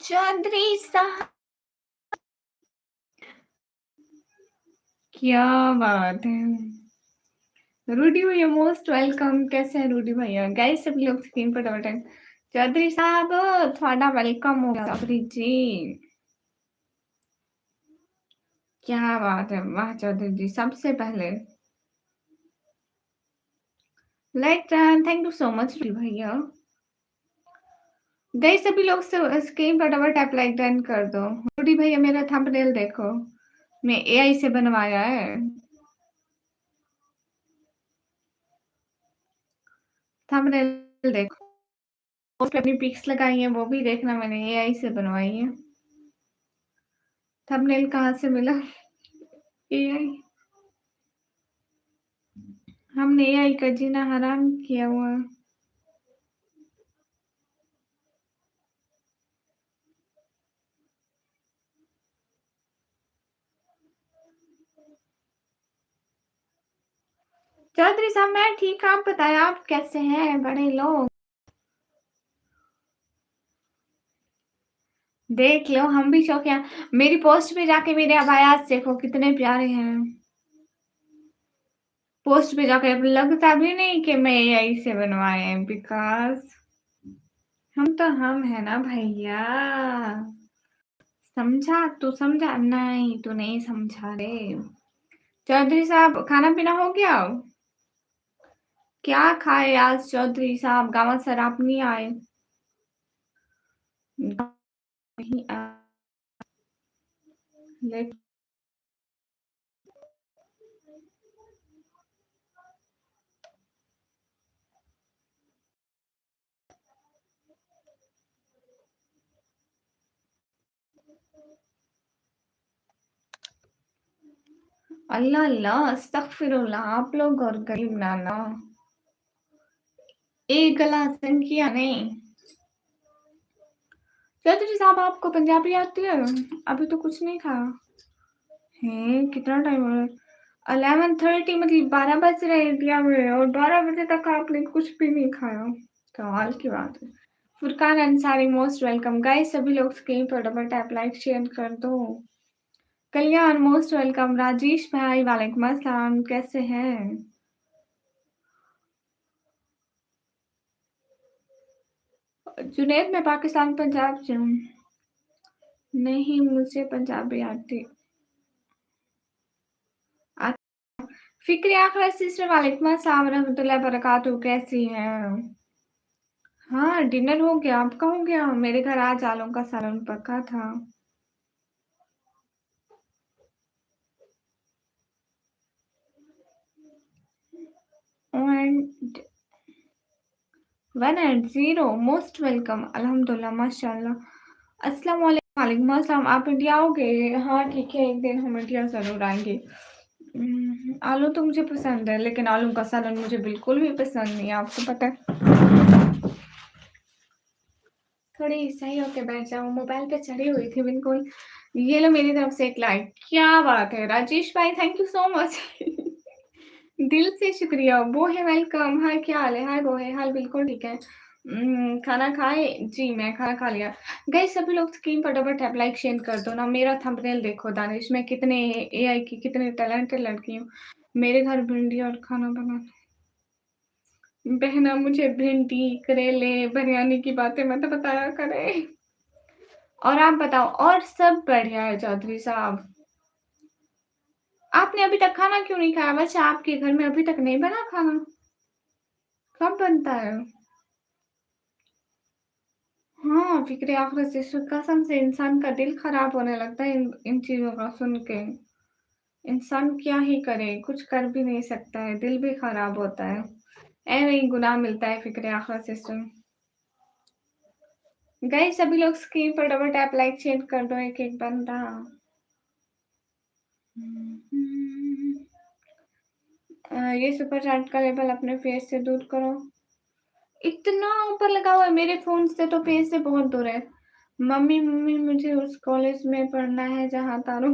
चौधरी साहब, क्या बात है। रूडी भैया मोस्ट वेलकम। कैसे हैं रूडी भैया? गाइस सभी लोग स्क्रीन पर डबल टैप। चौधरी साहब थोड़ा वेलकम हो गया चौधरी जी। क्या बात है, वाह चौधरी जी। सबसे पहले like thank you so much Rudi भैया। गाइस सभी लोग स्क्रीन पर डबल टैप लाइक डन कर दो। रूडी भैया मेरा थंबनेल देखो, मैं एआई से बनवाया है। थंबनेल देखो, उस पे अपनी पिक्स लगाई है, वो भी देखना, मैंने एआई से बनवाई है। थंबनेल कहाँ से मिला? एआई। हमने एआई का जीना हराम किया हुआ है। चौधरी साहब मैं ठीक, आप बताएं आप कैसे हैं? बड़े लोग देख लो, हम भी शौक हैं। मेरी पोस्ट पे जाके मेरे अबायात देखो कितने प्यारे हैं। पोस्ट पे जाकर लगता भी नहीं कि मैं एआई से बनवाए हैं, बिकॉज हम तो हम है ना भैया। समझा तू? समझा नहीं, तू नहीं समझा रे। चौधरी साहब खाना पीना हो गया? क्या खाए आज चौधरी साहब? गाँव सर आप नहीं आए? नहीं लेकिन अल्लाह अल्लाह अस्तगफिरुल्लाह, आप लोग और गरीब नाना एक गला संख्या नहीं। चौधरी साहब आपको पंजाबी आती है? अभी तो कुछ नहीं खाया है। कितना टाइम हो रहा है? 11:30 मतलब 12 बज रहे इंडिया में, और 12 बजे तक आपने कुछ भी नहीं खाया। कमाल की बात है। Furqan Ansari most welcome. Guys सभी लोग स्क्रीन पर डबल टैप लाइक शेयर कर दो। कल्याण मोस्ट वेलकम। राजेश भाई वालेकुम अस्सलाम, कैसे हैं? जुनैद मैं पाकिस्तान पंजाब से हूँ। नहीं मुझे पंजाबी आती। फिक्र आखिर सिस्टर वालेकुम अस्सलाम रहमतुल्लाहि बरकातहू, कैसी हैं? हाँ डिनर हो गया, आपका हो गया? मेरे घर आज आलू का सालन पका था। And 180 most welcome. अल्हम्दुलिल्लाह माशाल्लाह। अस्सलाम वालेकुम अस्सलाम। आप इंडिया आओगे? हाँ ठीक है, एक दिन हम इंडिया जरूर आएंगे। आलू तो मुझे पसंद है, लेकिन आलू का सालन मुझे बिल्कुल भी पसंद नहीं है, आपको पता है। थोड़ी सही होके बैठ जाओ, मोबाइल पे चढ़ी हुई थी बिल्कुल। ये लो मेरी तरफ से एक लाइक। क्या बात है राजेश भाई, थैंक यू सो मच। दिल से शुक्रिया। वो है वेलकम। हाय क्या हाल है? हाय वो है हाल, बिल्कुल ठीक है। खाना खाए? जी मैं खाना खा लिया। गाइस सभी लोग स्क्रीन पर डबल टैप लाइक शेयर कर दो ना। मेरा थंबनेल देखो दानिश, मैं कितने एआई की कितने टैलेंटेड लड़की हूँ। मेरे घर भिंडी और खाना बना। बहना मुझे भिंडी करेले बिरयानी की बातें मत बताया करे। और आप बताओ? और सब बढ़िया है चौधरी साहब। आपने अभी तक खाना क्यों नहीं खाया? वैसे आपके घर में अभी तक नहीं बना खाना? कब बनता है? हाँ फिक्र आखिरत से कसम से इंसान का दिल खराब होने लगता है इन चीजों का सुन के। इंसान क्या ही करे, कुछ कर भी नहीं सकता है, दिल भी खराब होता है। ऐਵੇਂ ही गुनाह मिलता है फिक्र आखिरत से सुन। गए सभी लोग स्क्रीन पर डबल टैप लाइक शेयर कर दो, एक एक बंदा। ये सुपर चैट का लेवल अपने फेस से दूर करो। इतना ऊपर लगा हुआ है, मेरे फोन से तो फेस से बहुत दूर है। मम्मी मम्मी मुझे उस कॉलेज में पढ़ना है जहाँ तारू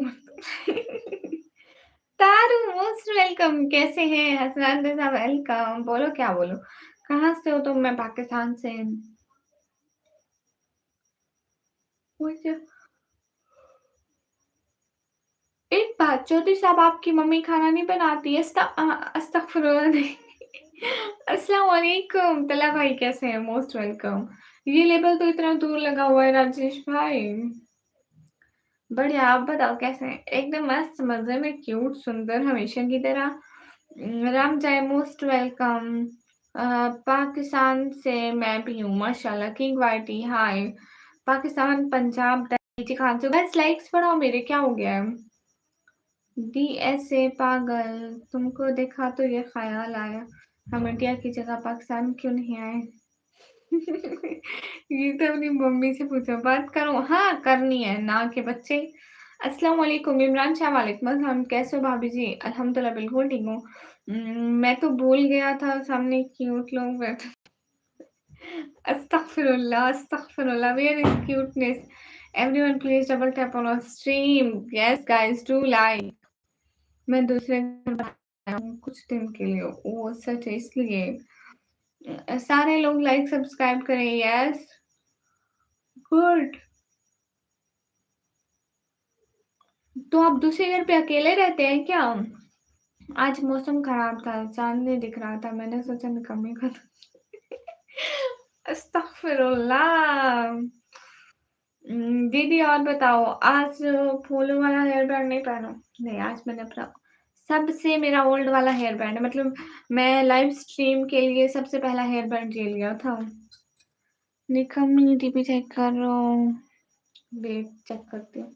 तारू मोस्ट वेलकम। कैसे हैं हसनैन रज़ा? वेलकम। बोलो क्या बोलो? कहाँ से हो तुम? मैं पाकिस्तान से। मुझे एक बात, चौधरी साहब आपकी मम्मी खाना नहीं बनाती है? अस्तगफुरुल्लाह नहीं। अस्सलाम वालेकुम। तला भाई कैसे हैं? Most welcome. ये लेबल तो इतना दूर लगा हुआ है राजेश भाई। बढ़िया, आप बताओ कैसे हैं? एकदम मस्त मज़े में, क्यूट, सुंदर हमेशा की तरह। राम जय मोस्ट वेलकम। पाकिस्तान से मैं भी हूँ माशाल्लाह। किंग वाईटी हाय। पाकिस्तान, पंजाब, दिल्ली खान से बस लाइक्स बढ़ाओ मेरे, क्या हो गया है? डीएसए पागल, तुमको देखा तो ये ख्याल आया, हम इंडिया की जगह पाकिस्तान क्यों नहीं आए? ये तो अपनी मम्मी से पूछो, बात करो। हाँ करनी है ना के बच्चे। अस्सलाम वालेकुम इमरान शाह। वालेकुम अस्सलाम। कैसे हो भाभी जी? अल्हम्दुलिल्लाह बिल्कुल ठीक हूँ। मैं तो भूल गया था सामने क्यूट लोग बैठे। अस्तगफिरुल्लाह अस्तगफिरुल्लाह, where is cuteness? Everyone please double tap on our stream. Yes guys do like. मैं दूसरे घर आया हूँ कुछ दिन के लिए। ओह सच है, इसलिए सारे लोग लाइक सब्सक्राइब करें। Yes good. तो आप दूसरे घर पे अकेले रहते हैं क्या? आज मौसम खराब था, चांद नहीं दिख रहा था, मैंने सोचा निकम्मी का अस्तगफिरुल्लाह। दीदी और बताओ, आज फूलों वाला हेयर बैंड नहीं पहना? नहीं, आज मैंने अपना सबसे मेरा ओल्ड वाला हेयर बैंड है, मतलब मैं लाइव स्ट्रीम के लिए सबसे पहला हेयर बैंड ये लिया था। निकम्मी टीपी चेक कर रहा हूँ। वेट चेक करती हूँ।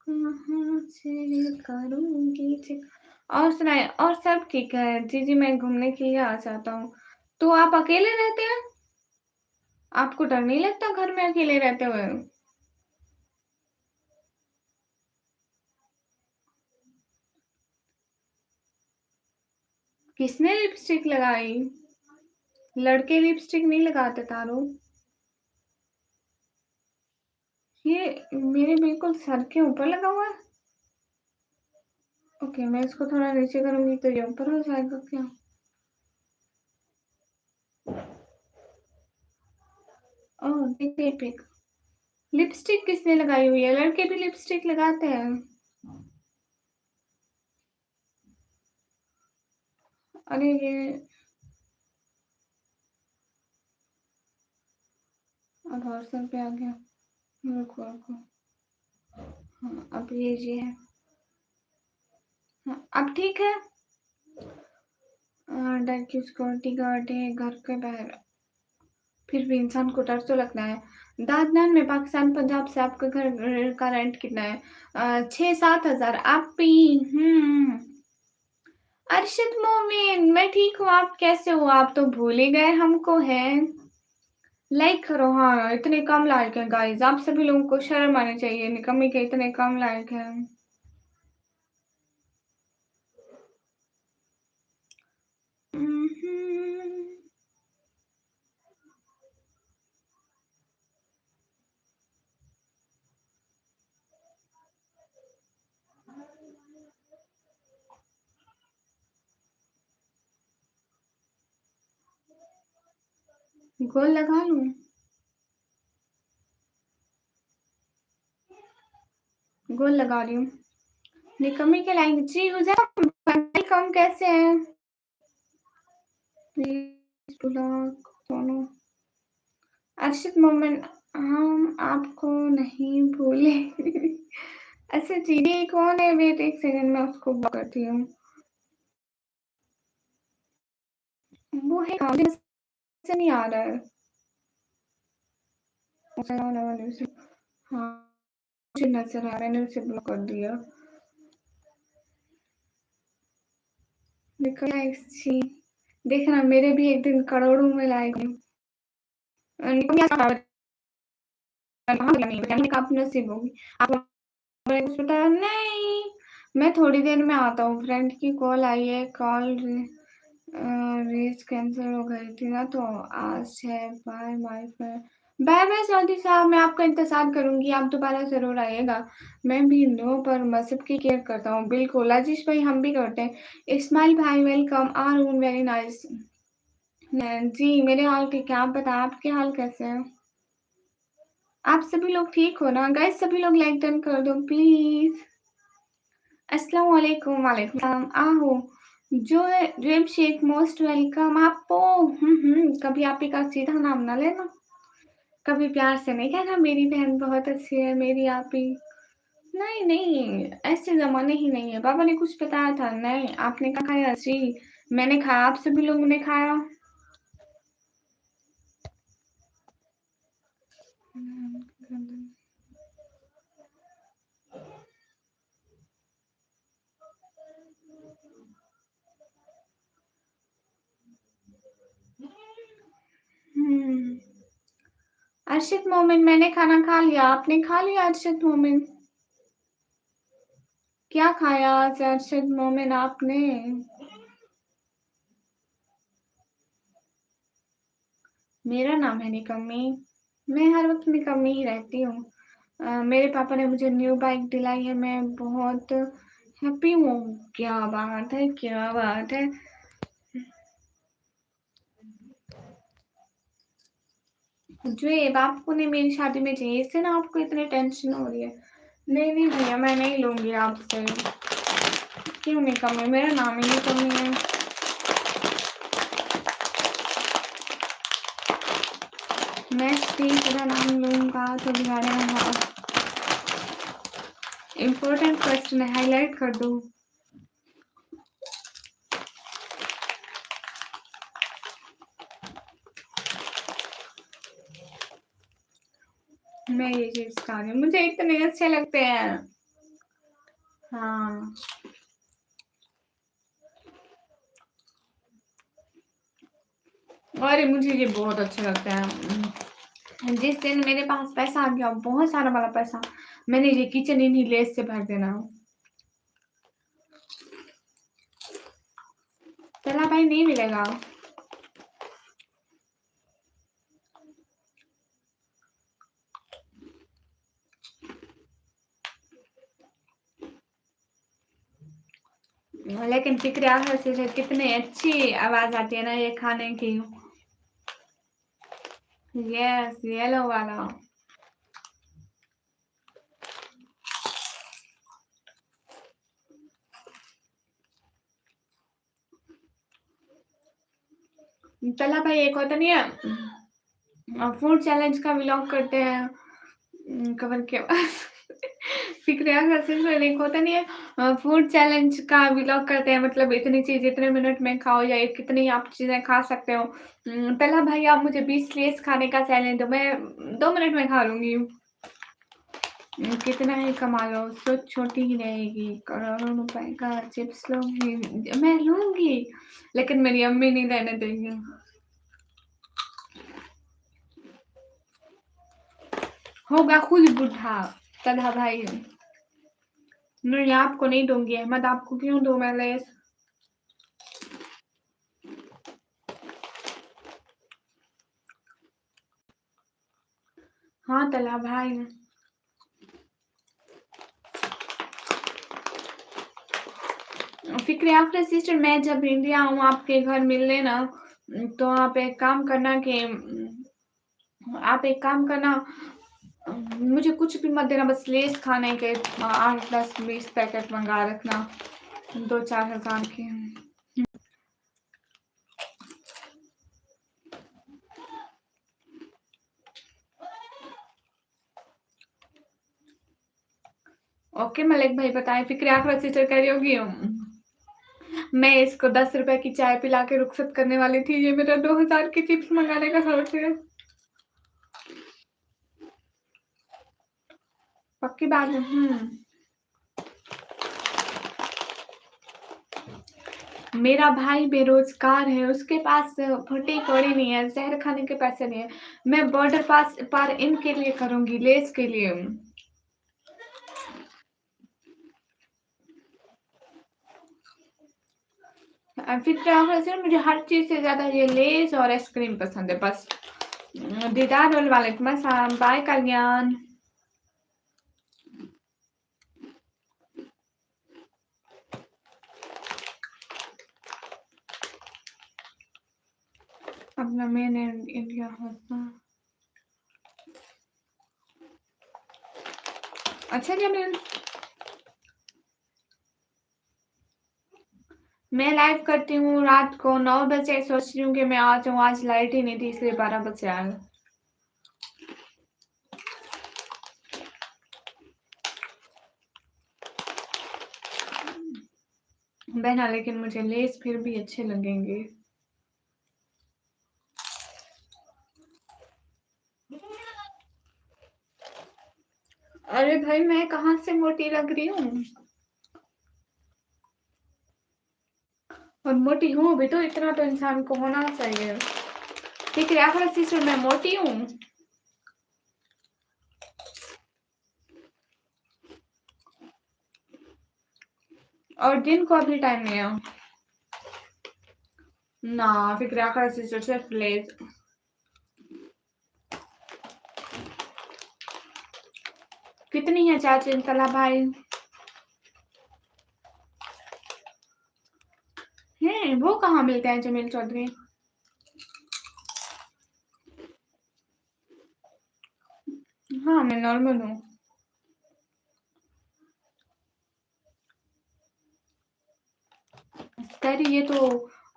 कहाँ से करूँगी चेक। और सुनाए, और सब ठीक है? जी जी, मैं घूमने के लिए आ जाता हूँ। तो आप अकेले रहते हैं? आपको डर नहीं लगता घर में अकेले रहते हुए? किसने लिपस्टिक लगाई? लड़के लिपस्टिक नहीं लगाते तारो। ये मेरे बिल्कुल सर के ऊपर लगा हुआ है। ओके, मैं इसको थोड़ा नीचे करूंगी तो ये ऊपर हो जाएगा क्या? ओह देखिए पिक। लिपस्टिक किसने लगाई हुई है? लड़के भी लिपस्टिक लगाते हैं। अरे ये अब और सर पे आ गया। रुको रुको। हाँ अब ये है। हाँ अब ठीक है। डर की सिक्योरिटी गार्ड है घर के बाहर। फिर भी इंसान को डर तो लगता है। दादनान में पाकिस्तान पंजाब से आपका घर का रेंट कितना है? 6-7 हजार। आप भी? अरशद मोमिन, मैं ठीक हूँ, आप कैसे हो? आप तो भूल ही गए हमको है। लाइक करो। हाँ इतने कम लाइक हैं गाइस, आप सभी लोगों को शर्म आनी चाहिए, निकम्मी के इतने कम लाइक हैं। गोल लगा लूं? गोल लगा रही हूँ। निकम्मी के लाइक जी हुजैफ वेलकम। कैसे हैं? प्लीज ब्लॉक दोनों। अर्शद मोमेंट, हम आपको नहीं भूले। अच्छा दीदी कौन है? वेट एक सेकंड में उसको ब्लॉक करती हूँ। वो है मुझे से नहीं आ रहा है। हाँ मुझे नजर आ, मैंने उसे ब्लॉक कर दिया। निकल देखना मेरे भी एक दिन करोड़ों में लाएंगे। आप नसीब होगी। आप कुछ बताया नहीं। मैं थोड़ी देर में आता हूँ, फ्रेंड की कॉल आई है। कॉल रेस कैंसिल हो गई थी ना, तो आज है bye my friend. Bye bye Saudi साहब, मैं आपका इंतज़ार करूँगी, आप दोबारा ज़रूर आइएगा। मैं भी नो पर मज़हब की केयर करता हूँ, बिल्कुल। राजेश भाई हम भी करते हैं। इस्माइल भाई वेलकम, आरून वेरी नाइस। जी, मेरे हाल ठीक है, आप बताएँ आपके हाल कैसे हैं? आप सभी लोग ठीक हो ना? गाइस सभी लोग लाइक डन कर दो प्लीज़। अस्सलाम वालेकुम, वालेकुम सलाम। आहो, जो है ड्रीम शेख मोस्ट वेलकम आपको। कभी आप ही का सीधा नाम ना लेना। कभी प्यार से नहीं कहना मेरी बहन बहुत अच्छी है, मेरी आप ही। नहीं, नहीं, ऐसे ज़माने ही नहीं है। पापा ने कुछ बताया था, नहीं, आपने क्या खाया? जी, मैंने खाया, आप सभी लोगों ने खाया? हुँ, हुँ। अरशद मोमिन मैंने खाना खा लिया, आपने खा लिया अरशद मोमिन? क्या खाया आज अरशद मोमिन आपने? मेरा नाम है निकम्मी। मैं हर वक़्त निकम्मी ही रहती हूँ। मेरे पापा ने मुझे न्यू बाइक दिलाई है, मैं बहुत हैप्पी हूँ। क्या बात है, क्या बात है! जुएब आपको ने मेरी शादी में चाहिए, इससे ना आपको इतनी टेंशन हो रही है। नहीं, नहीं भैया मैं नहीं लूँगी आपसे। क्यों निकम्मी? मेरा नाम ही निकम्मी है। मैं स्टेज का नाम लूँगा तो बिगाड़ेगा। इम्पोर्टेंट क्वेश्चन है, हाइलाइट कर दो। मैं ये चीज़ खा रही हूँ, मुझे इतने अच्छे लगते हैं। हाँ, अरे मुझे ये बहुत अच्छे लगते हैं। जिस दिन मेरे पास पैसा आ गया, बहुत सारा वाला पैसा, मैंने ये किचन इन्हीं लेस से भर देना। चला भाई नहीं मिलेगा। लेकिन फ़िक्र आखिर से कितनी अच्छी आवाज़ आती है ना ये खाने की। यस, येलो वाला। चला भाई एक होता नहीं है फूड चैलेंज का व्लॉग करते हैं कवर के पास। फ़िक्र आखिर से एक होता नहीं है फूड चैलेंज का व्लॉग करते हैं, मतलब इतनी चीज़ इतने मिनट में खाओ या कितनी आप चीज़ें खा सकते हो। पहला भाई आप मुझे 20 लेज़ खाने का चैलेंज दो, मैं 2 मिनट में खा लूँगी। कितना ही कमा लो, सोच छोटी ही रहेगी। करोड़ों रुपए का चिप्स लूँगी, मैं लूँगी, लेकिन मेरी अम्मी नहीं रहने देंगी। होगा खुद बूढ़ा, तन्हा भाई। नहीं, आपको नहीं दूँगी अहमद, आपको क्यों दूँ मैं लेस? हाँ, तन्हा भाई। फ़िक्र आफ़िरा सिस्टर मैं जब इंडिया आऊँ आपके घर मिलने ना, तो आप एक काम करना कि आप एक काम करना मुझे कुछ भी मत देना, बस लेज़ खाने के 8, 10, 20 पैकेट मँगा रखना, 2-4 हज़ार के। ओके मलिक भाई बताएँ, फ़िक्र आफ़िरा सिस्टर कह रही होगी मैं इसको 10 रुपए की चाय पिला के रुखसत करने वाली थी, ये मेरा 2000 की चिप्स मँगाने का सोच रही है। पक्की बात है। मेरा भाई बेरोज़गार है, उसके पास फटी-कौड़ी नहीं है, ज़हर खाने के पैसे नहीं है। मैं बॉर्डर पास पार इनके लिए करूँगी, लेस के लिए। फिर क्या वैसे मुझे हर चीज़ से ज़्यादा ये लेज़ और आइसक्रीम पसंद है बस। दीदार वालेकुम अस्सलाम, बाय कल्याण। अपना मेन इंडिया होता। अच्छा जमील, मैं लाइव करती हूँ रात को 9 बजे, सोच रही हूँ कि मैं आ जाऊँ, आज लाइट ही नहीं थी इसलिए 12 बजे आ गए। बहना लेकिन मुझे लेस फिर भी अच्छे लगेंगे। अरे भाई मैं कहाँ से मोटी लग रही हूँ, और मोटी हूँ भी तो इतना तो इंसान को होना चाहिए। ठीक है आखिर सिस्टर मैं मोटी हूँ। और दिन को अभी टाइम नहीं है ना, फिक्र आखिर सिस्टर सिर्फ लेस। कितनी है चाची तला भाई हैं, वो कहाँ मिलते हैं जमील चौधरी? हाँ मैं नॉर्मल हूँ। तेरी ये तो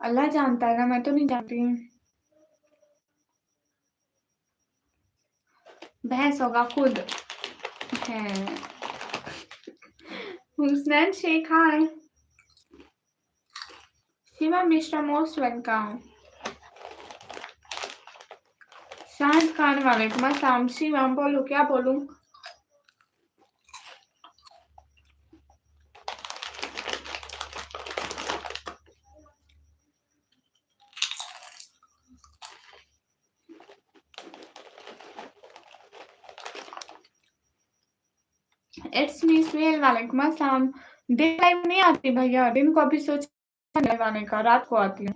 अल्लाह जानता है ना, मैं तो नहीं जानती हूँ। भैंस होगा खुद है। Husnain Sheikh hi. Shiva Mishra most welcome. Shahid Khan वालेकुम अस्सलाम। शिवा बोलो क्या बोलूं? इट्स मी सुहेल वालेकुम अस्सलाम। दिन लाइव नहीं आती भैया, दिन को अभी सोच लगाने का, रात को आती हूँ।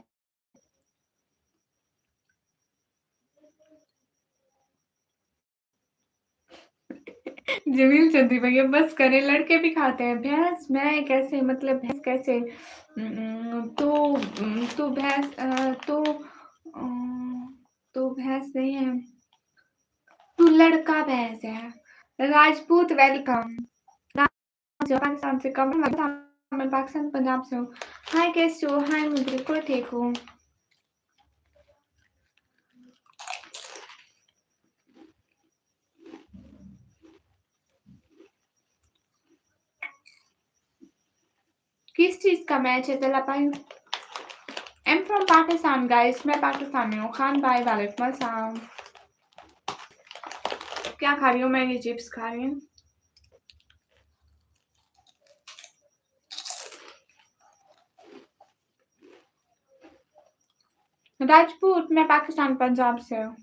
जमील चौधरी भैया बस करे, लड़के भी खाते हैं भैंस। मैं कैसे, मतलब भैंस कैसे? तो तू भैंस तो भैंस नहीं है, तू लड़का भैंस है। राजपूत वेलकम। पाकिस्तान से कम, मैं पाकिस्तान पंजाब से हूँ। हाय कैसे हो? हाय मैं बिल्कुल ठीक हूँ। किस चीज का मैच है तेला भाई? आई एम फ्रॉम पाकिस्तान गाइस, मैं पाकिस्तानी हूँ। खान भाई वालेकुम अस्सलाम। क्या खा रही हूँ? मैं ये चिप्स खा रही हूँ। राजपूत, मैं पाकिस्तान पंजाब से हूँ।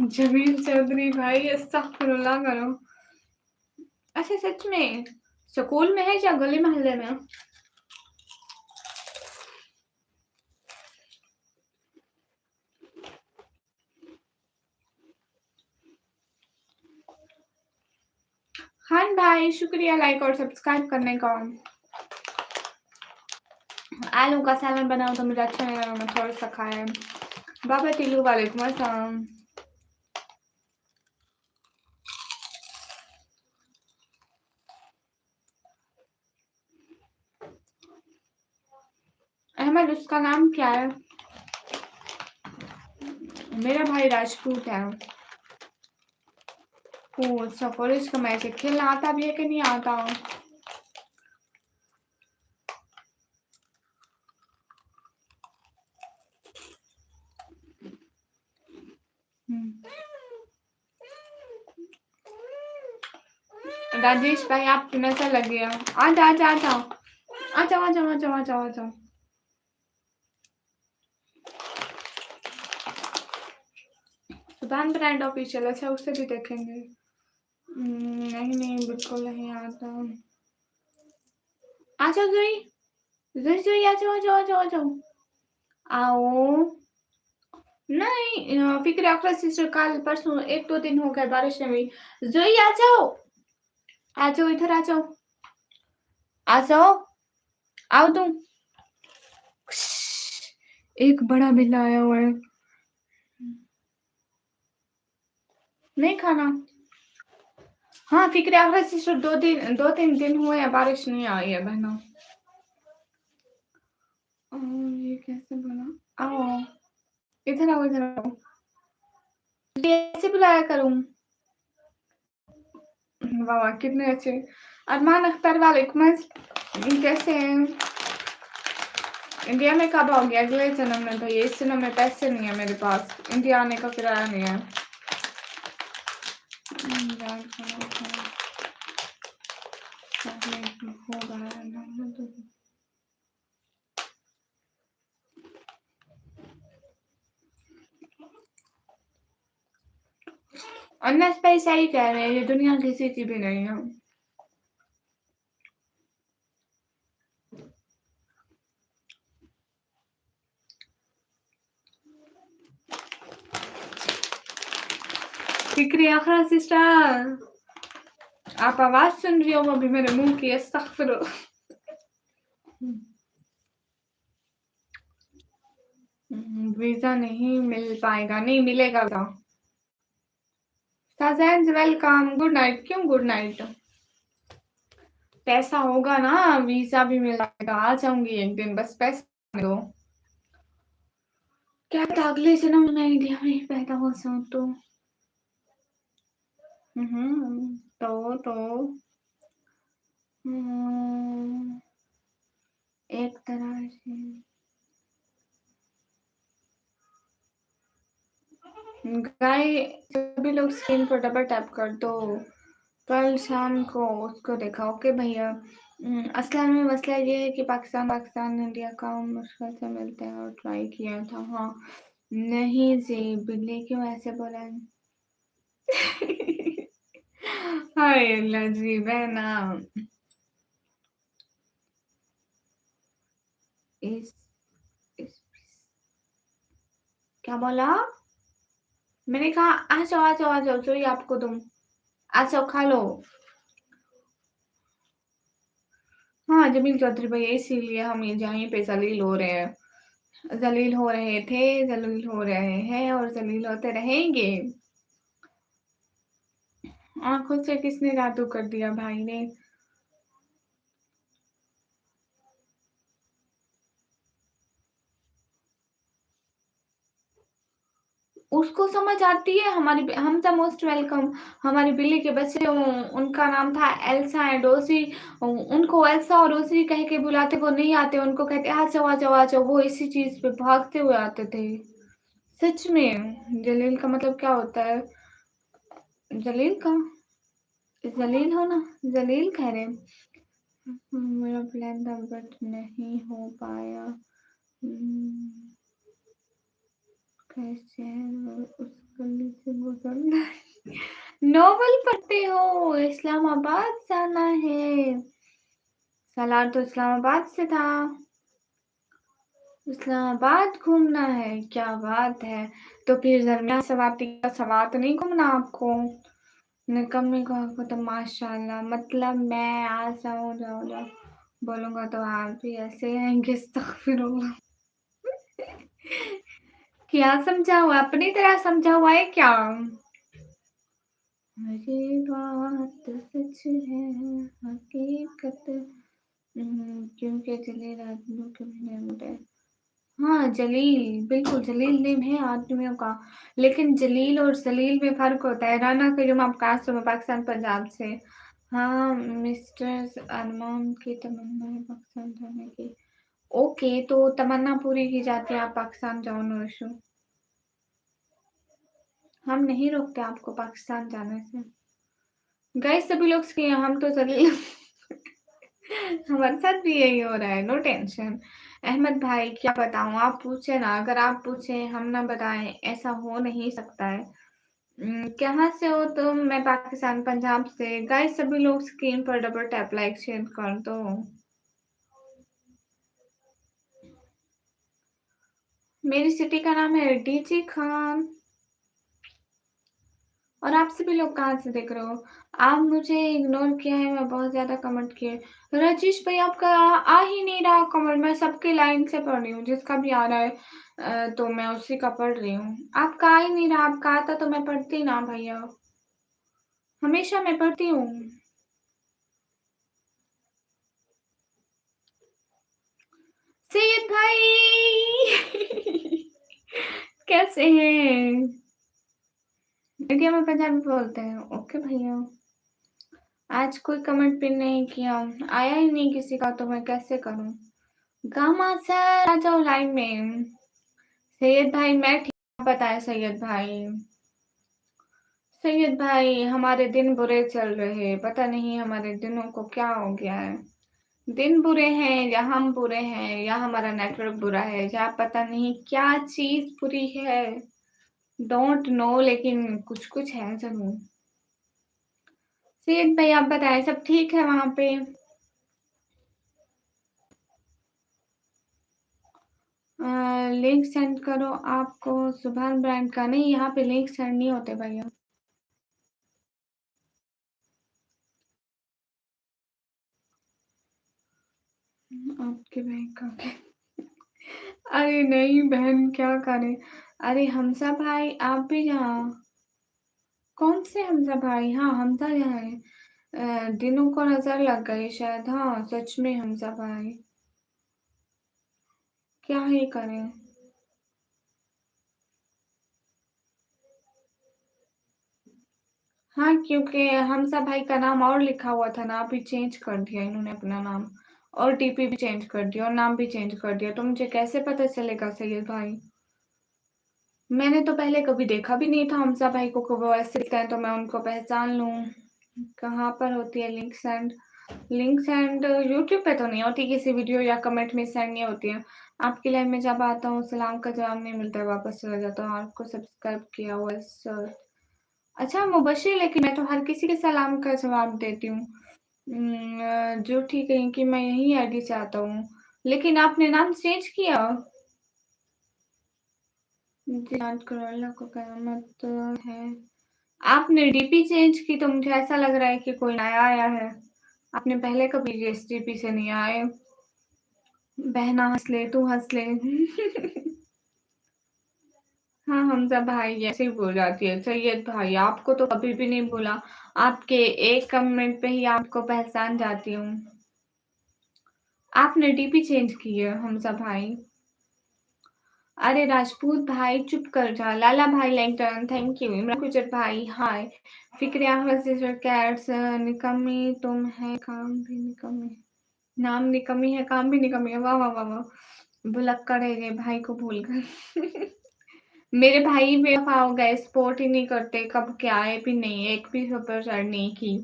जमील चौधरी भाई अस्तगफुरुल्लाह करो। अच्छा सच में स्कूल में है या गली मोहल्ले में? खान भाई शुक्रिया लाइक और सब्सक्राइब करने का। आलू का सैलेड बनाओ तो मुझे अच्छा नहीं लगा, मैं थोड़ा सा खाया। बाबा टिल्लू वालेकुम अस्सलाम। अहमद उसका नाम क्या है? मेरा भाई राजपूत है। ओ अच्छा, कॉलेज का मैच है। खेलना आता भी है कि नहीं आता? राजेश भाई आपकी नजर लगी है। आजा आजा आजा आजा आजा आजा आजा आजा। सुभान ब्रांड ऑफिशियल, अच्छा उससे भी देखेंगे। नहीं नहीं बिल्कुल नहीं आता। आजा गई। ज़ुई आ जाओ, आ जाओ, आ जाओ, आ जाओ। आओ। नहीं फ़िक्र अफ़रा सिस्टर कल परसों 1-2 दिन हो गए बारिश नहीं हुई। ज़ुई आ जाओ इधर आ जाओ, आओ तुम। एक बड़ा बिल्ला आया हुआ है। नहीं खाना। हाँ, फ़िक्र अफ़रा सिस्टर 2-3 दिन हुए हैं बारिश नहीं आई है बहनों। ये कैसे बोला? आओ, इधर आओ। कैसे बुलाया करूँ? वाह, वाह! कितने अच्छे। अरमान अख्तर वालेकुम कैसे हैं? इंडिया में कब आओगे? अगले जन्म में भैया, इस जन्म में पैसे नहीं है मेरे पास। इंडिया आने का किराया नहीं है। अन्ना स्पाई सही कह रहे हैं, ये दुनिया किसी की भी नहीं है। फिक्री आखिर सिस्टर, आप आवाज़ सुन रही हो अभी मेरे मुँह की? अस्तगफिरुल्लाह। वीज़ा नहीं मिल पाएगा, नहीं मिलेगा visa. Sazain welcome, good night. क्यों गुड नाइट? पैसा होगा ना, वीज़ा भी मिल जाएगा, आ जाऊँगी एक दिन, बस पैसा दो। क्या पता अगले जन्म में इंडिया में ही पैदा हो जाऊँ तो। तो एक तरह से गाय सभी लोग स्क्रीन पर डबल टैप कर दो। कल शाम को उसको देखा। ओके भैया। असल में मसला ये है कि पाकिस्तान इंडिया का मुश्किल से मिलते हैं और ट्राई किया था। हाँ नहीं जी, बिल्ली क्यों ऐसे बोला? हाय अल्लाह जी बहना। इस, इस क्या बोला? मैंने कहा आ जाओ जो ही आपको दूं। आ जाओ खा लो। हाँ जमील चौधरी भैया, इसीलिए हम ये यहीं पे जलील हो रहे हैं। जलील हो रहे थे, जलील हो रहे हैं और जलील होते रहेंगे। आंखों से किसने जादू कर दिया भाई ने? उसको समझ आती है हमारी, हम द मोस्ट वेलकम। हमारी बिल्ली के बच्चे उनका नाम था एल्सा एंड ओसी। उनको एल्सा और ओसी कह के बुलाते, वो नहीं आते, उनको कहते आ जाओ आ जाओ आ जाओ, वो इसी चीज पे भागते हुए आते थे। सच में जलील का मतलब क्या होता है? जलील का जलील होना, जलील कह रहे हैं। मेरा प्लान था बट नहीं हो पाया। हम्म, कैसे उस गली से गुजरना है? नोवेल पढ़ते हो? इस्लामाबाद जाना है? सालार तो इस्लामाबाद से था। इस्लामाबाद घूमना है, क्या बात है। तो फिर दरमिया सवाती का सवात नहीं घूमना आपको? निकम्मे को तो माशाल्लाह, मतलब मैं आ जाऊँ जाओ जाओ बोलूंगा तो आप भी ऐसे आएंगे? अस्तगफिरुल्लाह। क्या समझा हुआ? अपनी तरह समझा हुआ है क्या? ये बात सच है, हकीकत। क्योंकि जलील आदमियों के भी नेम होते हैं। हाँ जलील, बिल्कुल जलील नेम है आदमियों का। लेकिन जलील और जलील में फर्क होता है। राना करीम आप कास्ट में पाकिस्तान पंजाब से। हाँ मिस्टर अरमान की तमन्ना है पाकिस्तान जाने की। ओके तो तमन्ना पूरी की जाती है, आप पाकिस्तान जाओ, नो इशू। हम नहीं रोकते आपको पाकिस्तान जाने से। गाइस सभी लोग के हम तो चले। हमारे साथ भी यही हो रहा है, नो टेंशन। अहमद भाई क्या बताऊं, आप पूछे ना, अगर आप पूछे हम ना बताएं, ऐसा हो नहीं सकता है। कहाँ से हो तुम? मैं पाकिस्तान पंजाब से। गाइस सभी लोग स्क्रीन पर डबल टैप लाइक शेयर कर दो। मेरी सिटी का नाम है डीजी खान। और आप सभी लोग कहाँ से देख रहे हो? आप मुझे इग्नोर किया है, मैं बहुत ज़्यादा कमेंट किए। राजेश भाई आपका आ ही नहीं रहा कमेंट, मैं सबके लाइन से पढ़ रही हूँ, जिसका भी आ रहा है तो मैं उसी का पढ़ रही हूँ। आपका आ ही नहीं रहा, आपका आता तो मैं पढ़ती ना भैया, हमेशा मैं पढ़ती हूँ। सैयद भाई कैसे हैं? इंडिया में पंजाबी बोलते हैं, ओके भैया। आज कोई कमेंट पिन नहीं किया, आया ही नहीं किसी का, तो मैं कैसे करूं? गामा सर आ जाओ लाइन में। सैयद भाई मैं ठीक, आप बताएं सैयद भाई। सैयद भाई हमारे दिन बुरे चल रहे हैं, पता नहीं हमारे दिनों को क्या हो गया है। दिन बुरे हैं या हम बुरे हैं या हमारा नेटवर्क बुरा है या पता नहीं क्या चीज बुरी है, डोंट नो, लेकिन कुछ कुछ है जरूर। सैयद भाई आप बताएं सब ठीक है वहां पे? लिंक सेंड करो आपको सुभान ब्रांड का, नहीं यहाँ पे लिंक सेंड नहीं होते भैया। आपके बैंक का अरे नहीं बहन क्या करें। अरे हमजा भाई आप भी यहाँ? कौन से हमजा भाई? हाँ हमजा यहाँ है। दिनों को नजर लग गई शायद, हाँ सच में हमजा भाई, क्या ही करें। हाँ क्योंकि हमजा भाई का नाम और लिखा हुआ था ना, अभी चेंज कर दिया इन्होंने अपना नाम, और टीपी भी चेंज कर दिया और नाम भी चेंज कर दिया, तो मुझे कैसे पता चलेगा सैयद भाई? मैंने तो पहले कभी देखा भी नहीं था हमजा भाई को, कब वो ऐसे दिखते हैं तो मैं उनको पहचान लूं। कहाँ पर होती है link send? Link send YouTube पे तो नहीं होती, किसी वीडियो या कमेंट में सेंड नहीं होती है। आपकी लाइन में जब आता हूँ सलाम का जवाब नहीं मिलता है, वापस चला जाता हूँ। आपको सब्सक्राइब किया हुआ है सर। अच्छा मुबशिर, लेकिन मैं तो हर किसी के सलाम का जवाब देती हूँ। जो ठीक है कि मैं यही आईडी से आता हूँ, लेकिन आपने नाम चेंज किया? जी याद करो, अल्लाह को कयामत है। आपने डीपी चेंज की तो मुझे ऐसा लग रहा है कि कोई नया आया है। आपने पहले कभी इस डीपी से नहीं आए। बहना हंस ले, तू हंस ले हाँ हमजा भाई ऐसे ही बोल जाती है। सैयद भाई आपको तो कभी भी नहीं बोला, आपके एक कमेंट पे ही आपको पहचान जाती हूँ। आपने डीपी चेंज की है हमजा भाई। अरे राजपूत भाई चुप कर जा। लाला भाई like done, thank you. Imran गुजर भाई हाय। फिक्रिया कैट्स निकम्मी तुम है काम भी निकम्मी, नाम निकम्मी है काम भी निकम्मी है, वाह वाह वाह वाह। भुलक्कड़ है ये, भाई को भूल गए मेरे भाई बेवफा हो गए, सपोर्ट ही नहीं करते, कब के आए भी नहीं, एक भी सुपर चैट नहीं की।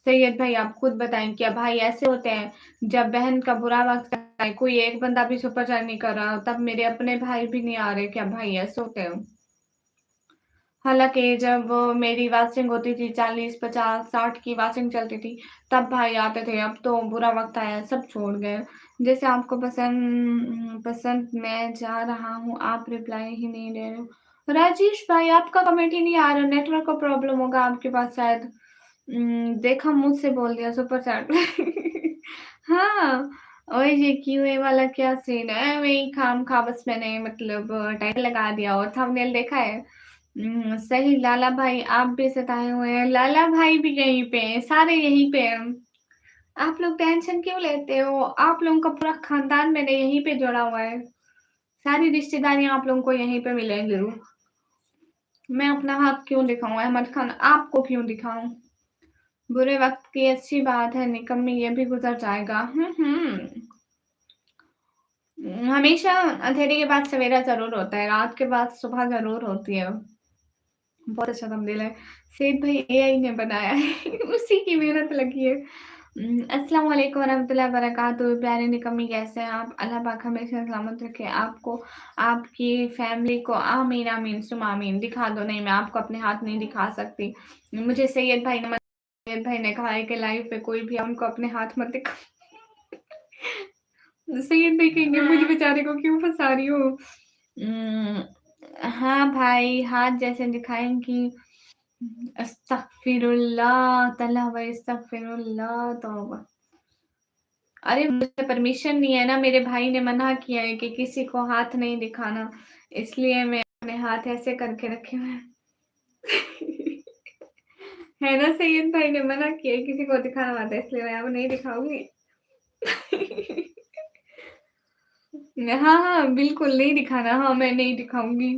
सैयद भाई आप खुद बताएं, क्या भाई ऐसे होते हैं? जब बहन का बुरा वक्त आए, कोई एक बंदा भी सुपर चैट नहीं कर रहा, तब मेरे अपने भाई भी नहीं आ रहे, क्या भाई ऐसे होते हैं? हालांकि जब मेरी वाचिंग होती थी 40 50 60 की वाचिंग चलती थी, तब भाई आते थे, अब तो बुरा वक्त आया सब छोड़ गए। जैसे आपको पसंद पसंद मैं जा रहा हूँ, आप रिप्लाई ही नहीं दे रहे हो। राजेश भाई आपका कमेंट ही नहीं आ रहा, नेटवर्क का प्रॉब्लम होगा आपके पास शायद। देखा मुझसे बोल दिया सुपर चैट हाँ और ये क्यूए वाला क्या सीन है, वही खाम खा बस मैंने मतलब टाइटल लगा दिया और थंबनेल देखा है। सही। लाला भाई आप भी सताए हुए हैं, लाला भाई भी यहीं पे हैं, सारे यहीं पे हैं। आप लोग टेंशन क्यों लेते हो? आप लोगों का पूरा खानदान मैंने यहीं पे जोड़ा हुआ है, सारी रिश्तेदारियां आप लोगों को यहीं पे मिलेंगी। मैं अपना हाथ क्यों दिखाऊं अहमद खान, आपको क्यों दिखाऊं? बुरे वक्त की अच्छी बात है निकम्मी, ये भी गुजर जाएगा। हमेशा अंधेरे के बाद सवेरा जरूर होता है, रात के बाद सुबह जरूर होती है। बहुत अच्छा थंबनेल है। सेठ भाई एआई ने बनाया है उसी की मेहनत लगी है। अस्सलाम वालेकुम वरहमतुल्लाहि वबरकातुहू। प्यारे निकम्मी कैसे हैं आप? अल्लाह पाक हमेशा सलामत रखे आपको, आपकी फैमिली को, आमीन आमीन सुम आमीन। दिखा दो, नहीं मैं आपको अपने हाथ नहीं दिखा सकती, मुझे सैयद भाई ने सैयद भाई ने कहा है कि लाइव पे कोई भी उनको अपने हाथ मत दिखा सैयद भाई कहेंगे मुझे बेचारे को क्यों फंसा रही हो? उम, हाँ भाई, हाथ जैसे दिखाएँ कि अस्तगफिरुल्लाह, तौबा अस्तगफिरुल्लाह, तौबा। अरे! मुझे परमिशन नहीं है ना, मेरे भाई ने मना किया है कि किसी को हाथ नहीं दिखाना, इसलिए मैं अपने हाथ ऐसे करके रखे हुए हैं। है ना, सैयद भाई ने मना किया है किसी को दिखाना मत, इसलिए मैं अब नहीं दिखाऊँगी। हाँ, हाँ, बिल्कुल नहीं दिखाना, हाँ, मैं नहीं दिखाऊँगी।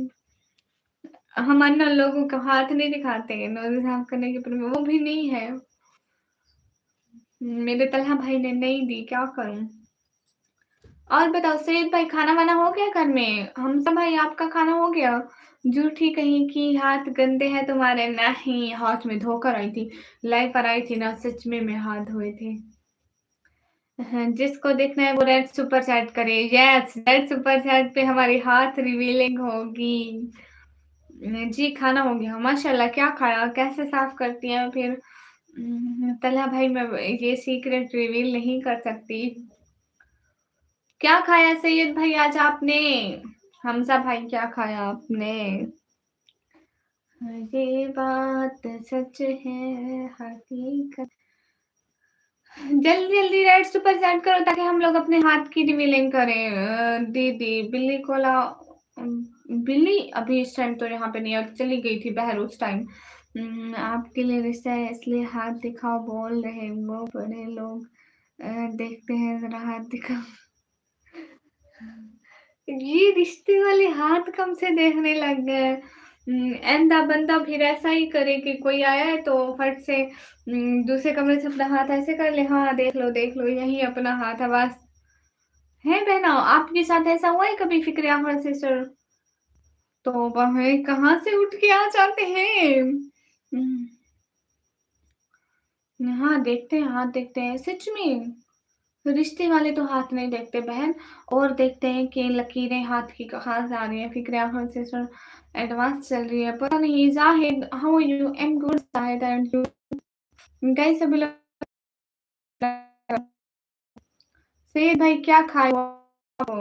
हम अननोन लोगों का हाथ नहीं दिखाते, नोज़ साफ करने की वो भी नहीं है। मेरे तलहा भाई ने नहीं दी, क्या करूँ? और बताओ सैयद भाई खाना-वाना हो गया घर में? हमज़ा भाई आपका खाना हो गया? झूठी कहीं की हाथ गंदे हैं तुम्हारे, नहीं हाथ में धोकर आई थी, लाइव पर आई थी ना सच में मैं हाथ धोए थे। हाँ, जिसको देखना है वो रेड सुपर चैट करे, यस रेड सुपर चैट पे हमारी हाथ रिवीलिंग होगी। जी खाना हो गया, माशाल्लाह क्या खाया? कैसे साफ करती हैं फिर? तलहा भाई मैं ये सीक्रेट रिवील नहीं कर सकती। क्या खाया सैयद भाई आज आपने? हमज़ा भाई क्या खाया आपने? ये बात सच है हकीकत। जल्दी-जल्दी रेड सुपर चैट करो ताकि हम लोग अपने हाथ की रिवीलिंग करें। दीदी बिल्ली को लाओ बिल्ली अभी इस टाइम तो यहाँ पे नहीं है, चली गई थी बाहर उस टाइम। आपके लिए रिश्ता है इसलिए हाथ दिखाओ बोल रहे वो बड़े लोग देखते हैं ज़रा हाथ दिखाओ। ये रिश्ते वाले हाथ कब से देखने लग गए? ऐंधा बंदा फिर ऐसा ही करे कि कोई आया है तो फट से दूसरे कमरे से अपना हाथ ऐसे कर ले, हाँ, देख लो यही अपना हाथ है बस। है बहना आपके साथ ऐसा हुआ है कभी फ़िक्र अहमद सिस्टर? तौबा है कहाँ से उठ के आ जाते हैं? हाँ, देखते हैं, हाथ देखते हैं, सच में? रिश्ते वाले तो हाथ नहीं देखते बहन और देखते हैं कि लकीरें हाथ की कहाँ से आ रही हैं, फ़िक्र अहमद सिस्टर एडवांस चल रही है, पता नहीं Zahid how are you? I am good Zahid and you? Guys सभी लोग सैयद भाई क्या खाए हो?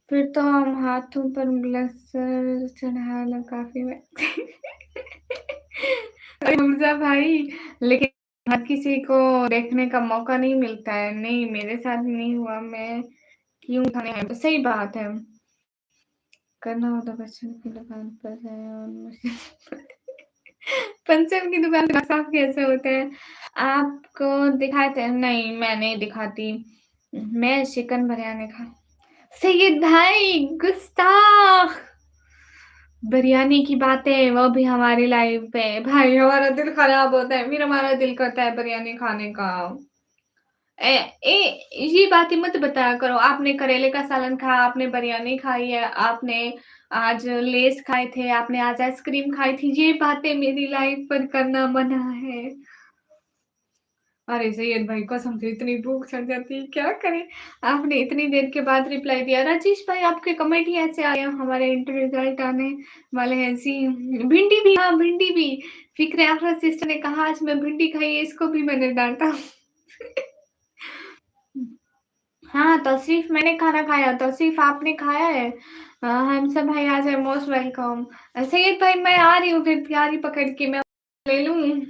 फिर तो हम हाथों पर ब्लेसर चढ़ाना काफ़ी में अरे हमज़ा भाई लेकिन हर किसी को देखने का मौका नहीं मिलता है। नहीं, मेरे साथ नहीं हुआ, मैं क्यों खाने आए? सही बात है। करना हो तो बच्चों की दुकान पर जाए और मुझे पंचर की दुकान पे साफ कैसे होते हैं? आपको दिखाते हैं? नहीं, मैं नहीं दिखाती। मैं चिकन बिरयानी खा सैयद भाई गुस्ताख! बिरयानी की बातें वो भी हमारी लाइव पे। भाई हमारा दिल खराब होता है, फिर हमारा दिल करता है बिरयानी खाने का। ए ये बातें मत बताया करो। आपने करेले का सालन खाया, आपने बिरयानी खाई है, आपने आज लेज़ खाए थे, आपने आज आइसक्रीम खाई थी। ये बातें मेरी लाइव पर करना मना है। अरे सैयद भाई कसम से इतनी भूख चढ़ जाती है, क्या करें? आपने इतनी देर के बाद रिप्लाई दिया। राजेश भाई आपके कमेंट ही ऐसे आए हैं, हमारे इंटर रिजल्ट आने वाले हैं जी। भिंडी भी हाँ, भिंडी भी। फ़िक्र अहमद सिस्टर ने कहा आज मैं भिंडी खाई है, इसको भी मैंने डाँटा। हाँ, तौसीफ़ मैंने खाना खाया, तौसीफ़ आपने खाया है? हमसा भाई आ जाए मोस्ट वेलकम। सैयद भाई मैं आ रही हूँ फिर तैयारी पकड़ के मैं ले लूँ?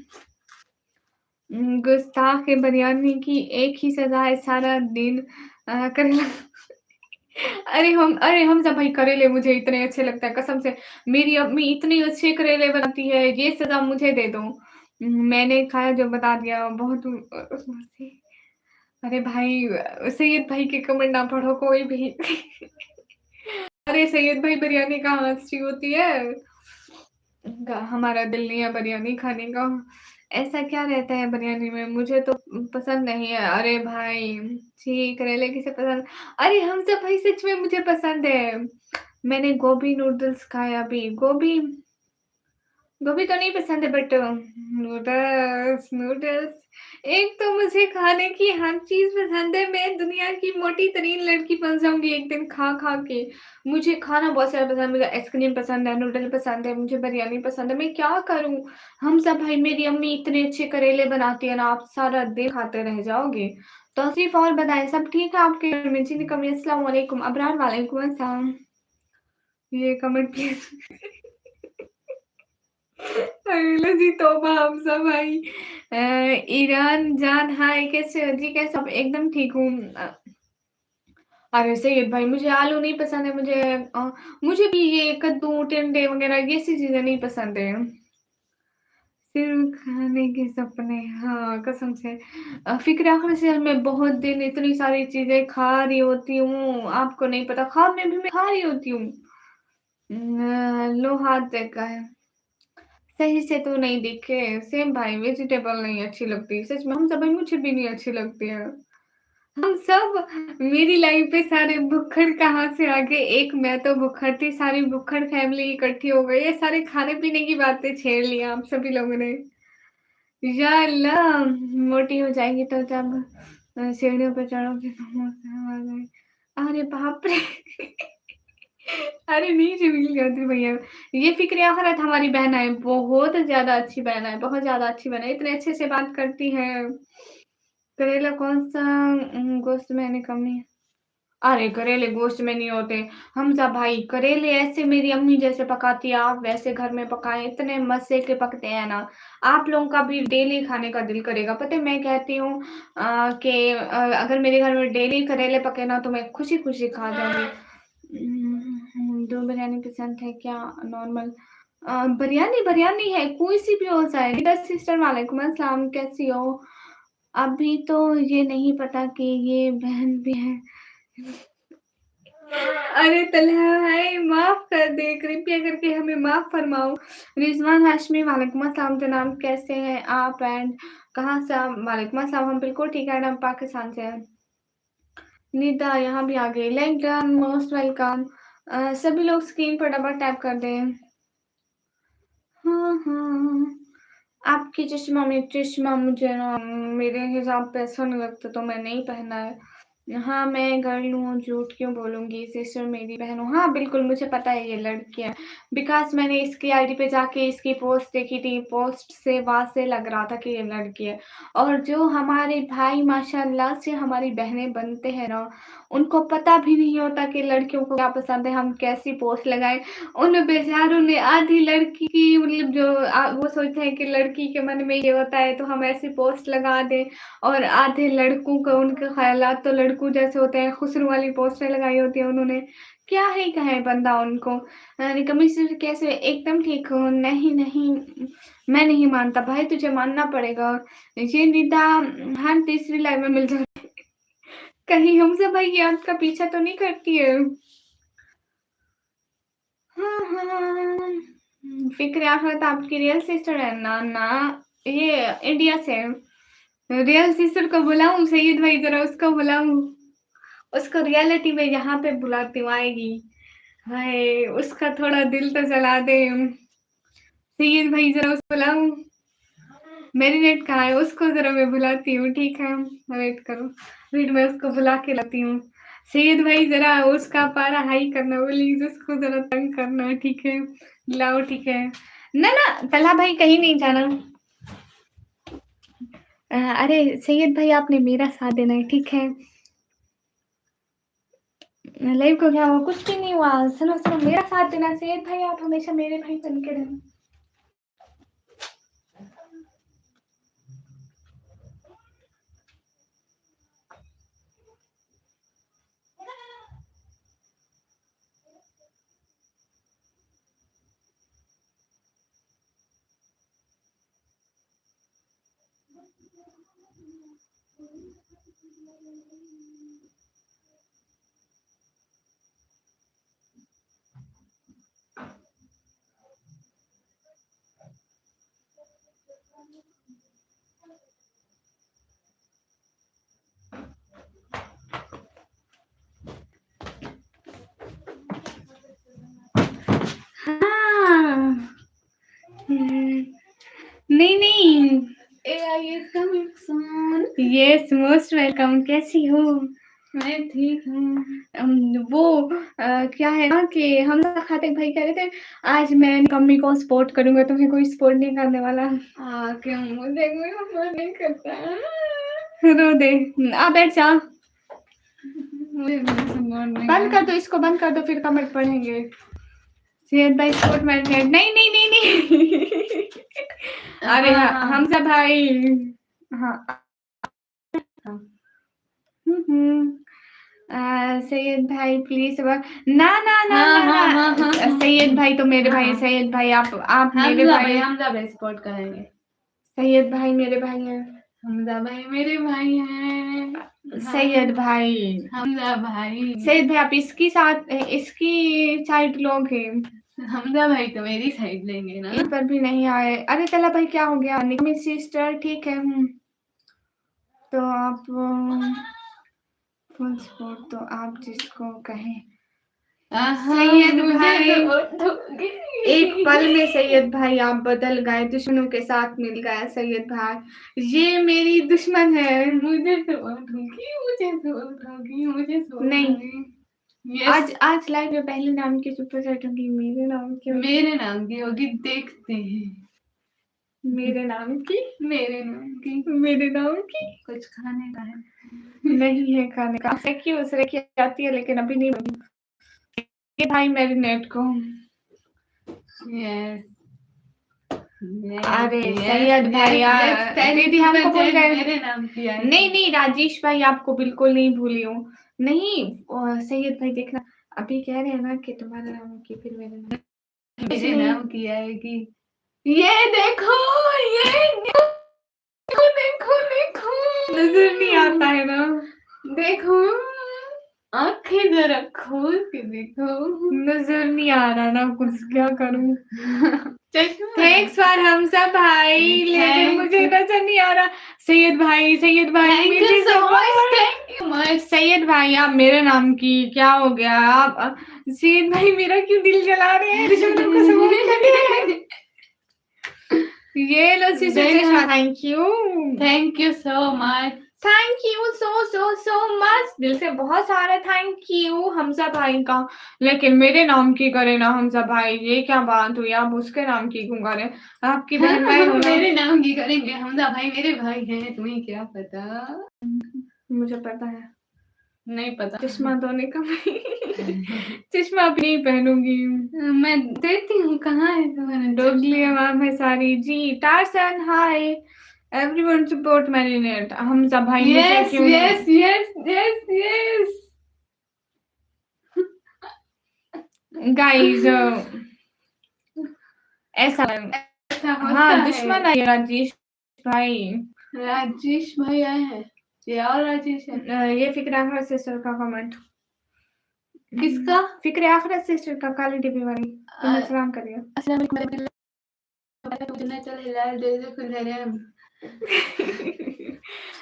गुस्ताख़ बिरयानी की एक ही सज़ा है सारा दिन करेला अरे हमज़ा भाई करेले मुझे इतने अच्छे लगते हैं कसम से। मेरी अम्मी इतने अच्छे करेले बनाती है, ये सज़ा मुझे दे दो। मैंने खाया जो बता दिया बहुत अरे भाई सैयद भाई के कमेंट ना पढ़ो कोई भी। अरे सैयद भाई बिरयानी कहाँ अच्छी होती है? हमारा दिल नहीं है बिरयानी खाने का। ऐसा क्या रहता है बिरयानी में? मुझे तो पसंद नहीं है। अरे भाई छी करेले किसे पसंद अरे हमज़ा भाई सच में मुझे पसंद है। मैंने गोभी नूडल्स खाया अभी। गोभी गोभी तो नहीं पसंद है बट नूडल्स नूडल्स एक तो मुझे खाने की हर चीज़ पसंद है, मैं दुनिया की मोटी तरीन लड़की बन जाऊँगी एक दिन खा-खा के। मुझे खाना बहुत सारा पसंद है, मुझे आइसक्रीम पसंद है, नूडल पसंद है, मुझे बिरयानी पसंद है, मैं क्या करूँ? हम सब भाई मेरी अम्मी इतने अच्छे करेले बनाती है ना, आप सारा दिन खाते रह जाओगे। तौसीफ़ और बताएँ सब ठीक है आपके घर में? जी, कभी अस्सलाम वालेकुम, अबरार वालेकुम अस्सलाम। ये कमेंट प्लीज़ अरे जी तौबा हमज़ा भाई ईरान जान हाय कैसे हो? जी कैसे आप? एकदम ठीक हूँ। अरे सैयद भाई मुझे आलू नहीं पसंद है, मुझे भी ये कद्दू, टिंडे वग़ैरह ये सी चीज़ें नहीं पसंद है। सिर्फ़ खाने के सपने हाँ, कसम से फ़िक्र आखिर से मैं बहुत दिन इतनी सारी चीज़ें खा रही होती हूँ, आपको नहीं पता ख़्वाब में भी मैं खा रही होती हूँ। लो हाथ देखा है। सही से तो नहीं दिखे, सेम भाई वेजिटेबल नहीं अच्छी लगती, सच में हम सब भाई मुझे भी नहीं अच्छी लगती है। हम सब मेरी लाइफ पे सारे भुक्खड़ कहाँ से आ गए, एक मैं तो भुक्खड़ थी, सारी भुक्खड़ फैमिली इकट्ठी हो गई है, सारे खाने-पीने की बातें छेड़ ली आप सभी लोगों ने। या अल्लाह! मोटी हो जाएँगी तो जब सीढ़ियों पे चढ़ोगी तो अरे बाप रे! अरे नीचे मिल जाती भैया। ये फ़िक्र आखिरत हमारी बहन है, बहुत ज़्यादा अच्छी बहन है, बहुत ज़्यादा अच्छी बहन है, इतने अच्छे से बात करती है। करेला कौन-सा गोश्त में यानी कमी है? अरे! करेले गोश्त में नहीं होते। हमज़ा भाई करेले ऐसे मेरी अम्मी जैसे पकाती है, आप वैसे घर में पकाएँ, इतने मज़े के पकते हैं ना, आप लोगों का भी डेली खाने का दिल करेगा। पता है मैं कहती हूँ कि अगर मेरे घर में डेली करेले पके ना तो मैं खुशी-खुशी खा जाऊँगी। दो बिरयानी पसंद है क्या? नॉर्मल बिरयानी बिरयानी है, कोई-सी भी हो जाए। निदा सिस्टर वालेकुम अस्सलाम, कैसी हो? अभी तो ये नहीं पता कि ये बहन भी है। अरे तलहा भाई माफ़ कर दे, कृपया करके हमें माफ़ फरमाओ। रिज़वान हाशमी वालेकुम अस्सलाम जनाब कैसे हैं आप एंड कहाँ से आप? वालेकुम अस्सलाम हम बिल्कुल ठीक है, हम पाकिस्तान से हैं। निदा यहाँ भी आ गई, लाइक डन मोस्ट वेलकम सभी लोग स्क्रीन पर डबल टैप कर दें। हाँ, हाँ। आपकी चश्मा मुझे ना मेरे हिसाब पे अच्छा नहीं लगता तो मैं नहीं पहना है। हाँ, मैं गर्ल हूँ, झूठ क्यों बोलूँगी, सिस्टर मेरी बहन हो हाँ, बिल्कुल मुझे पता है ये लड़की है। बिकॉज़ मैंने इसकी आईडी पे जाके इसकी पोस्ट देखी थी, पोस्ट से वहाँ से लग रहा था कि ये लड़की है। और जो हमारे भाई माशाल्लाह से हमारी बहनें बनते हैं ना, उनको पता भी नहीं होता कि लड़कियों को क्या पसंद है, हम कैसी पोस्ट लगाएँ। उन बेचारों ने आधी लड़की की मतलब जो वो सोचते हैं कि लड़की के मन में ये होता है तो हम ऐसी पोस्ट लगा दें और आधे लड़कों को उनके ख़यालात तो लड़कों जैसे होते हैं, खुसरो वाली पोस्टें लगाई होती हैं उन्होंने। क्या ही कहें बंदा उनको। निकम्मी सिर्फ़ कैसे एकदम ठीक हूँ, नहीं, नहीं मैं नहीं मानता भाई तुझे मानना पड़ेगा। ये निदा हर तीसरी लाइन में मिल जाती है। कहीं हमसे भाई ये आपका पीछा तो नहीं करती है? हाँ, हाँ। फ़िक्र आफ़त आपकी रियल सिस्टर है? ना, ना, ये इंडिया से है। रियल सिस्टर को बुलाऊँ सैयद भाई ज़रा उसको बुलाऊँ? उसको रियलिटी में यहाँ पे बुलाती हूँ आएगी। हाय! उसका थोड़ा दिल तो जला दें। सैयद भाई ज़रा उसको बुलाऊँ? मैरिनेट कहाँ है? उसको ज़रा मैं बुलाती हूँ, ठीक है? वेट करो, वेट मैं उसको बुला के लाती हूँ। सैयद भाई ज़रा उसका पारा हाई करना प्लीज़ उसको ज़रा तंग करना, ठीक है? लाओ ठीक है। ना, ना तलहा भाई कहीं नहीं जाना। अरे सैयद भाई आपने मेरा साथ देना है, ठीक है? लाइव को क्या हुआ? कुछ भी नहीं हुआ। सुनो, सुनो मेरा साथ देना सैयद भाई आप हमेशा मेरे भाई बन के रहना। हाँ। नहीं, नहीं। AI is coming soon. Yes most welcome कैसी हो? मैं ठीक हूँ। वो क्या है ना कि हम खाते भाई कह रहे थे आज मैं निकम्मी को सपोर्ट करूँगा, तुम्हें कोई सपोर्ट नहीं करने वाला। क्यों? मुझे कोई सपोर्ट नहीं करता। रो दे। आ बैठ जा। मुझे सुकून नहीं बंद है। कर दो इसको, बंद कर दो, फिर कमेंट पढ़ेंगे। सैयद भाई स्पोर्ट मैरिनेट, नहीं नहीं नहीं नहीं। अरे हाँ, हाँ, हमजा भाई। हाँ। सैयद भाई प्लीज ना ना ना हाँ, ना हाँ, हाँ, ना, हाँ, सैयद भाई तो मेरे भाई, हाँ। सैयद भाई आप मेरे भाई, हमजा भाई सपोर्ट करेंगे। सैयद भाई मेरे भाई हैं, हमजा भाई मेरे भाई हैं। सैयद भाई, हमजा भाई, सैयद भाई आप इसकी साथ इसकी साइड लोगे, हमजा भाई तो मेरी साइड लेंगे ना। इन पर भी नहीं आए। अरे तला भाई क्या हो गया? निकमी सिस्टर ठीक है। तो आप फुल सपोर्ट तो आप जिसको कहें। सैयद भाई एक पल में सैयद भाई आप बदल गए, दुश्मनों के साथ मिल गए सैयद भाई, ये मेरी दुश्मन है। मुझे सपोर्ट होगी, मुझे सपोर्ट होगी, मुझे सपोर्ट नहीं। होगी। आज लाइव में पहले नाम की सुपर सेट होगी, मेरे नाम की होगी। मेरे नाम की होगी, देखते हैं। मेरे नाम की, मेरे नाम की, मेरे नाम की कुछ खाने का है। नहीं है खाने का। की उस रखी आती है लेकिन अभी नहीं बनी। ये भाई मैरिनेट को। यस, अरे सैयद भाई यार, दीदी हमको बोल गए। मेरे नाम की है। नहीं नहीं राजेश भाई आपको बिल्कुल नहीं भूली हूँ। नहीं सैयद भाई देखना, अभी कह रहे हैं ना कि तुम्हारा नाम की, फिर मेरे नाम, मेरे नाम की आएगी। ये देखो, ये देखो देखो देखो, नजर नहीं आता है ना। देखो, आंखें जरा खोल के देखो। नजर नहीं आ रहा ना कुछ, क्या करूं। चश्मा थैंक्स फॉर हमजा भाई, लेकिन मुझे नजर नहीं आ रहा। सैयद भाई, सैयद भाई थैंक यू मुझे so much, support। Thank you much. Syed भाई आप मेरे नाम की क्या हो गया? आप सैयद भाई मेरा क्यों दिल जला रहे हैं? दुश्मनों को सपोर्ट कर रहे हैं। ये लो सिस्टर चश्मा, thank you so much, thank you so much, दिल से बहुत सारा थैंक यू हमजा भाई का। लेकिन मेरे नाम की करे ना हमजा भाई, ये क्या बात हुई? आप उसके नाम की क्यों करे? आपकी बहन भाई हो ना। मेरे नाम की करेंगे। हमजा भाई मेरे भाई हैं, तुम्हें क्या पता? मुझे पता है। नहीं पता। चश्मा धोने का चश्मा अब नहीं पहनूंगी। मैं देती हूँ, कहाँ है तुम्हारा डोगली आवाम है सारी जी। टारसन हाय, एवरीवन सपोर्ट मैरिनेट। हमजा भाई मुझे यस क्यों yes yes yes yes guys ऐसा ऐसा होता हाँ है। दुश्मन है राजेश भाई। राजेश भाई आए हैं, ये और राजेश है। ये फिक्र आखरत सिस्टर का कमेंट। किसका? फिक्र आखरत सिस्टर का, काली टीवी वाली। तुम्हें सलाम करिए। अस्सलाम वालेकुम। मुझे चल हिलाल दे दे खुल रहे हैं।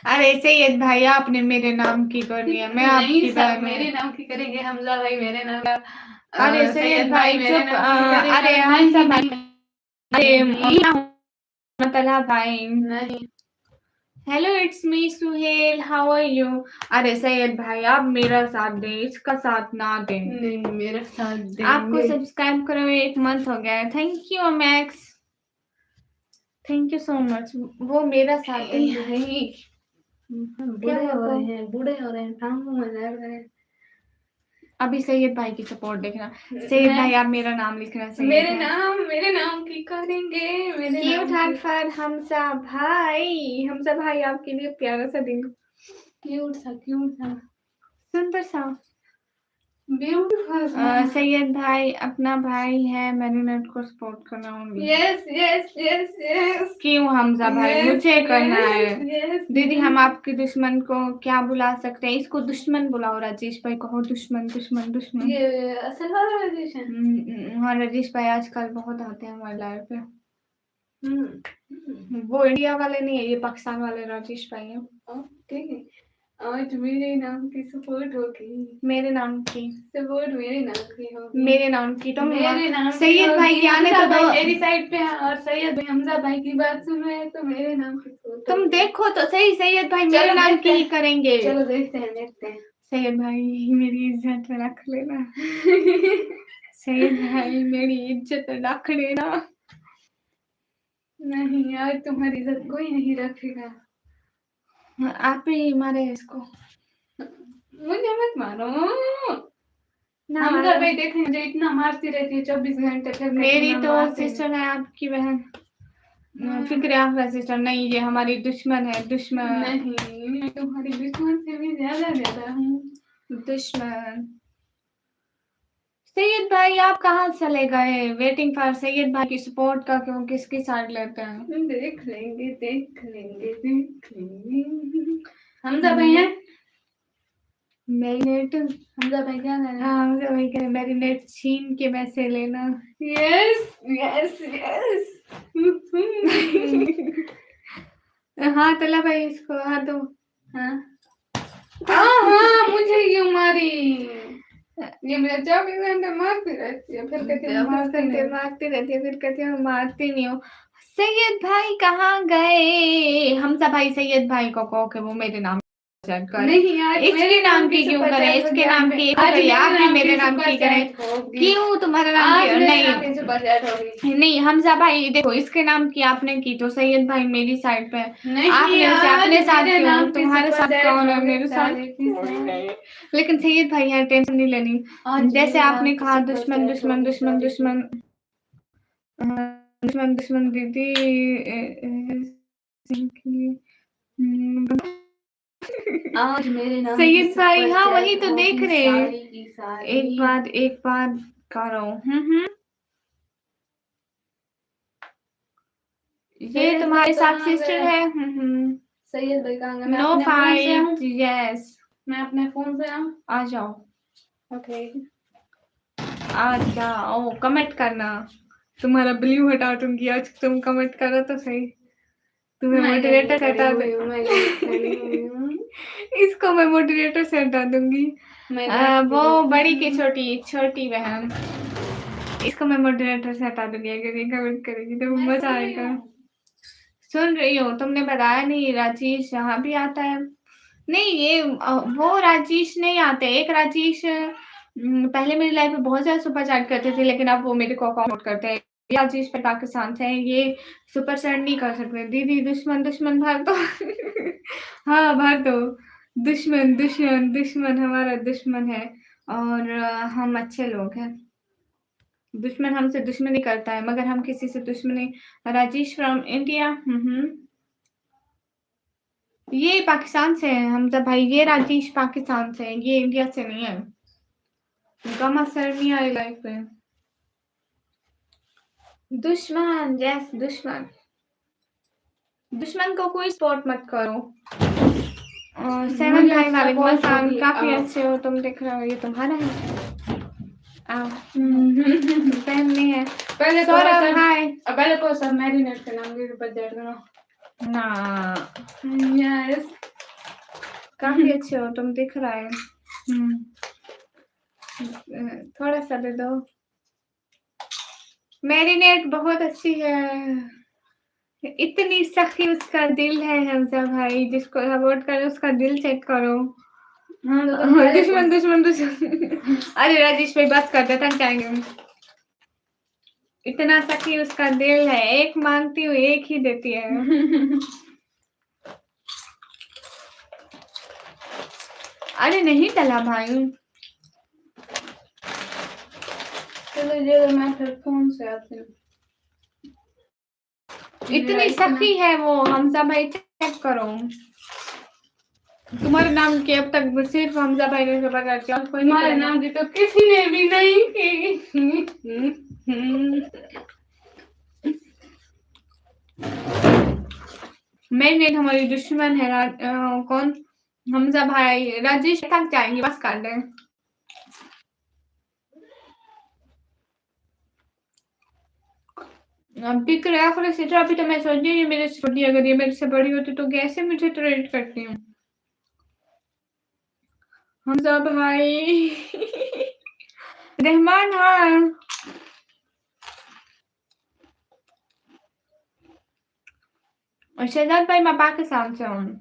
अरे सैयद भाई आपने मेरे नाम की करनी है, मैं नहीं आपकी सब बहन मेरे हूँ। नाम की करेंगे। हमजा भाई मेरे नाम का, अरे सैयद भाई मेरे चुप। नाम की करेगा। अरे नहीं, हमजा भाई, अरे नहीं, मतला भाई। नहीं। Hello it's me Suhail, how are you? अरे सैयद भाई आप मेरा साथ दें, इसका साथ ना दें। नहीं मेरा साथ आपको देंगे। सब्सक्राइब करे हुए 1 मंथ हो गया है। Thank you max, thank you so much. वो मेरा साथ देंगे। बूढ़े हो रहे हैं, बूढ़े हो रहे हैं, टांगों में दर्द है। अभी सैयद भाई की सपोर्ट देखना। सैयद भाई आप मेरा नाम लिखना। मेरे नाम की करेंगे। मेरे क्यूट नाम हार्ट की फॉर हमजा भाई। हमजा भाई आपके लिए प्यारा सा दिल। क्यूट सा सुंदर सा। ब्यूटीफुल। सैयद भाई अपना भाई है, मैरिनेट को सपोर्ट करना होंगी। Yes yes yes yes. क्यों हमजा भाई मुझे करना है। यस दीदी हम आपके दुश्मन को क्या बुला सकते हैं? इसको दुश्मन बुलाओ, राजेश भाई कहो दुश्मन दुश्मन दुश्मन। ये असल वाला राजेश है। हाँ राजेश भाई आजकल बहुत आते हैं हमारे लाइफ पे। वो इंडिया वाले नहीं है, ये पाकिस्तान वाले राजेश भाई हैं। ओके, आज मेरे नाम की सपोर्ट होगी। मेरे नाम की सपोर्ट मेरे नाम की होगी। मेरे नाम की तो मेरे नाम की सैयद होगी। भाई के आने हमजा तो भाई दो। मेरी साइड पे है और सैयद भाई हमजा भाई की बात सुन रहे हैं, तो मेरे नाम की सपोर्ट तुम होगी। देखो तो सही, सैयद भाई मेरे चलो नाम देखते की ही हैं। करेंगे। चलो देखते हैं। सैयद भाई मेरी इज्जत रख लेना। सैयद भाई मेरी इज्जत रख लेना। नहीं यार, तुम्हारी इज्जत कोई नहीं रखेगा। आप ही मारे इसको। मुझे मत मारो। ना हमजा मारो। भाई देखें मुझे इतना मारती रहती है 24 घंटे, फिर कहती मेरी मैं तो मारती नहीं। सिस्टर है आपकी बहन। हाँ। फिक्र आपका सिस्टर नहीं, ये हमारी दुश्मन है, दुश्मन। नहीं, मैं तुम्हारी दुश्मन से भी ज्यादा हूँ। दुश्मन। सैयद भाई आप कहाँ चले गए? वेटिंग फॉर सैयद भाई की सपोर्ट का, क्यों किसकी साइड लेते हैं? देख लेंगे देख लेंगे देख लेंगे। हमजा भाई है। मैरिनेट। हमजा भाई क्या कर रहे हैं? हाँ हमजा भाई कह रहे मैरिनेट छीन के वैसे लेना। Yes yes yes. हाँ तला भाई इसको हाँ दो। हाँ हाँ, मुझे क्यों मारी? ये मुझे 24 घंटे मारती रहती है, फिर कहती है मारती नहीं। मारती रहती है, फिर कहती है मारती नहीं हो। सैयद भाई कहाँ गए? हमजा भाई सैयद भाई को कहो कि वो मेरे नाम चैट करे। नहीं आज इसके मेरे नाम की सुपर क्यों करे? चैट इसके होगी, नाम की आज करिए, आप भी मेरे सुपर नाम की करें। चैट होगी। क्यों तुम्हारा नाम आज की? मेरे नाम नहीं की सुपर चैट होगी। नहीं हमजा भाई देखो, इसके नाम की आपने की तो सैयद भाई मेरी साइड पे है। नहीं आपने उसे आज अपने साथ मेरे क्यों? नाम की तुम्हारे सुपर साथ चैट कौन है? होगी मेरे साथ सारे की सारे। लेकिन सैयद भाई है, टेंशन नहीं लेनी। आज जैसे मेरे नाम आपने की कहा सुपर दुश्मन चैट दुश्मन होगी दुश्मन सारे की। दुश्मन दुश्मन दुश्मन दीदी आज मेरे नाम की सैयद भाई सुपर हाँ वही चैट तो देख होगी रहे। सारी की सारी। एक बार करो। ये सैयद तुम्हारे भाई साथ कहाँ सिस्टर गए? है। सैयद भाई कहाँ गए? मैं नो अपने फोन से आऊँ? Fight yes. मैं अपने फोन से आऊँ? आ जाओ ओके। आ जाओ, कमेंट करना। तुम्हारा ब्लू हटा दूंगी आज, तुम कमेंट करो तो सही। तुम्हें मैं यहीं मोटिवेटर से खड़ी हटा हुई हूँ, मैं यहीं खड़ी हुई हूँ। इसको मैं मोटिवेटर से हटा दूंगी। मैं देखती वो हूँ। बड़ी की छोटी छोटी बहन, इसको मैं मोटिवेटर से हटा दूंगी अगर ये कमेंट करेगी तो मैं मजा सुन रही आएगा। हूँ। सुन रही हो? तुमने बताया नहीं राजेश यहाँ भी आता है। नहीं ये वो राजेश नहीं आते। एक राजेश पहले मेरी लाइफ में बहुत ज्यादा सुपर चैट करते थे, लेकिन अब वो मेरे को अकाउंट करते हैं। ये राजेश पर पाकिस्तान से है, ये सुपर चैट नहीं कर सकते। दीदी दुश्मन दुश्मन भर दो हाँ भर दो। दुश्मन दुश्मन दुश्मन हमारा दुश्मन है, और हम अच्छे लोग हैं। दुश्मन हमसे दुश्मनी करता है, मगर हम किसी से दुश्मनी। Rajesh from India. ये पाकिस्तान से है हमजा भाई, ये राजेश पाकिस्तान से है, ये इंडिया से नहीं है। गम असर नहीं आई लाइफ में। दुश्मन यस दुश्मन। दुश्मन को कोई सपोर्ट मत करो। सेवन मुझे भाई वालेकुम support अस्सलाम, होगी, काफी आओ। अच्छे हो तुम, दिख रहे हो। ये तुम्हारा है। आओ बहन नहीं है। पहले तो सौरभ सब हाय। पहले तो सब मैरिनेट के नाम के ऊपर चैट करो। ना यस। काफी अच्छे हो तुम, दिख रहा है। थोड़ा सा दे दो। मैरिनेट बहुत अच्छी है, इतनी सखी उसका दिल है हमजा भाई, जिसको सपोर्ट करो उसका दिल चेक करो। हाँ तो तुम पहले दुश्मन दुश्मन दुश्मन अरे राजेश भाई बस कर दे, थक जाएंगे हम। इतना सखी उसका दिल है, एक मांगती हूँ एक ही देती है। अरे नहीं टला भाई। चलो ये मैं फिर फोन से आती हूँ। इतनी सखी है वो हमजा भाई, चेक करो। तुम्हारे नाम की अब तक सिर्फ हमजा भाई ने पता करती है, और कोई नहीं तुम्हारे करेगा। नाम की तो किसी ने भी नहीं की। मैरिनेट हमारी दुश्मन है। कौन? हमजा भाई। राजेश तक जाएंगे, बस कर ले। अभी क्राफ्ट सिस्टर, अभी तो मैं सोच रही हूँ मेरे से छोटी, अगर ये मेरे से बड़ी होती तो कैसे मुझे ट्रीट करती हूँ। हमजा भाई रहमान हाँ। और शहजाद भाई मैं पाकिस्तान से हूँ।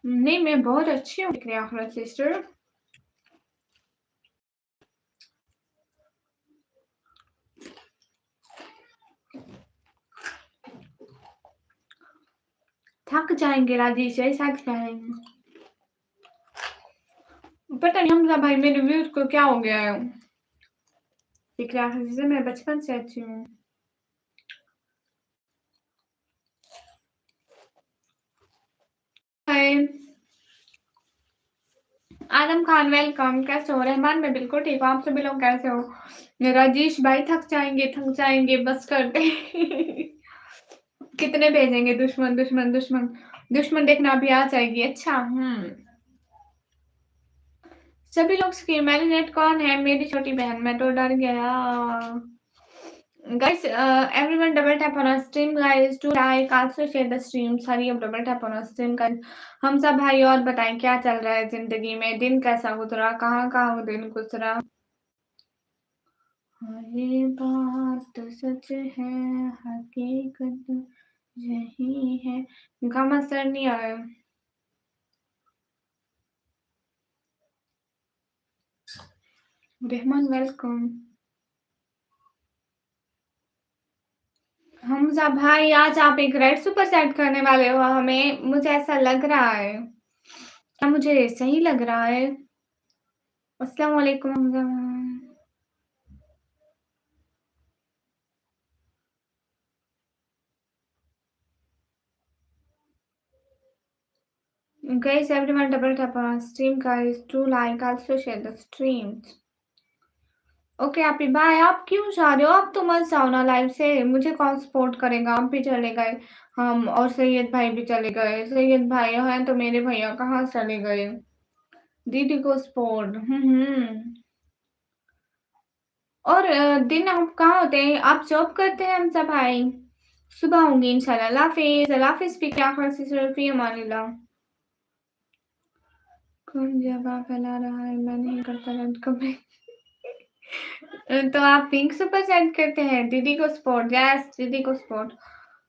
नहीं मैं बहुत अच्छी हूँ क्राफ्ट सिस्टर। थक जाएँगे राजेश, ऐसा क्या है? पता नहीं हमज़ा भाई मेरे व्यूज़ को क्या हो गया है? इकरा हफ़ीज़ा मैं बचपन से अच्छी हूँ। हाय, आदम खान वेलकम, कैसे हो? रहमान मैं बिल्कुल ठीक हूँ, आप सभी लोग कैसे हो? राजेश भाई थक जाएँगे, बस कर दे। कितने भेजेंगे दुश्मन, दुश्मन, दुश्मन, दुश्मन देखना अभी आ जाएगी, अच्छा, सभी लोग स्क्रीन मैरिनेट कौन है? मेरी छोटी बहन, मैं तो डर गया। Guys, everyone double tap on our stream, guys. To like, also share the stream. सारी अब double tap on our stream, guys. हम सब भाई और बताएं क्या चल रहा है जिंदगी में, दिन कैसा गुजरा, कहाँ कहाँ दिन गुजरा। हाँ, ये बात सच है, हकीकत यही है। गामा सर नहीं आया। रहमान वेलकम। हमजा भाई आज आप एक रेड सुपर सेट करने वाले हो हमें, मुझे ऐसा लग रहा है। क्या मुझे सही लग रहा है? अस्सलाम वालेकुम हमजा भाई। Guys, everyone double tap on our stream, guys. Do like, also share the streams. Okay आप बाय। आप क्यों जा रहे हो? आप तो मत जाओ ना लाइव से, मुझे कौन सपोर्ट करेगा? आप भी चले गए, हम और सैयद भाई भी चले गए। सैयद भाई हैं तो मेरे भैया कहाँ चले गए? दीदी को सपोर्ट। और दिन आप कहाँ होते हैं? आप जॉब करते हैं हमजा भाई? सुबह होंगी इंशाल्लाह। अल्लाह हाफिज़, अल्लाह हाफिज़। स्पीक आखिर से फी अमानिल्लाह। कौन जगह फैला रहा है? मैं नहीं करता रेड कमेंट। तो आप पिंक सुपर सेंड करते हैं दीदी को सपोर्ट। यस दीदी को सपोर्ट।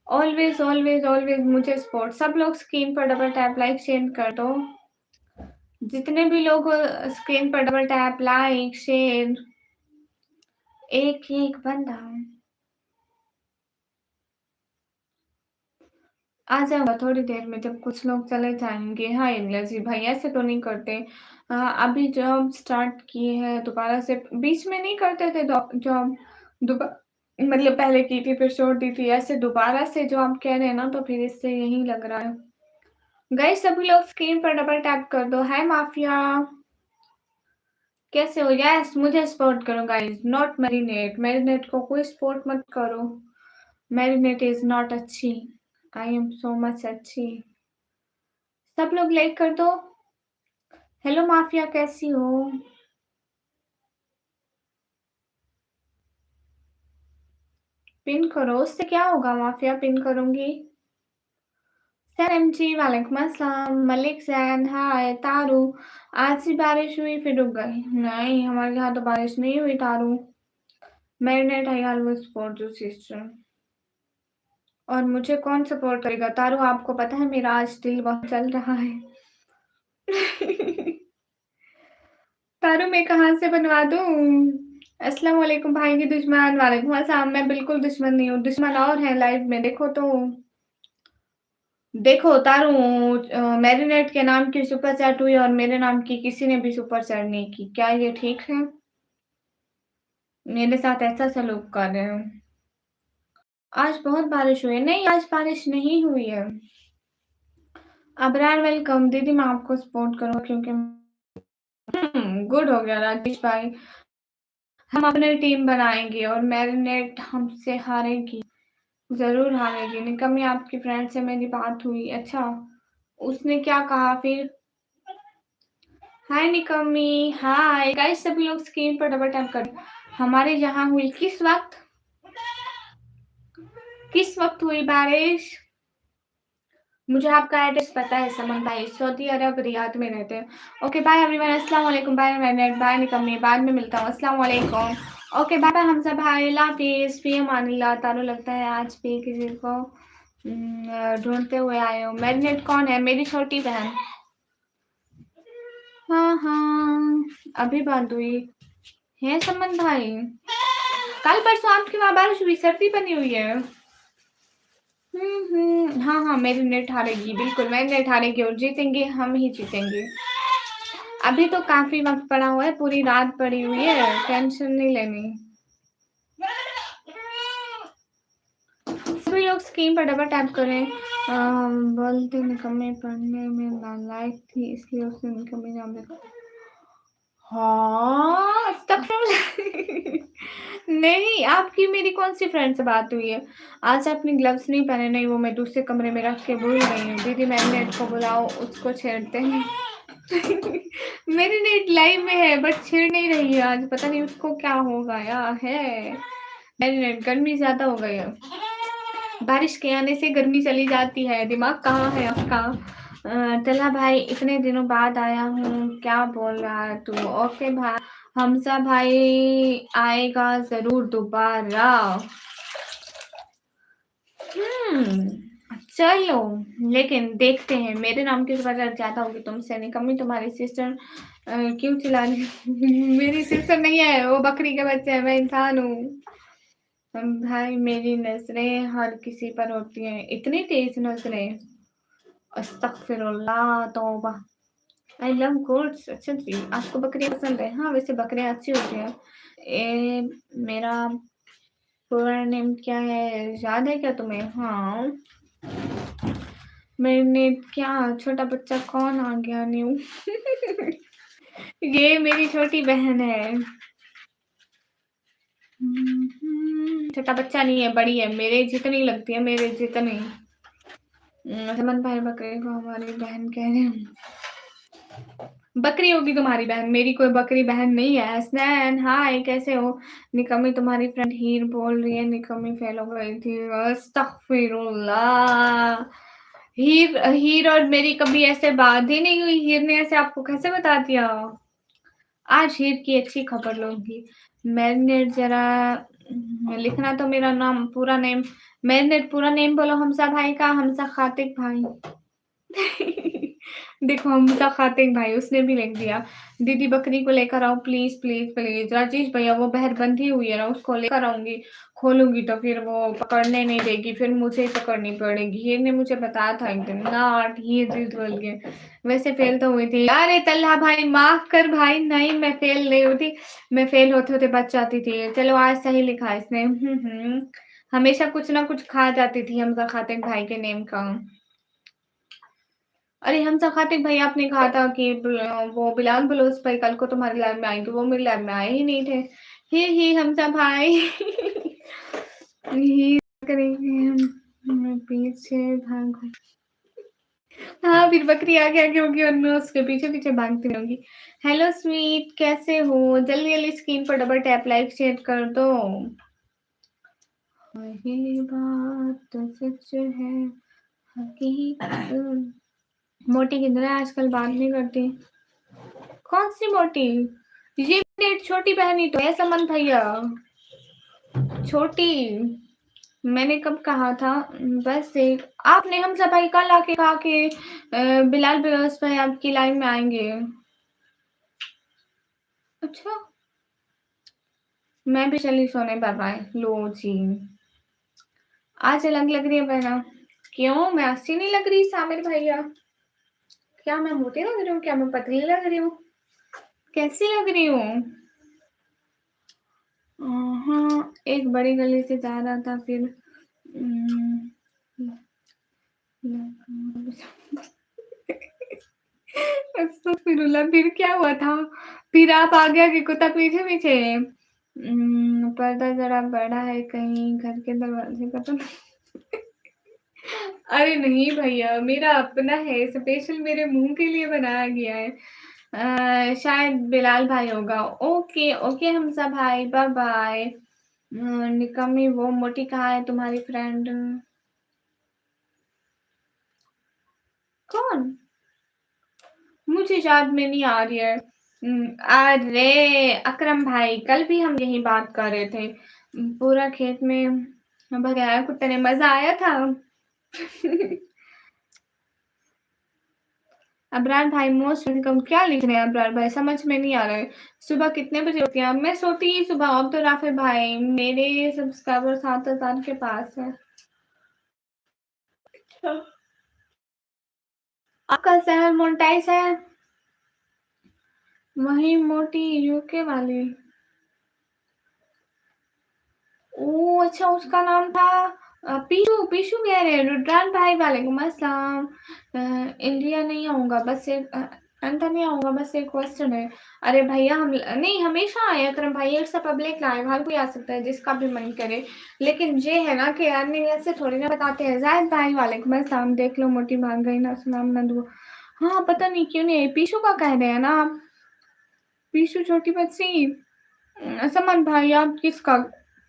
ऑलवेज ऑलवेज ऑलवेज मुझे सपोर्ट। सब लोग स्क्रीन पर डबल टैप लाइक शेयर कर दो। जितने भी लोग स्क्रीन पर डबल टैप लाइक शेयर, एक एक बंदा आ जाऊँगा थोड़ी देर में जब कुछ लोग चले जाएँगे। हाँ, इंग्लिश जी भाई ऐसे तो नहीं करते। अभी जॉब स्टार्ट की है दोबारा से, बीच में नहीं करते थे जॉब दोबा मतलब पहले की थी फिर छोड़ दी थी। ऐसे दोबारा से जो आप कह रहे हैं ना तो फिर इससे यही लग रहा है। गाइस सभी लोग स्क्रीन पर डबल टैप कर दो। हाय माफिया, कैसे हो? यस मुझे सपोर्ट करो गाइस, नॉट मैरिनेट। मैरिनेट को कोई सपोर्ट मत करो। मैरिनेट इज नॉट अच्छी। आई एम सो मच अच्छी। सब लोग लाइक कर दो। हेलो माफिया कैसी हो? पिन करो, उससे क्या होगा? माफिया पिन करूंगी। सर एमजी वालेकुम अस्सलाम। मलिक जैन हाय। तारू आज ही बारिश हुई फिर रुक गई? नहीं हमारे यहाँ तो बारिश नहीं हुई तारू। Marinate I always support you sister. और मुझे कौन सपोर्ट करेगा? तारू आपको पता है मेरा आज दिल बहुत चल रहा है। तारू मैं कहाँ से बनवा दूँ? अस्सलाम वालेकुम भाई की दुश्मन। वालेकुम अस्सलाम। मैं बिल्कुल दुश्मन नहीं हूँ, दुश्मन और हैं लाइव में, देखो तो। देखो तारू, मैरिनेट के नाम की सुपर चैट हुई और मेरे नाम की किसी ने भी सुपर चैट नहीं की। क्या ये ठीक है? मेरे साथ ऐसा सलूक कर रहे हो? आज बहुत बारिश हुई है। नहीं आज बारिश नहीं हुई है। अबरार वेलकम। दीदी मैं आपको सपोर्ट करूँगा क्योंकि गुड हो गया राजेश भाई। हम अपनी टीम बनाएँगे और मैरिनेट हमसे हारेगी, ज़रूर हारेगी। निकम्मी आपकी फ्रेंड से मेरी बात हुई। अच्छा, उसने क्या कहा फिर? हाय निकम्मी, हाय। गाइस सभी लोग स्क्रीन पर डबल टैप करें। हमारे यहाँ हुई किस वक़्त? किस वक़्त हुई बारिश? मुझे आपका एड्रेस पता है समन भाई, सऊदी अरब रियाद में रहते हैं। ओके बाय एवरीवन, अस्सलाम वालेकुम। बाय मैरिनेट, बाय निकम्मी, बाद में मिलता हूँ। अस्सलाम वालेकुम। ओके बाय बाय हमजा भाई, अल्लाह हाफिज़। फी अमानिल्लाह। तारू लगता है आज भी किसी को ढूँढते हुए आए हो। मैरिनेट कौन है? मेरी छोटी बहन। हाँ, हाँ, अभी बात हुई है समन भाई। कल परसों आपके वहाँ बारिश हुई, सर्दी बनी हुई है। हाँ, हाँ, मेरी नेट हारेगी, बिल्कुल मेरी नेट हारेगी और जीतेंगे, हम ही जीतेंगे। अभी तो काफ़ी वक़्त पड़ा हुआ है, पूरी रात पड़ी हुई है, टेंशन नहीं लेनी। सभी लोग स्क्रीन पर डबल टैप करें। बोलते निकम्मे पढ़ने में नालायक थी, इसलिए उसने निकम्मी नाम रखा। हाँ, अस्तगफिरुल्लाह। नहीं, आपकी मेरी कौन-सी फ्रेंड से बात हुई है? आज आपने ग्लव्स नहीं पहने, नहीं वो मैं दूसरे कमरे में रख के भूल गई हूँ। दीदी मैग्नेट को बुलाओ, उसको छेड़ते हैं। मेरी नेट लाइव में है बट छेड़ नहीं रही है आज, पता नहीं उसको क्या हो गया है। मेरी नेट गर्मी ज़्यादा हो गई है। बारिश के आने से गर्मी चली जाती है, दिमाग कहाँ है आपका? तल्हा भाई इतने दिनों बाद आया हूँ, क्या बोल रहा है तू? ओके भाई, हमजा भाई आएगा ज़रूर दोबारा। चलो, लेकिन देखते हैं, मेरे नाम की वजह ज़्यादा होगी तुमसे निकम्मी तुम्हारी सिस्टर क्यों चिल्ला रही? मेरी सिस्टर नहीं है, वो बकरी के बच्चे हैं, मैं इंसान हूँ। भाई मेरी नज़रें हर किसी पर होती हैं, इतनी तेज़ नज़रें। अस्तगफिरुल्लाह, तौबा। I love goats. अच्छा जी, आपको बकरियाँ पसंद है? हाँ, वैसे बकरियाँ अच्छी होती हैं। मेरा पूरा नेम क्या है, याद है क्या तुम्हें? हाँ। मैंने क्या छोटा बच्चा कौन आ गया न्यू? ये मेरी छोटी बहन है। छोटा बच्चा नहीं है, बड़ी है, मेरे जितनी लगती है, मेरे जितनी। हेमंत भाई बकरे को हमारी बहन कह रहे हैं। बकरी होगी तुम्हारी बहन, मेरी कोई बकरी बहन नहीं है। हसनैन हाय, कैसे हो? निकम्मी तुम्हारी फ्रेंड हीर बोल रही है, निकम्मी फेल हो गई थी। अस्तगफिरुल्लाह। हीर हीर और मेरी कभी ऐसे बात ही नहीं हुई, हीर ने ऐसे आपको कैसे बता दिया? आज हीर की अच्छी खबर लूँगी। मैरिनेट ज़रा लिखना तो मेरा नाम पूरा नेम। मैरिनेट पूरा नेम बोलो हमज़ा भाई का, हमज़ा खातिक भाई। देखो हमज़ा खातिक भाई उसने भी लिख दिया। दीदी बकरी को लेकर आओ प्लीज़, प्लीज़, प्लीज़। राजेश भैया वो बाहर बंधी हुई है ना, उसको लेकर आऊँगी। खोलूँगी तो फिर वो पकड़ने नहीं देगी, फिर मुझे ही पकड़नी पड़ेगी। हीर ने मुझे बताया था एक दिन, नॉट हीर जिद बोल के। वैसे फेल तो हुई थी। अरे तल्हा भाई माफ़ कर भाई, नहीं मैं फेल नहीं हुई थी। मैं फेल होते-होते बच जाती थी। चलो आज सही लिखा है इसने। हमेशा कुछ ना कुछ खा जाती थी हमज़ा खातिक भाई के नेम का। अरे हमज़ा खातिक भाई आपने कहा था कि वो बिलाल बलोच भाई कल को तुम्हारे लैब में आएँगे, वो मेरे लैब में आए ही नहीं थे। ही हमज़ा भाई। ही करेंगे हम, मैं पीछे भागूँ। हाँ, फिर बकरी आगे-आगे होगी और मैं उसके पीछे-पीछे भागती रहूँगी। हेलो स्वीट कैसे हो? जल्दी-जल्दी स्क्रीन पर डबल टैप लाइक शेयर कर दो। वही बात सच है, हकीकत। मोटी किधर है आजकल बात नहीं करती? कौन सी मोटी? ये मेरी छोटी बहन ही तो है समन भैया। छोटी मैंने कब कहा था? बस एक आपने हमजा भाई कल आके कहा कि बिलाल बिलोच भाई आपकी लाइन में आएंगे। अच्छा, मैं भी चली सोने, बाय बाय। लो जी, आज अलग लग रही है बहना। क्यों, मैं अच्छी नहीं लग रही सामिर भैया? क्या मैं मोटी लग रही हूँ? क्या मैं पतली लग रही हूँ? कैसी लग रही हूँ? हाँ, एक बड़ी गली से जा रहा था फिर अस्तगफिरुल्लाह, फिर क्या हुआ था? फिर आप आगे आगे कुत्ता पीछे पीछे। पर्दा जरा बड़ा है, कहीं घर के दरवाजे का तो अरे नहीं भैया, मेरा अपना है, स्पेशल मेरे मुंह के लिए बनाया गया है। शायद बिलाल भाई होगा। ओके ओके हमजा भाई, बाय बाय। निकम्मी वो मोटी कहाँ है तुम्हारी फ्रेंड? कौन? मुझे याद में नहीं आ रही है। अरे अकरम भाई, कल भी हम यही बात कर रहे थे। पूरा खेत में भगाया कुत्ते ने, मजा आया था। अबरार भाई मोस्ट वेलकम। क्या लिख रहे हैं अबरार भाई, समझ में नहीं आ रहा है। सुबह कितने बजे होती हैं? अब मैं सोती ही सुबह। अब तो राफे भाई मेरे सब्सक्राइबर 7,000 के पास है। आपका चैनल मोनेटाइज है? वही मोटी यूके वाली। ओह! अच्छा उसका नाम था पीशू पीशू कह रहे हैं, रुद्रान भाई वालेकुम अस्सलाम। इंडिया नहीं आऊँगा बस एक अंदर नहीं आऊँगा बस एक क्वेश्चन है। अरे भैया हम नहीं हमेशा आएँ अकरम भाई, इट्स अ पब्लिक लाइव, हर कोई आ सकता है जिसका भी मन करे। लेकिन ये है ना कि यार नहीं ऐसे थोड़ी ना बताते हैं। ज़ाहिद भाई वालेकुम अस्सलाम, देख लो मोटी भाग गई ना सलाम ना दुआ। हाँ, पता नहीं क्यों नहीं आई, पीशू का कह रहे हैं ना आप? पीशू छोटी बच्ची। समन भाई आप किसका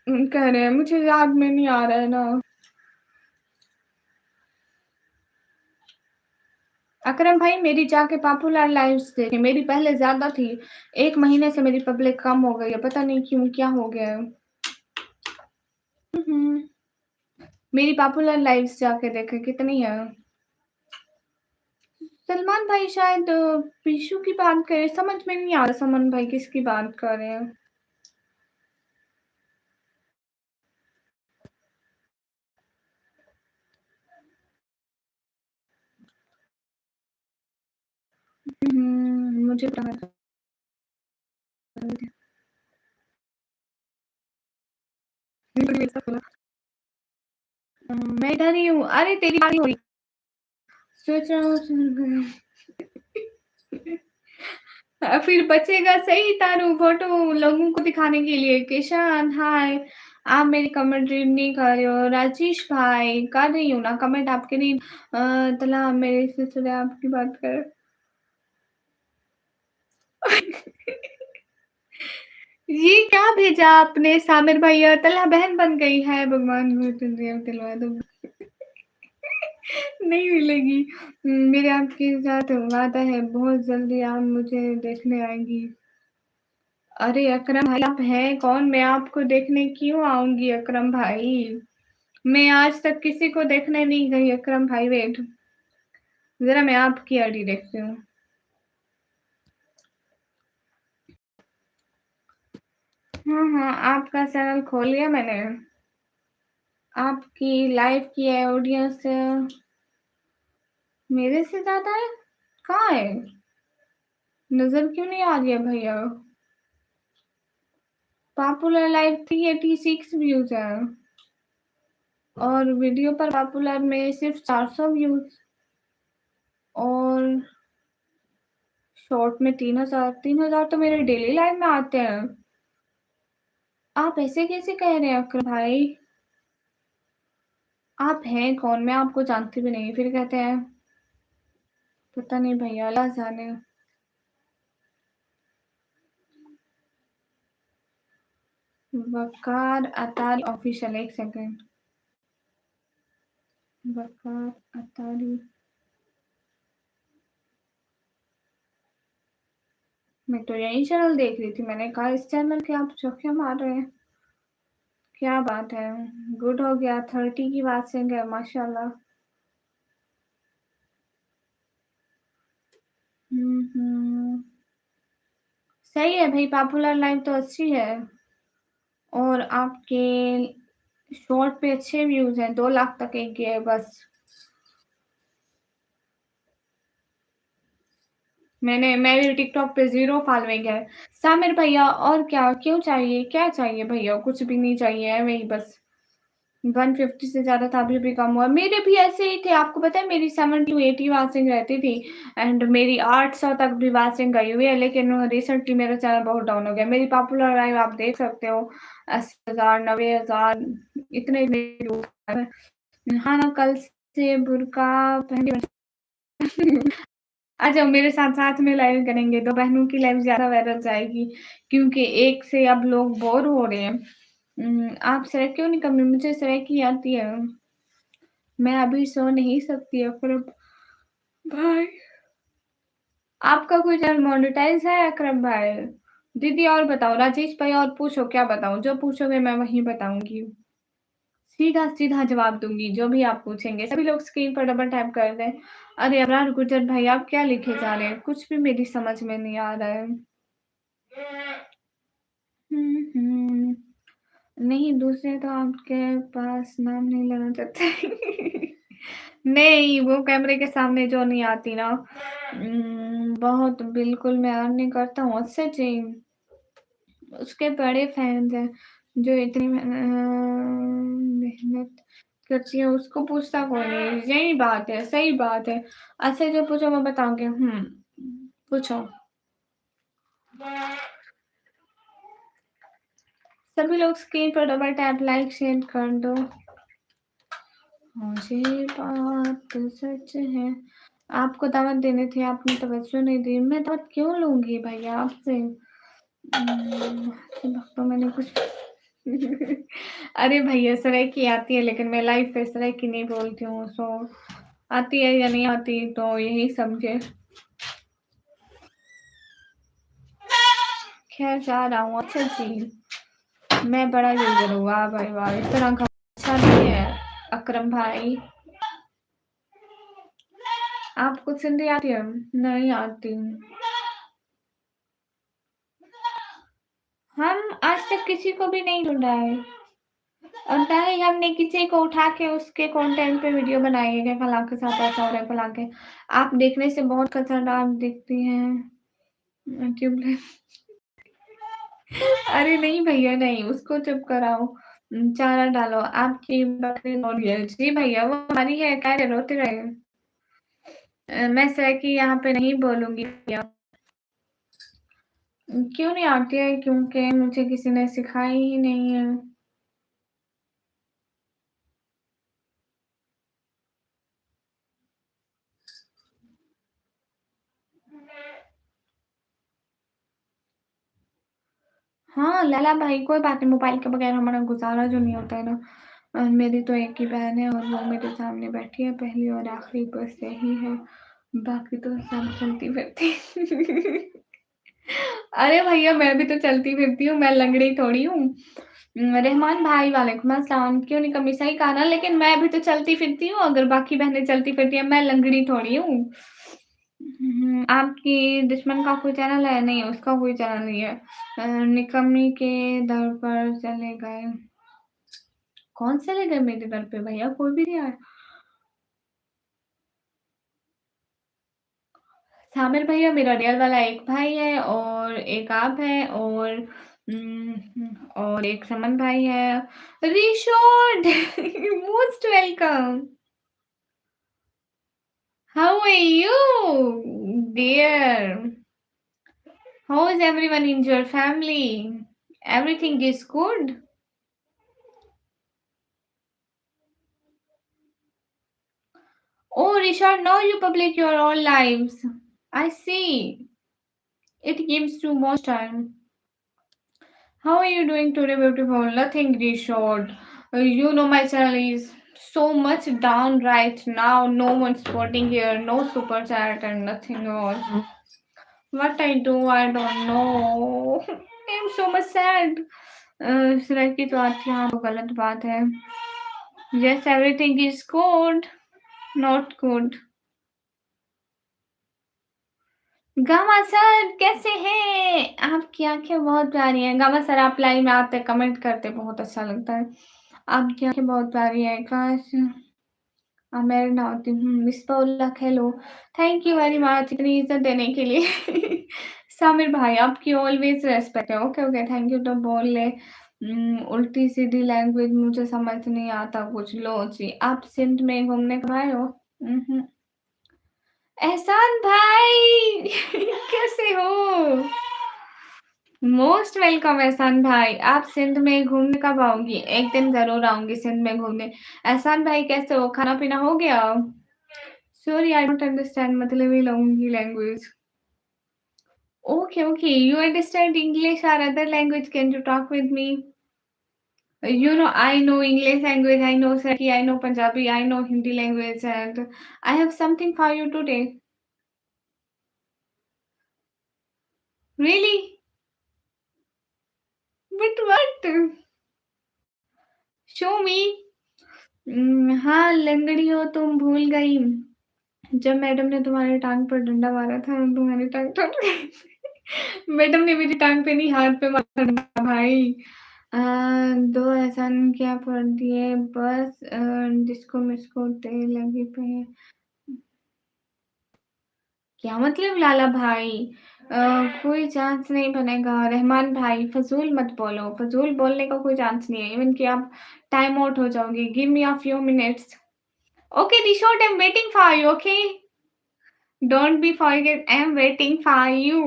कह रहे हैं? मुझे याद में नहीं आ रहा है ना। अकरम भाई मेरी जाके पॉपुलर लाइव्स देखें, मेरी पहले ज़्यादा थी। 1 महीने से मेरी पब्लिक कम हो गई है, पता नहीं क्यों, क्या हो गया है? हुँ। मेरी पॉपुलर लाइव्स जाके देखें कितनी है? सलमान भाई शायद पीशू की बात कर रहे हैं, समझ में नहीं आ रहा सलमान भाई किसकी बात कर रहे हैं? मुझे पता है। मैं इधर ही हूँ। अरे तेरी बात नहीं हो रही। सोच रहा हूँ फिर बचेगा सही तारू फोटो लोगों को दिखाने के लिए। किशन हाय, आप मेरी कमेंट रीड नहीं कर रहे हो। राजेश भाई कर रही हूँ ना कमेंट आपके रीड। तला मेरे सिलसिले आपकी बात कर ये क्या भेजा आपने सामिर भैया? तला बहन बन गई है, भगवान दिलवा दो। नहीं मिलेगी। मेरे आपके साथ वादा है बहुत जल्दी आप मुझे देखने आएंगी। अरे अकरम भाई आप हैं कौन? मैं आपको देखने क्यों आऊँगी अकरम भाई? मैं आज तक किसी को देखने नहीं गई अकरम भाई, वेट। ज़रा मैं आपकी आईडी देखती हूँ। हाँ, हाँ, आपका चैनल खोल लिया मैंने। आपकी लाइव की ऑडियंस मेरे से ज़्यादा है? कहाँ है? नज़र क्यों नहीं आ रही है भैया? पॉपुलर लाइव 386 व्यूज़ है और वीडियो पर पॉपुलर में सिर्फ 400 व्यूज़ और शॉर्ट में 3000। 3000 तो मेरे डेली लाइव में आते हैं। आप ऐसे कैसे कह रहे हैं अकरम भाई? आप हैं कौन? मैं आपको जानती भी नहीं, फिर कहते हैं पता नहीं भैया, अल्लाह जाने। वकार अतारी ऑफिशियल, एक सेकंड। वकार अतारी, मैं तो यही चैनल देख रही थी। मैंने कहा इस चैनल के आप चौके मार रहे हैं, क्या बात है? गुड हो गया, 30 की बात से गए माशाल्लाह। सही है भाई, पॉपुलर लाइव तो अच्छी है और आपके शॉर्ट पे अच्छे व्यूज हैं। 2 लाख तक एक गया है बस। मेरे टिकटॉक पे 0 फॉलोइंग है। सामिर भैया और क्या क्यों चाहिए? क्या चाहिए भैया? कुछ भी नहीं चाहिए है, वही बस 150 से ज़्यादा था, अभी भी कम हुआ। मेरे भी ऐसे ही थे, आपको पता है मेरी 70 टू 80 वाचिंग रहती थी एंड मेरी 800 तक भी वाचिंग गई हुई है, लेकिन रिसेंटली मेरा चैनल बहुत डाउन हो गया। मेरी पॉपुलर लाइव आप देख सकते हो 80,000 90,000 इतने लोग हैं। हाँ ना, कल से बुर्का पहन के आ जाओ मेरे साथ, साथ में लाइव करेंगे। 2 बहनों की लाइव ज़्यादा वायरल जाएगी क्योंकि एक से अब लोग बोर हो रहे हैं। आप सड़क क्यों नहीं कम? मुझे सड़क ही आती है। मैं अभी सो नहीं सकती अकरम भाई। आपका कोई चैनल मोनेटाइज़ है अकरम भाई? दीदी और बताओ, राजेश भाई और पूछो, क्या बताऊँ? जो पूछोगे मैं वही बताऊँगी। सीधा-सीधा जवाब दूँगी, जो भी आप पूछेंगे। सभी लोग स्क्रीन पर डबल टैप कर दें। अरे अबरार गुर्जर भाई आप क्या लिखे जा रहे हैं? कुछ भी मेरी समझ में नहीं आ रहा है। नहीं, दूसरे तो आपके पास नाम नहीं लेना चाहते। नहीं, वो कैमरे के सामने जो नहीं आती ना बहुत बिल्कुल मैं अर्न नहीं करता हूँ सच ही। उसके बड़े फैन्स हैं, जो इतनी मेहनत करती है उसको पूछता कोई नहीं, यही बात है, सही बात है। अच्छा जो पूछो मैं बताऊँगी पूछो। सभी लोग स्क्रीन पर डबल टैप लाइक शेयर कर दो। मुझे बात सच है। आपको दावत देनी थी, आपने तवज्जो नहीं दी। मैं दावत क्यों लूँगी भैया आपसे? तो मैंने कुछ अरे भैया सराइकी आती है लेकिन मैं लाइव पे सराइकी नहीं बोलती हूँ सो आती है या नहीं आती तो यही समझे। खैर जा रहा हूँ। अच्छा जी, मैं बड़ा यूजर हूँ। वाह भाई वाह, इस तरह का अच्छा नहीं है अकरम भाई। आपको सिंधी आती है? नहीं आती। हम आज तक किसी को भी नहीं ढूँढा है और ना ही हमने किसी को उठा के उसके कंटेंट पे वीडियो बनाई है कि फलाँ के साथ ऐसा हो रहा है, फलाँ के। आप देखने से बहुत खतरनाक दिखती हैं। ट्यूबलाइट अरे नहीं भैया नहीं, उसको चुप कराओ। चारा डालो, आपकी बकरी रो रही है। जी भैया, वो हमारी है, कह रहे रोते रहे। मैं सर यहाँ पे नहीं बोलूँगी भैया। क्यों नहीं आती है? क्योंकि मुझे किसी ने सिखाई ही नहीं है। हाँ, लैला भाई कोई बात नहीं, मोबाइल के बगैर हमारा गुज़ारा जो नहीं होता है ना। मेरी तो एक ही बहन है और वो मेरे सामने बैठी है, पहली और आखिरी बस यही है। बाकी तो सब चलती-फिरती अरे भैया मैं भी तो चलती-फिरती हूँ, मैं लंगड़ी थोड़ी हूँ। रहमान भाई वालेकुम अस्सलाम। क्यों नहीं कमी सही कहा ना, लेकिन मैं भी तो चलती-फिरती हूँ, अगर बाकी बहनें चलती-फिरती हैं, मैं लंगड़ी थोड़ी हूँ। आपकी दुश्मन का कोई चैनल है? नहीं, उसका कोई चैनल नहीं है। निकम्मी के दर पर चले गए। कौन चले गए मेरे दर पे भैया? कोई भी नहीं आया। सामिर भैया मेरा रियल वाला एक भाई है और एक आप है और एक समन भाई है। Rishod most welcome. How are you dear? How is everyone in your family? Everything is good? Oh, Richard, now you public your own lives. I see. It gives too much time. How are you doing today, beautiful? Nothing, Richard. You know my channel is so much down right now. No one supporting here, no super chat and nothing all. What I do, I don't know. I'm so much sad. सिर्फ की तो आती है वो गलत बात है. Yes, everything is good, not good. Gamma sir कैसे हैं? आपकी आंखें बहुत प्यारी हैं। गामा सर आप लाइव में आते कमेंट करते बहुत अच्छा लगता है। आपकी आंखें बहुत प्यारी हैं। काश मैं ना होती। Misbahullah hello. Thank you very much इतनी इज़्ज़त देने के लिए। सामिर भाई आपकी ऑलवेज़ रिस्पेक्ट है। ओके, ओके थैंक यू तो बोल ले। उल्टी-सीधी लैंग्वेज मुझे समझ नहीं आता कुछ। लो जी, आप सिंध में घूमने कब आए हो? उहुँ। एहसान भाई कैसे हो? मोस्ट वेलकम एहसान भाई। आप सिंध में घूमने कब आओगी? एक दिन ज़रूर आऊँगी सिंध में घूमने। एहसान भाई कैसे हो? खाना-पीना हो गया? सॉरी आई डोंट अंडरस्टैंड मतलबी लोगों की language. Okay, okay you understand English और other language can you talk with me? You know, I know English language, I know Sarki, I know Punjabi, I know Hindi language, and I have something for you today. Really? But what? Show me. हाँ, लंगड़ी हो तुम भूल गई। जब madam ने तुम्हारे टाँग पर डंडा मारा था, तुम्हारी टाँग टूट गई थी। मैडम ने मेरी टाँग पे नहीं, हाथ पे मारा था भाई। 2 एहसान क्या पढ़ दिए बस जिसको मिसको दे लगी पे क्या मतलब लाला भाई? अ, कोई चांस नहीं बनेगा रहमान भाई, फ़ज़ूल मत बोलो, फ़ज़ूल बोलने का कोई चांस नहीं है, इवन कि आप टाइम आउट हो जाओगे। Give me a few minutes. Okay Rishot, I am waiting for you, okay? Don't be forget, I am waiting for you.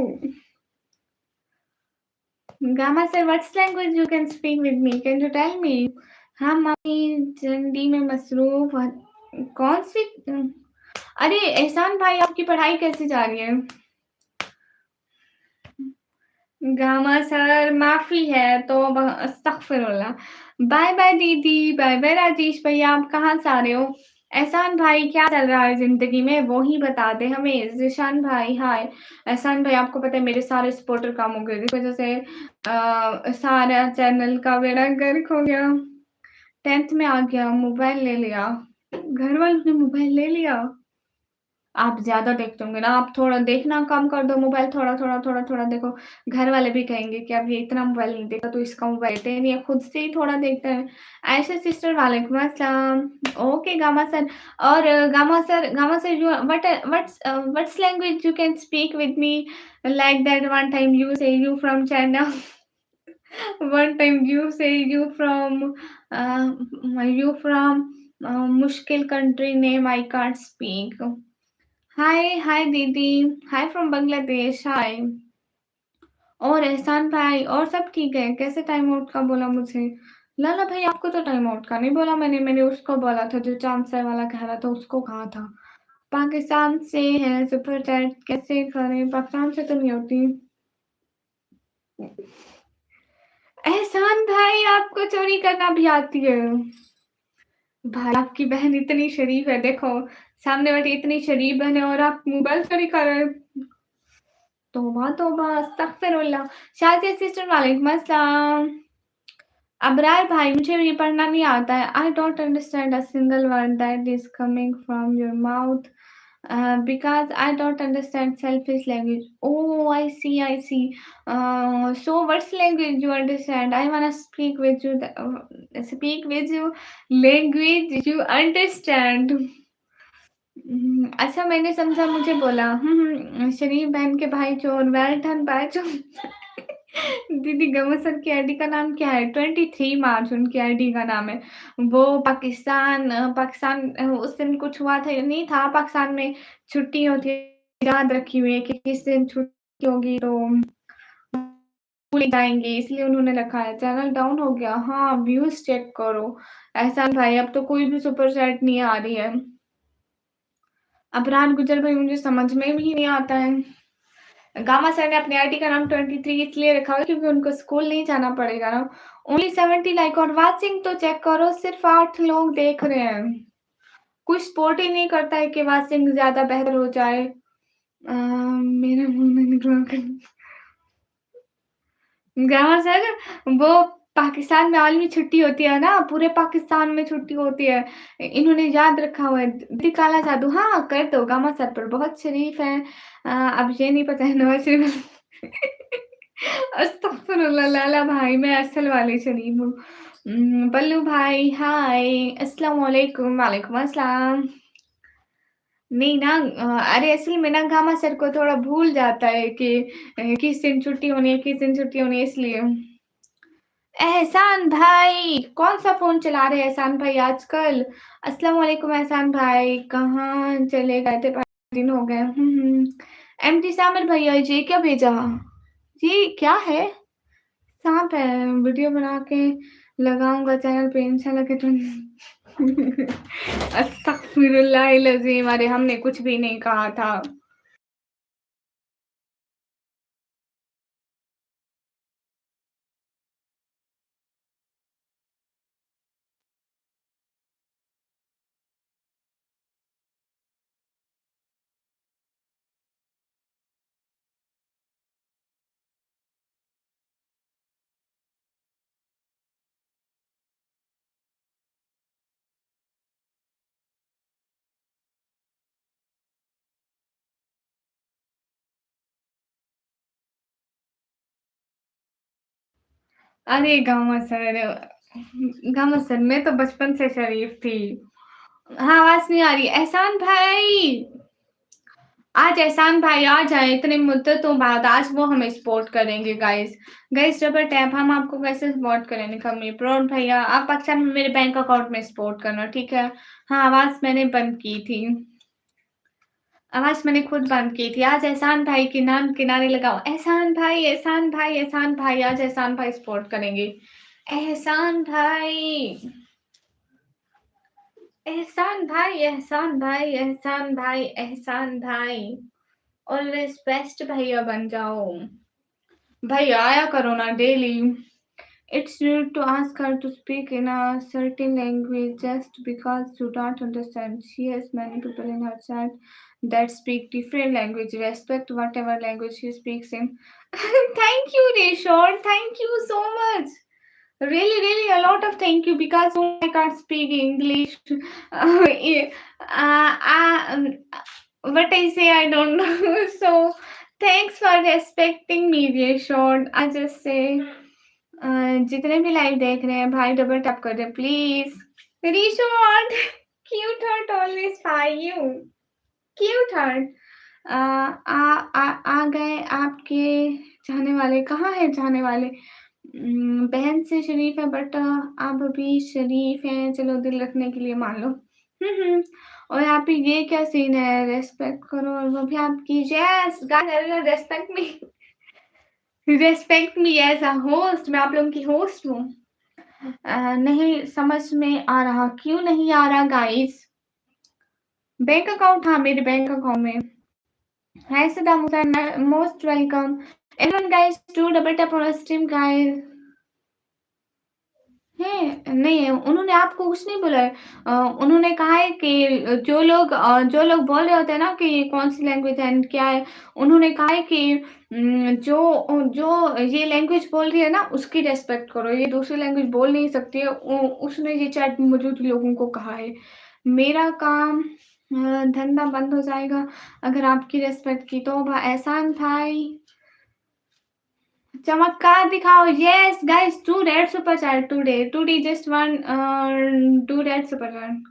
Gama sir, what's language you can speak with me? Can you tell me? हाँ, mummy Chandi में मसरूफ़ कौन सी अरे एहसान भाई आपकी पढ़ाई कैसी जा रही है? गामा सर माफ़ी है तो अस्तगफिरुल्लाह। बाय बाय दीदी, बाय बाय राजेश भैया, आप कहाँ से आ रहे हो? एहसान भाई क्या चल रहा है ज़िंदगी में वो ही बता दे हमें। ज़ीशान भाई हाय। एहसान भाई आपको पता है मेरे सारे सपोर्टर कम हो गए, जिस वज़ह से सारा चैनल का बेड़ा गर्क हो गया। 10th में आ गया, मोबाइल ले लिया। घर वालों ने मोबाइल ले लिया। आप ज़्यादा देखते होंगे ना, आप थोड़ा देखना कम कर दो मोबाइल, थोड़ा-थोड़ा, थोड़ा-थोड़ा देखो। घर वाले भी कहेंगे कि अब ये इतना मोबाइल नहीं देखा तो इसका मोबाइल देते नहीं है, खुद से ही थोड़ा देखते हैं। आयशा सिस्टर वालेकुम अस्सलाम। ओके गामा सर और Gama sir you what's language you can speak with me like that one time you say you from China one time you say you from मुश्किल country name I can't speak. हाय दीदी, हाय from Bangladesh, हाय। और एहसान भाई और सब ठीक है? कैसे टाइम आउट का बोला मुझे? लाला भाई आपको तो टाइम आउट का नहीं बोला मैंने उसको बोला था जो चांद वाला कह रहा था उसको कहा था। पाकिस्तान से है सुपर चैट कैसे करें? पाकिस्तान से तो नहीं होती। एहसान भाई आपको चोरी करना भी आती है। भाई आपकी बहन इतनी शरीफ है देखो, सामने वाली इतनी शरीफ बहन है और आप मोबाइल चोरी कर रहे हैं। तौबा तौबा अस्तगफिरुल्लाह। शाज़िया सिस्टर वालेकुम अस्सलाम। अबरार भाई मुझे ये पढ़ना नहीं आता है। I don't understand a single word that is coming from your mouth because I don't understand selfish language. Oh, I see. So what's language you understand? I wanna speak with you. Speak with you language you understand. अच्छा मैंने समझा मुझे बोला शरीफ बहन के भाई चोर well done भाई चोर दीदी गमन सर की आईडी का नाम क्या है? 23 मार्च उनकी आईडी का नाम है। वो पाकिस्तान उस दिन कुछ हुआ था या नहीं था पाकिस्तान में छुट्टी होती है, याद रखी हुई है कि किस दिन छुट्टी होगी तो भूल जाएँगे इसलिए उन्होंने रखा है। चैनल डाउन हो गया हाँ, व्यूज़ चेक करो। एहसान भाई अब तो कोई भी सुपर चैट नहीं आ रही है। अबरार गुज्जर भाई मुझे समझ में भी नहीं आता है। गामा सर ने अपनी आईडी का नाम 23 इसलिए रखा हुआ है क्योंकि उनको स्कूल नहीं जाना पड़ेगा ना। ओनली 70 लाइक और वाचिंग तो चेक करो सिर्फ 8 लोग देख रहे हैं। कोई सपोर्ट ही नहीं करता है कि वाचिंग ज़्यादा बेहतर हो जाए। मेरे मुँह में निकला गामा सर वो पाकिस्तान में आलमी छुट्टी होती है ना, पूरे पाकिस्तान में छुट्टी होती है। इन्होंने याद रखा हुआ है। दीदी काला जादू हाँ, कर दो गामा सर पर बहुत शरीफ हैं। अब ये नहीं पता है नवाज़ शरीफ अस्तगफिरुल्लाह लाला भाई मैं असल वाली शरीफ हूँ। बल्लू भाई हाय, अस्सलाम वालेकुम, वालेकुम अस्सलाम। नहीं ना अरे असल में ना गामा सर को थोड़ा भूल जाता है कि किस दिन छुट्टी होनी है, किस दिन छुट्टी होनी है इसलिए। एहसान भाई, कौन-सा फ़ोन चला रहे हैं एहसान भाई आजकल? अस्सलाम वालेकुम एहसान भाई, कहाँ चले गए थे? 5 दिन हो गए। एमडी सामिर भैया ये क्या भेजा? ये क्या है? साँप है, वीडियो बना के लगाऊँगा चैनल पे इंशाल्लाह के तुम अस्तगफिरुल्लाहिल अज़ीम अरे हमने कुछ भी नहीं कहा था। अरे गामा सर घमसन मैं तो बचपन से शरीफ थी। हाँ, आवाज़ नहीं आ रही। एहसान भाई! आज एहसान भाई आ जाएँ इतनी मुद्दतों बाद, आज वो हमें सपोर्ट करेंगे गाइस। गाइस डबल टैप हम आपको कैसे सपोर्ट करेंगे कमी प्रोन भैया आप अच्छा मेरे बैंक अकाउंट में सपोर्ट करना, ठीक है? हाँ, आवाज़ मैंने बंद की थी। आवाज़ मैंने खुद बंद की थी। आज एहसान भाई के नाम किनारे लगाओ। एहसान भाई, एहसान भाई, एहसान भाई, आज एहसान भाई सपोर्ट करेंगे। एहसान भाई, एहसान भाई, एहसान भाई, एहसान भाई, एहसान भाई। ऑलवेज़ बेस्ट भैया बन जाओ। भैया आया करो ना daily. It's rude to ask her to speak in a certain language just because you don't understand. She has many people in her chat that speak different language. Respect whatever language she speaks in. Thank you, Reshon. Thank you so much. Really, really, a lot of thank you because I can't speak English. Yeah, what I say, I don't know. So, thanks for respecting me, Reshon. I just say. जितने भी live देख रहे हैं भाई double tap कर दे please Rishort cute heart always for you cute heart आ, आ गए आपके चाहने वाले कहाँ है चाहने वाले बहन से शरीफ है बट आप भी शरीफ हैं चलो दिल रखने के लिए मान लो और यहाँ पे ये क्या सीन है रेस्पेक्ट करो और वो भी आपकी yes guys respect me respect me as a host मैं आप लोगों की होस्ट हूँ नहीं समझ में आ रहा क्यों नहीं आ रहा गाइस बैंक अकाउंट हाँ मेरे बैंक अकाउंट में hi Saddam Hussain most welcome everyone guys to double tap on stream guys है नहीं उन्होंने आपको कुछ नहीं बोला है उन्होंने कहा है कि जो लोग बोल रहे होते हैं ना कि ये कौन सी लैंग्वेज है and क्या है उन्होंने कहा है कि जो जो ये लैंग्वेज बोल रही है ना उसकी रेस्पेक्ट करो ये दूसरी लैंग्वेज बोल नहीं सकती है उसने ये चैट में मौजूद लोगों को कहा है मेरा काम धंधा बंद हो जाएगा अगर आपकी रेस्पेक्ट की तो एहसान भाई चमत्कार दिखाओ yes guys two red super chat today just one two red super chat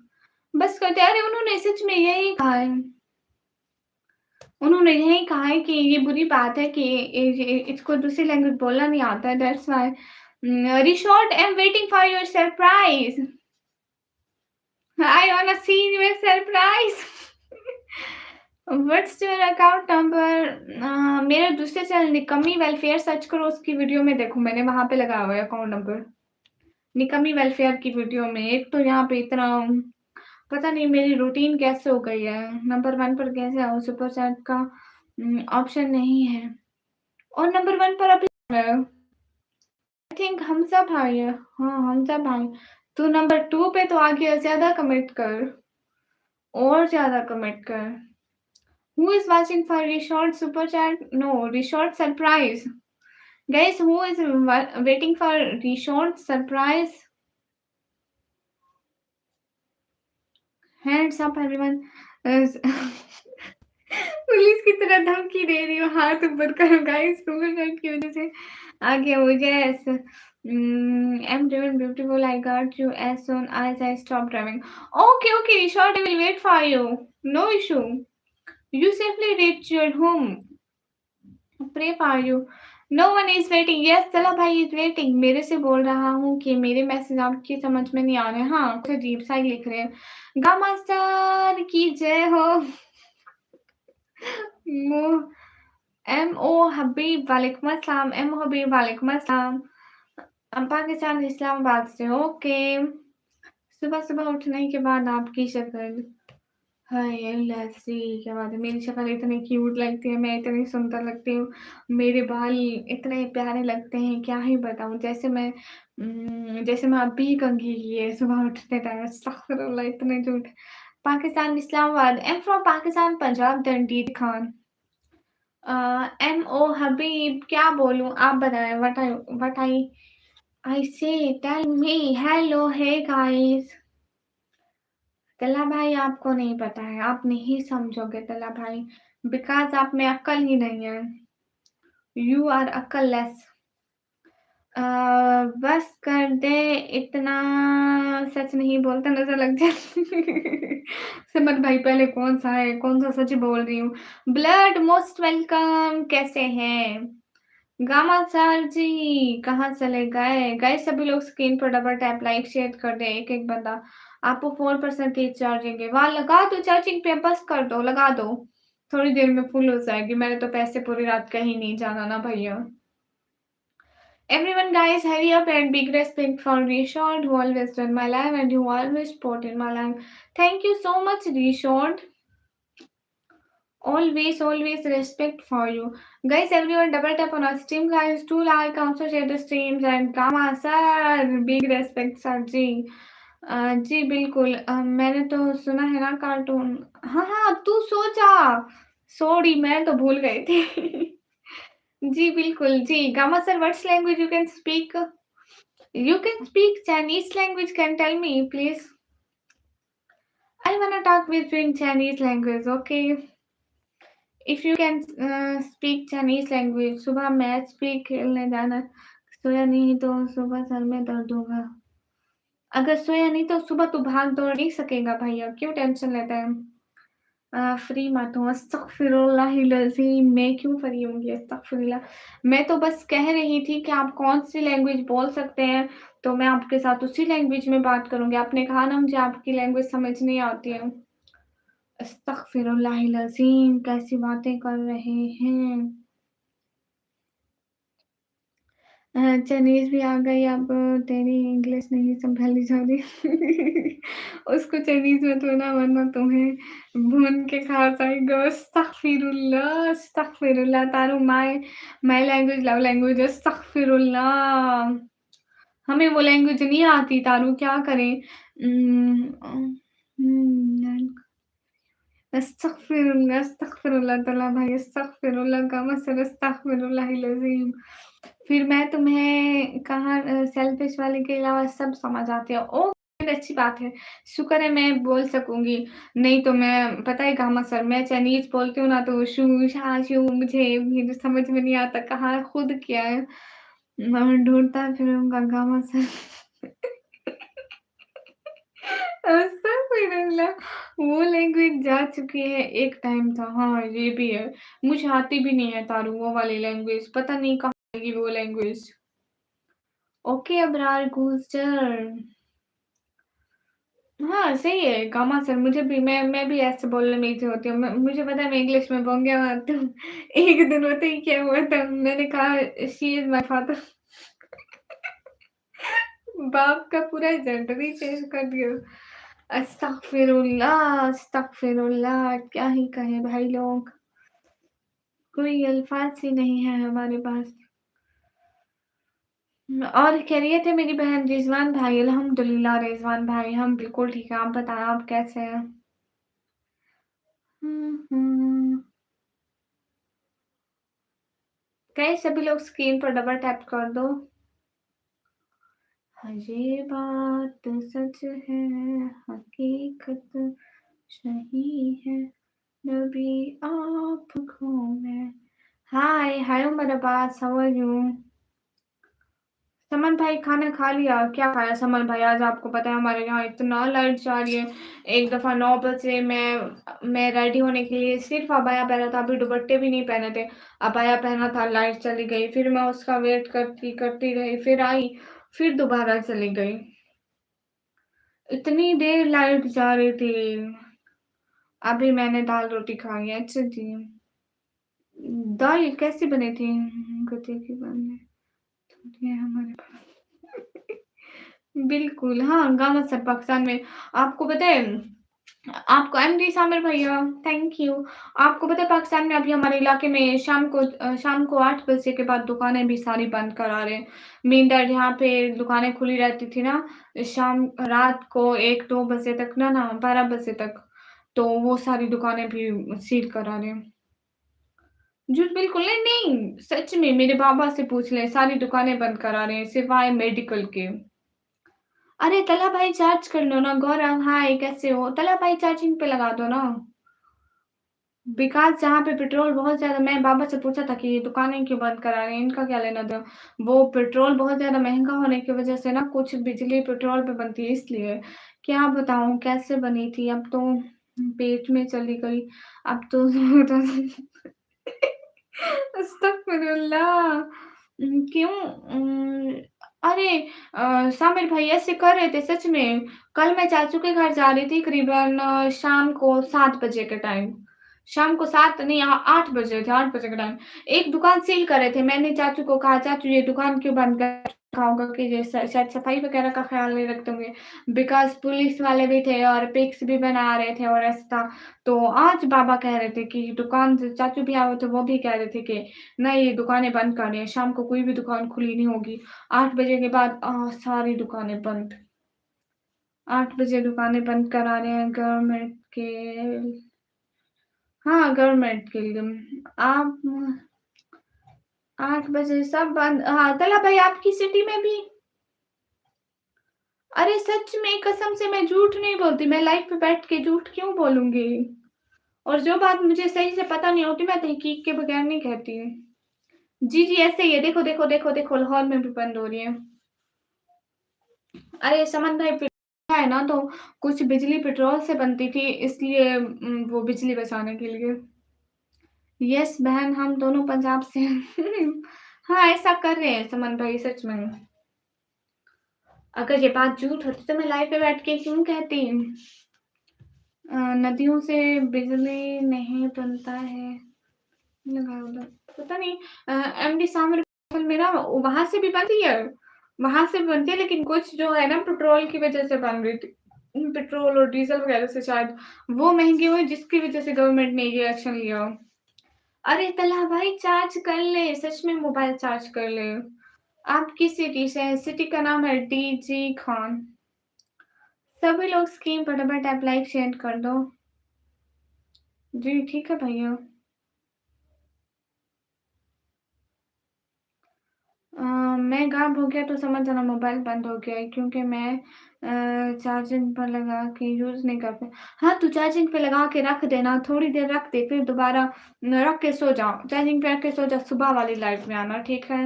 बस करते अरे उन्होंने सच में यही कहा है उन्होंने यही कहा है कि ये बुरी बात है कि इसको दूसरी लैंग्वेज बोलना नहीं आता है that's why Rishort I am waiting for your surprise I want see your surprise what's your account number मेरा दूसरे चैनल निकम्मी वेलफेयर सर्च करो उसकी वीडियो में देखो मैंने वहां पे लगाया हुआ है अकाउंट नंबर निकम्मी वेलफेयर की वीडियो में एक तो यहाँ पे इतना पता नहीं मेरी रूटीन कैसे हो गई है नंबर 1 पर कैसे आओ सुपर चैट का ऑप्शन नहीं है और नंबर 1 पर अभी आई थिंक हमजा भाई है हाँ हमजा भाई तू नंबर 2 पे तो आगे ज्यादा कमेंट कर और ज्यादा कमेंट कर Who is watching for Reshort super chat? No, Reshort surprise. Guys, who is waiting for Reshort surprise? Hands up, everyone. Police की तरह धमकी दे रही हो हाथ ऊपर करो गाइस सुपर चैट की वजह से आगे हो yes I'm doing beautiful. I got you as soon as I stop driving. Okay, Reshort, I will wait for you. No issue. You safely reach your home. Pray for you. No one is waiting. Yes, चलो भाई is waiting. मेरे से बोल रहा हूँ कि मेरे message आपकी समझ में नहीं आ रहे हैं हाँ कुछ अजीब सा ही लिख रहे हैं गामा सर की जय हो एम ओ हबीब वालेकुम अस्सलाम एम हबीब वालेकुम अस्सलाम पाकिस्तान इस्लामाबाद से ओके सुबह सुबह उठने के बाद आपकी शक्ल हाय लस्सी क्या बात है मेरी शक्ल इतनी क्यूट लगती है मैं इतनी सुंदर लगती हूँ मेरे बाल इतने प्यारे लगते हैं क्या ही बताऊँ जैसे मैं अभी कंघी की है सुबह उठते टाइम अस्तगफिरुल्लाह इतने झूठ पाकिस्तान इस्लामाबाद एम फ्रॉम पाकिस्तान पंजाब दंडीद खान एम ओ हबीब क्या बोलूँ आप बताएं what I say tell me hello hey guys तल्ला भाई आपको नहीं पता है आप नहीं समझोगे तल्ला भाई बिकॉज आप में अक्ल ही नहीं है यू आर अक्ललेस अ, बस कर दे इतना सच नहीं बोलता नज़र लग जाती। सिमर भाई पहले कौन-सा है, कौन-सा सच बोल रही हूँ। ब्लड मोस्ट वेलकम कैसे हैं? गामा सर जी कहाँ चले गए? गाइस सभी लोग स्क्रीन पर डबल टैप लाइक शेयर कर दें एक-एक बंदा। आपको 4% की चार्जिंग है। वहाँ लगा दो चार्जिंग पे बस कर दो, लगा दो। थोड़ी देर में फुल हो जाएगी। मैंने तो पैसे पूरी रात कहीं नहीं जाना ना भैया। Everyone, guys, hurry up and big respect for Rishod, who always done my life and who always support in my life. Thank you so much, Rishod. Always respect for you. Guys, everyone, double tap on our stream, guys. Do like, also share the streams and Kama sir, big respect, sir जी. जी बिल्कुल मैंने तो सुना है ना cartoon हाँ हाँ तू सो जा सॉरी मैं तो भूल गई थी जी बिल्कुल जी gamma sir what's language you can speak You can speak Chinese language. Can tell me, please? I wanna talk with you in Chinese language. Okay. If you can speak Chinese language, सुबह match भी खेलने जाना. सोया नहीं तो सुबह sir में दर्द होगा. अगर सोया नहीं तो सुबह तू भाग दौड़ नहीं सकेगा भैया. क्यों टेंशन लेता है? फ्री मत हूँ अस्तगफिरुल्लाहिलज़ीम मैं क्यों फ्री होंगी अस्तगफिरुल्लाह। मैं तो बस कह रही थी कि आप कौन-सी लैंग्वेज बोल सकते हैं, तो मैं आपके साथ उसी लैंग्वेज में बात करूँगी। आपने कहा ना मुझे आपकी लैंग्वेज समझ नहीं आती है। अस्तगफिरुल्लाहिलज़ीम कैसी बातें कर रहे हैं। चाइनीज़ भी आ गई अब तेरी इंग्लिश नहीं सँभाली जा रही। उसको चाइनीज़ में तो ना वरना तुम्हें भून के खा जाएगा। अस्तगफिरुल्लाह, अस्तगफिरुल्लाह तारू माय लैंग्वेज लव लैंग्वेज अस्तगफिरुल्लाह। हमें वो लैंग्वेज नहीं आती तारू क्या करें? अस्तगफिरुल्लाह, अस्तगफिरुल्लाह तौला भाई अस्तगफिरुल्लाह कमा से अस्तगफिरुल्लाहिलज़ीम। फिर मैं तुम्हें कहाँ सेल्फिश वाले के अलावा सब समझ आते हो। ओह! अच्छी बात है। शुक्र है मैं बोल सकूँगी। नहीं तो मैं पता है गामा सर मैं चाइनीज़ बोलती हूँ ना तो शू, शा, शू मुझे मेरे समझ में नहीं आता कहाँ खुद क्या है। मैं ढूँढता फिरूँगा गामा सर। अस्तगफिरुल्लाह वो लैंग्वेज जा चुकी है, एक टाइम था। हाँ, ये भी है। मुझे आती भी नहीं है तारू वो वाली लैंग्वेज, पता नहीं कहाँ गई वो लैंग्वेज। ओके अबरार गूस्टर। हाँ, सही है गामा सर मुझे भी मैं भी ऐसे बोलने में ईज़ी होती हूँ। मुझे पता है मैं इंग्लिश में बोंगे मारती हूँ। एक दिन पता ही क्या हुआ था मैंने कहा शी इज़ माय फादर। बाप का पूरा जेंडर ही चेंज कर दिया। अस्तगफिरुल्लाह, अस्तगफिरुल्लाह क्या ही कहें भाई लोग। कोई अल्फ़ाज़ ही नहीं है हमारे पास। और खैरियत है मेरी बहन रिज़वान भाई? अल्हम्दुलिल्लाह रिज़वान भाई हम बिल्कुल ठीक हैं। आप बताएँ आप कैसे हैं? हुँ। गाइस सभी लोग स्क्रीन पर डबल टैप कर दो। हाँ, ये बात सच है, हकीकत सही है, नबी आपको मैं hi, hi Umar Abbas, how are you? Saman भाई खाना खा लिया? क्या खाया समन भाई? आज आपको पता है हमारे यहाँ इतना लाइट जा रही है। एक दफ़ा 9 बजे मैं रेडी होने के लिए सिर्फ़ अबाया पहना था, अभी दुपट्टे भी नहीं पहने थे। अबाया पहना था, लाइट चली गई, फिर मैं उसका वेट करती रही, फिर आई, फिर दोबारा चली गई। इतनी देर लाइट जा रही थी। अभी मैंने दाल-रोटी खाई है। अच्छा जी। दाल कैसी बनी थी? गधे की बनी थी हमारे पास। बिल्कुल, हाँ, गाँव से पाकिस्तान में आपको पता है आपको एमडी सामिर भैया थैंक यू। आपको पता है पाकिस्तान में अभी हमारे इलाके में शाम को 8 बजे के बाद दुकानें भी सारी बंद करा रहे हैं। मीन दैट यहाँ पे दुकानें खुली रहती थी ना, रात को 1-2 बजे तक ना 12 बजे तक, तो वो सारी दुकानें भी सील करा रहे हैं। झूठ बिल्कुल नहीं, नहीं, सच में मेरे बाबा से पूछ लें, सारी दुकानें बंद करा रहे हैं सिवाय मेडिकल के। अरे तला भाई चार्ज कर लो ना गौरव हाय कैसे हो? तला भाई चार्जिंग पे लगा दो ना। बिकॉज़ जहाँ पे पेट्रोल बहुत ज़्यादा मैं बाबा से पूछा था कि ये दुकानें क्यों बंद करा रहे हैं, इनका क्या लेना-देना? वो पेट्रोल बहुत ज़्यादा महँगा होने की वज़ह से ना कुछ बिजली पेट्रोल पे बनती है इसलिए। क्या बताऊँ कैसे बनी थी, अब तो पेट में चली गई, अब तो अस्तगफिरुल्लाह क्यों? अरे सामिर भाई ऐसे कर रहे थे सच में। कल मैं चाचू के घर जा रही थी करीबन शाम को 7 बजे के टाइम। शाम को 7 नहीं 8 बजे थे, 8 बजे के टाइम। एक दुकान सील कर रहे थे। मैंने चाचू को कहा, "चाचू ये दुकान क्यों बंद कर रखा होगा कि ये शायद सफाई वगैरह का ख़्याल नहीं रखते होंगे।" बिकॉज़ पुलिस वाले भी थे और पिक्स भी बना रहे थे और ऐसा था। तो आज बाबा कह रहे थे कि दुकान से चाचू भी आए हुए थे, वो भी कह रहे थे कि नहीं दुकानें बंद करनी है, शाम को कोई भी दुकान खुली नहीं होगी। 8 बजे के बाद सारी दुकानें बंद। 8 बजे दुकानें बंद करा रहे हैं गवर्नमेंट के हाँ, गवर्नमेंट के लिए। आप 8 बजे सब बंद हाँ, तला भाई आपकी सिटी में भी अरे सच में कसम से मैं झूठ नहीं बोलती, मैं लाइव पे बैठ के झूठ क्यों बोलूँगी? और जो बात मुझे सही से पता नहीं होती, मैं तहकीक के बगैर नहीं कहती। जी, जी, ऐसे ही है। देखो, देखो, देखो, देखो लाहौर में भी बंद हो रही है। अरे समन भाई है ना तो कुछ बिजली पेट्रोल से बनती थी इसलिए वो बिजली बचाने के लिए। यस बहन हम दोनों पंजाब से हैं। हाँ, ऐसा कर रहे हैं समन भाई सच में। अगर ये बात झूठ होती तो मैं लाइव पे बैठ के क्यों कहती? नदियों से बिजली नहीं बनता है। लगा उधर पता नहीं एमडी सामर मेरा वहाँ से भी बनती है। वहाँ से बनती है लेकिन कुछ जो है ना पेट्रोल की वज़ह से बन रही थी। पेट्रोल और डीज़ल वग़ैरह से शायद वो महँगे हुए जिसकी वज़ह से गवर्नमेंट ने ये एक्शन लिया। अरे तलहा भाई चार्ज कर ले, सच में मोबाइल चार्ज कर ले। आप किस सिटी से हैं? सिटी का नाम है डीजी खान। सभी लोग स्कीम फटाफट ऐप लाइक शेयर कर दो। जी, ठीक है भैया। मैं गायब हो गया तो समझ जाना मोबाइल बंद हो गया है क्योंकि मैं चार्जिंग पर लगा के यूज़ नहीं करती। हाँ, तू चार्जिंग पे लगा के रख देना, थोड़ी देर रख दे फिर दोबारा रख के सो जा। चार्जिंग पे रख के सो जा, सुबह वाली लाइट में आना, ठीक है?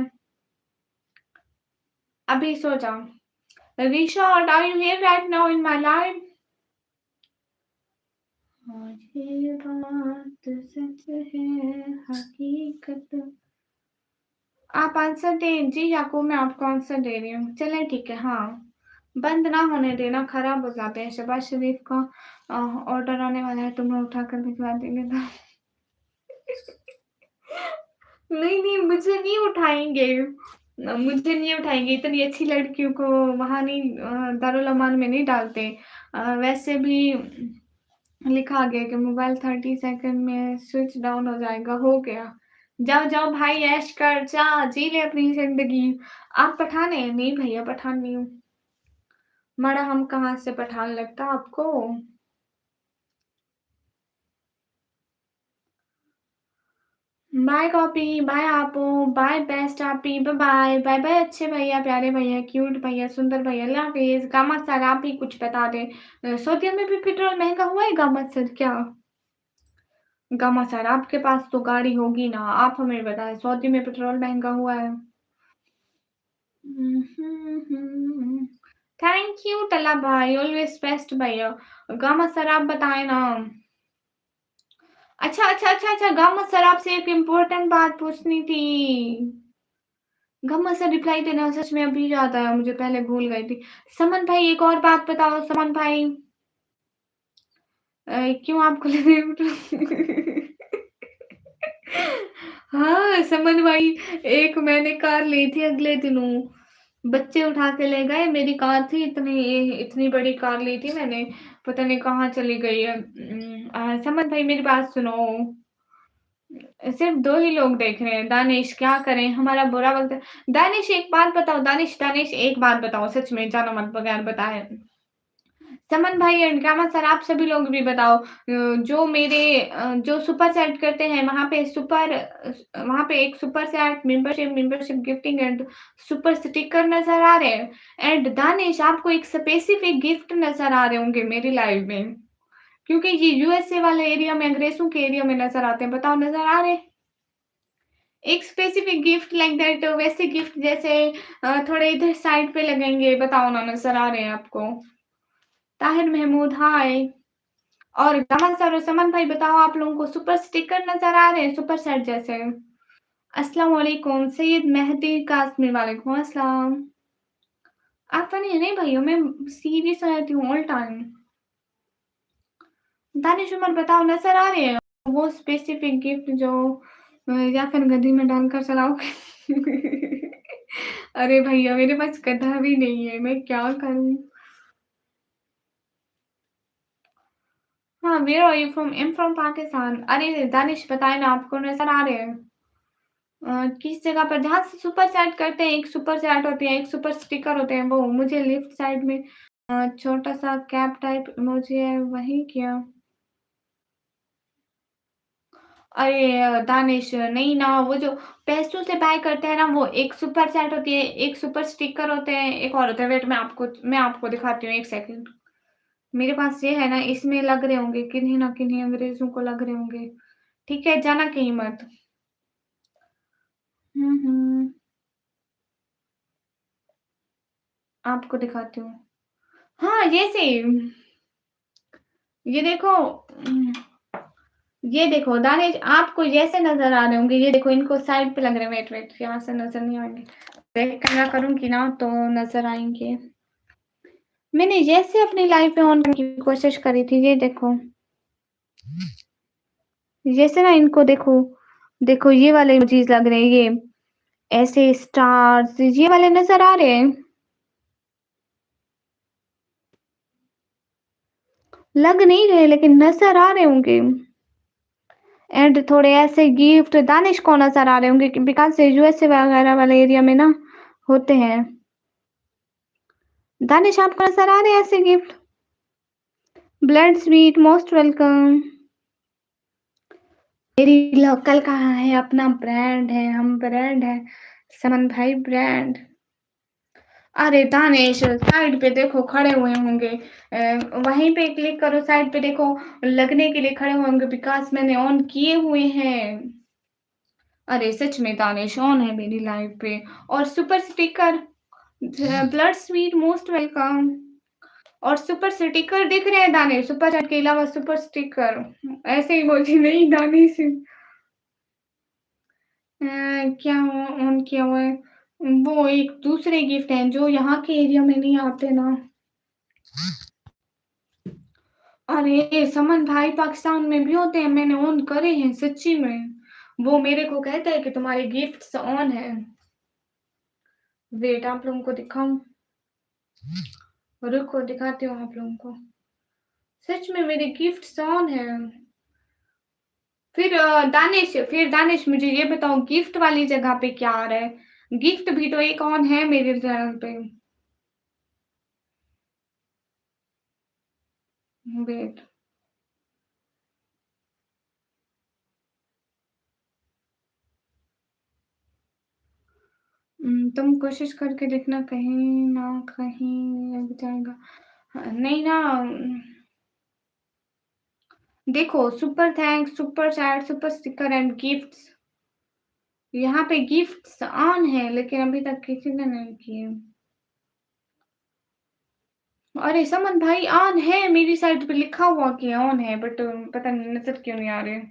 अभी सो जा। Rishad, are you here right now in my life? आज ये बात सच है हकीकत आप आंसर दें जी याकूब मैं आपको आंसर दे रही हूँ चलें ठीक है हाँ बंद ना होने देना खराब हो जाते हैं शहबाज शरीफ का ऑर्डर आने वाला है तुम्हें उठा कर भिजवा देंगे तो नहीं नहीं मुझे नहीं उठाएंगे मुझे नहीं उठाएंगे इतनी अच्छी लड़कियों को वहां नहीं दारुल अमान में नहीं डालते वैसे भी लिखा गया कि मोबाइल 30 सेकंड में स्विच डाउन हो जाएगा, हो गया। जाओ, जाओ भाई ऐश कर जा, जी ले अपनी ज़िंदगी। आप पठान हैं? नहीं भैया पठान नहीं हूँ। मड़ा हम कहाँ से पठान लगता आपको? बाय कॉपी, बाय आपू, बाय बेस्ट आपी, बाय-बाय, बाय-बाय अच्छे भैया, प्यारे भैया, क्यूट भैया, सुंदर भैया, अल्लाह हाफ़िज़। गामा सर आप ही कुछ बता दें। सऊदीया में भी पेट्रोल महँगा हुआ है गामा सर क्या? गामा सर आपके पास तो गाड़ी होगी ना, आप हमें बताएँ सऊदी में पेट्रोल महँगा हुआ है? थैंक यू टल्ला भाई, ऑलवेज़ बेस्ट भैया। गामा सर आप बताएँ ना? अच्छा, गामा सर आपसे एक इम्पोर्टेंट बात पूछनी थी। गामा सर रिप्लाई देना सच में अभी याद आया मुझे पहले भूल गई थी। समन भाई एक और बात बताओ समन भाई क्यों आपको लगे हाँ, समन भाई एक मैंने कार ली थी अगले दिनों। बच्चे उठा के ले गए, मेरी कार थी इतनी इतनी बड़ी कार ली थी मैंने, पता नहीं कहाँ चली गई है। समन भाई मेरी बात सुनो। सिर्फ़ 2 ही लोग देख रहे हैं, दानिश क्या करें? हमारा बुरा वक़्त दानिश एक बात बताओ दानिश एक बात बताओ सच में जानो मत बगैर बताए। समन भाई एंड गामा सर आप सभी लोग भी बताओ जो मेरे जो सुपर चैट करते हैं वहाँ पे एक super chat membership gifting and super sticker नज़र आ रहे हैं एंड दानिश आपको एक स्पेसिफिक गिफ्ट नज़र आ रहे होंगे मेरी लाइव में। क्योंकि ये यूएसए वाले एरिया में, अंग्रेज़ों के एरिया में नज़र आते हैं। बताओ नज़र आ रहे हैं? एक स्पेसिफिक गिफ्ट लाइक दैट, वैसे गिफ्ट जैसे थोड़े इधर साइड पे लगेंगे, बताओ ना नज़र आ रहे हैं आपको? ताहिर महमूद हाय। और गमन सर और समन भाई बताओ आप लोगों को सुपर स्टिकर नज़र आ रहे हैं सुपर सेट जैसे? अस्सलाम वालेकुम सैयद मेहदी काज़मी वालेकुम अस्सलाम। आप फनी नहीं भैया, मैं सीरियस रहती हूँ ऑल टाइम। दानिश उमर बताओ नज़र आ रहे हैं वो स्पेसिफिक गिफ्ट जो या फिर गद्दी में डालकर चलाओगे? अरे भैया मेरे पास गधा भी नहीं है, मैं क्या करूँ? हाँ, where are you from? I am from Pakistan. अरे दानिश बताए ना आपको नज़र आ रहे हैं? किस जगह पर जहाँ से सुपर चैट करते हैं, एक सुपर चैट होती है, एक सुपर स्टिकर होते हैं, वो मुझे लेफ्ट साइड में छोटा-सा कैप टाइप इमोजी है, वही क्या? अरे दानिश नहीं ना, वो जो पैसों से बाय करते हैं ना, वो एक सुपर चैट होती है, एक सुपर स्टिकर होते हैं, एक और होता है, वेट मैं आपको दिखाती हूँ, 1 सेकंड। मेरे पास ये है ना, इसमें लग रहे होंगे, किन्हीं न किन्हीं अंग्रेज़ों को लग रहे होंगे। ठीक है, जाना कहीं मत। हुँ। आपको दिखाती हूँ। हाँ, ये सेम। ये देखो ये देखो दानिश आपको जैसे नज़र आ रहे होंगे, ये देखो इनको साइड पे लग रहे हैं, वेट, यहाँ से नज़र नहीं आएँगे। बैक कैमरा करूँगी ना तो नज़र आएँगे। मैंने जैसे अपनी लाइफ़ में ऑन करने की कोशिश करी थी, ये देखो। जैसे ना इनको देखो, देखो ये वाले इमोजीज़ लग रहे हैं, ये ऐसे स्टार्स ये वाले नज़र आ रहे हैं? लग नहीं रहे लेकिन नज़र आ रहे होंगे। एंड थोड़े ऐसे गिफ्ट दानिश को नज़र आ रहे होंगे कि बिकॉज़ यूएसए वगैरह वाले एरिया में ना होते हैं। दानिश आपको नज़र आ रहे हैं ऐसे gift? Blood sweet most welcome. मेरी लोकल कहाँ है, अपना ब्रांड है, हम ब्रांड है, समन भाई ब्रांड। अरे दानिश साइड पे देखो खड़े हुए होंगे, वहीं पे क्लिक करो, साइड पे देखो लगने के लिए खड़े हुए होंगे बिकॉज़ मैंने ऑन किए हुए हैं। अरे सच में दानिश ऑन है मेरी लाइफ पे। और super sticker blood sweet most welcome. और सुपर स्टिकर दिख रहे हैं दानिश, सुपर चैट के अलावा सुपर स्टिकर ऐसे इमोजी नहीं दानिश। क्या ऑन किया हुआ है? वो एक दूसरे गिफ्ट हैं जो यहाँ के एरिया में नहीं आते ना। अरे समन भाई पाकिस्तान में भी होते हैं, मैंने ऑन करे हैं सच्ची में। वो मेरे को कहता है कि तुम्हारे गिफ्ट्स ऑन है। वेट आप लोगों को दिखाऊं? रुको दिखाती हूँ आप लोगों को। सच में मेरे गिफ्ट्स ऑन है। फिर दानिश मुझे ये बताओ गिफ्ट वाली जगह पे क्या आ रहा है? गिफ्ट भी तो एक ऑन है मेरे चैनल पे। वेट। तुम कोशिश करके देखना कहीं ना कहीं लग जाएगा। नहीं ना देखो super thanks, super chat, super sticker and gifts. यहाँ पे गिफ्ट्स ऑन है लेकिन अभी तक किसी ने नहीं किए। अरे समन भाई ऑन है, मेरी साइड पे लिखा हुआ कि ऑन है बट पता नहीं नज़र क्यों नहीं आ रहे।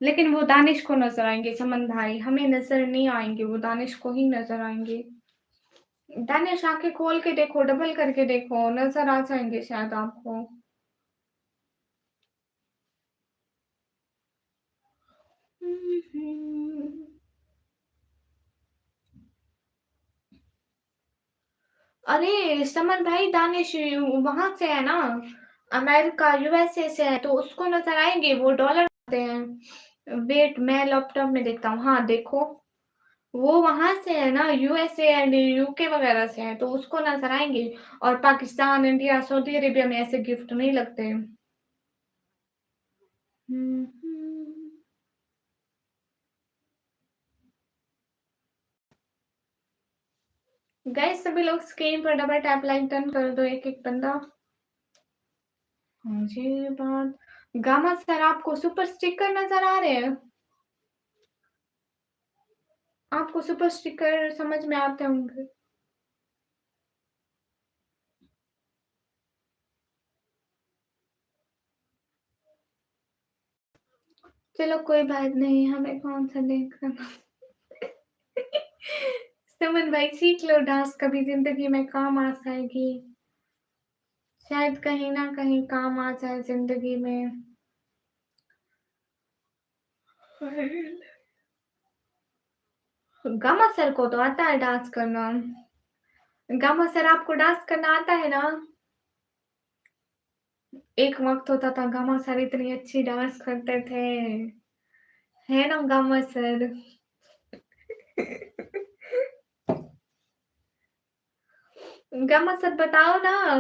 लेकिन वो दानिश को नज़र आएँगे समन भाई, हमें नज़र नहीं आएँगे, वो दानिश को ही नज़र आएँगे। दानिश आँखें खोल के देखो, डबल करके देखो, नज़र आ जाएँगे शायद आपको। अरे समन भाई दानिश वहाँ से है ना, अमेरिका यूएसए से है तो उसको नज़र आएँगे, वो डॉलर आते हैं। वेट मैं लैपटॉप में देखता हूँ, हाँ देखो, वो वहाँ से है ना यूएसए एंड यूके वगैरह से है तो उसको नज़र आएँगे। और पाकिस्तान, इंडिया, सऊदी अरेबिया में ऐसे गिफ्ट नहीं लगते। हुँ, हुँ। गाइस सभी लोग स्क्रीन पर डबल टैप लाइक डन कर दो एक-एक बंदा। हाँ, ये बात गामा सर आपको सुपर स्टिकर नज़र आ रहे हैं? आपको सुपर स्टिकर समझ में आते होंगे। चलो कोई बात नहीं, हमें कौन-सा देखना। समन भाई सीख लो डांस, कभी ज़िंदगी में काम आ जाएगी। शायद कहीं न कहीं काम आ जाए ज़िंदगी में। गामा सर को तो आता है डांस करना। गामा सर आपको डांस करना आता है ना? एक वक़्त होता था गामा सर इतनी अच्छी डांस करते थे। है ना गामा सर? गामा सर बताओ ना।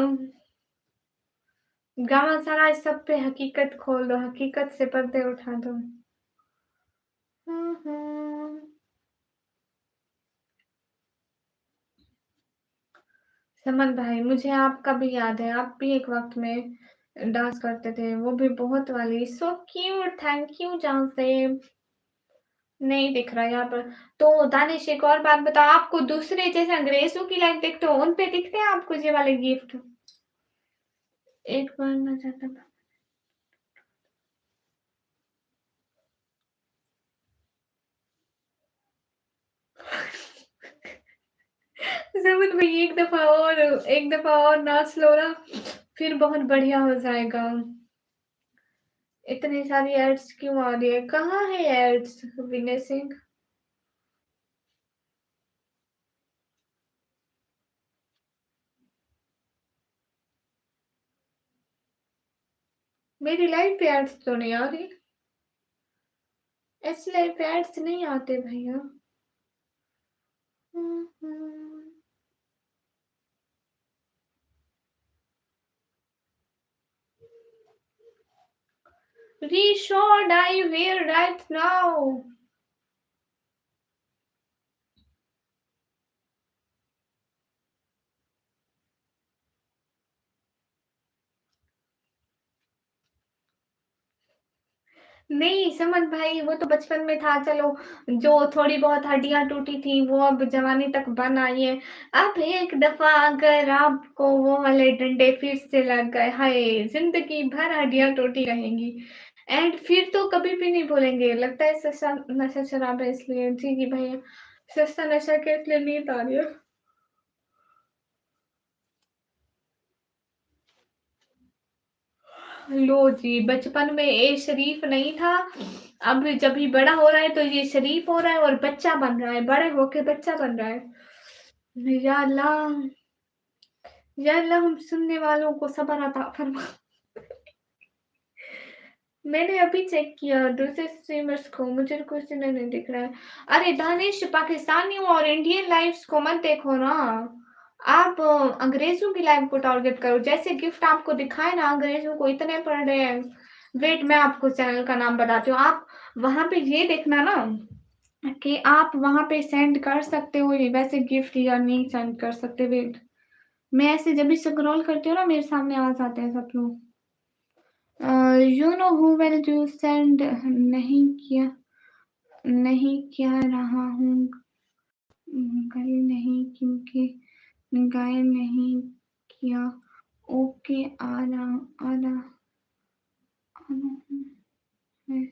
गामा सर आज सब पे हकीकत खोल दो, हकीकत से पर्दे उठा दो। हुँ, हुँ। समन भाई मुझे आपका भी याद है, आप भी एक वक़्त में डांस करते थे, वो भी बहुत वाली। सो क्यूट, थैंक यू जान नहीं दिख रहा यहाँ पर। तो दानिश एक और बात बताओ, आपको दूसरे जैसे अंग्रेज़ों की लाइव देखते हो, उन पे दिखते हैं आपको ये वाले गिफ्ट? एक बार मैं ज़्यादा ज़मीन भाई एक दफ़ा और नाच लो ना, फिर बहुत बढ़िया हो जाएगा। इतनी सारी एड्स क्यों आ रही है? कहाँ है एड्स विनय सिंह? मेरी लाइव पे एड्स तो नहीं आ रही। ऐसी लाइव पे एड्स नहीं आते भैया। हुँ, हुँ। Reshod, are you here right now? नहीं, समन भाई वो तो बचपन में था चलो, जो थोड़ी बहुत हड्डियाँ टूटी थी वो अब जवानी तक बन आई है। अब एक दफ़ा अगर आपको वो वाले डंडे फिर से लग गए, हाय! ज़िंदगी भर हड्डियाँ टूटी रहेंगी एंड फिर तो कभी भी नहीं भूलेंगे। लगता है सस्ता नशा शराब है इसलिए। जी, जी भैया, सस्ता नशा के इसलिए नींद आ रही है। लो जी, बचपन में ये शरीफ नहीं था, अब जब ये बड़ा हो रहा है तो ये शरीफ हो रहा है और बच्चा बन रहा है, बड़े होके बच्चा बन रहा है। या अल्लाह! या अल्लाह हम सुनने वालों को सब्र अता फरमा। मैंने अभी चेक किया दूसरे स्ट्रीमर्स को, मुझे कुछ नहीं दिख रहा है। अरे दानिश, पाकिस्तानियों और इंडियन लाइव्स को मत देखो ना। आप अंग्रेज़ों की लाइव को टारगेट करो। जैसे गिफ्ट आपको दिखाए ना, अंग्रेज़ों को इतने पड़ रहे हैं। वेट मैं आपको चैनल का नाम बताती हूँ। आप वहाँ पे ये देखना ना कि आप वहाँ पे सेंड कर सकते हो ये वैसे गिफ्ट या नहीं सेंड कर सकते। वेट, मैं ऐसे जब भी स्क्रॉल करती हूँ ना मेरे सामने आ जाते हैं सब लोग। You know who will you send नहीं किया रहा हूँ कल नहीं क्योंकि गाय नहीं किया। ओके आ रहा हूँ मैं।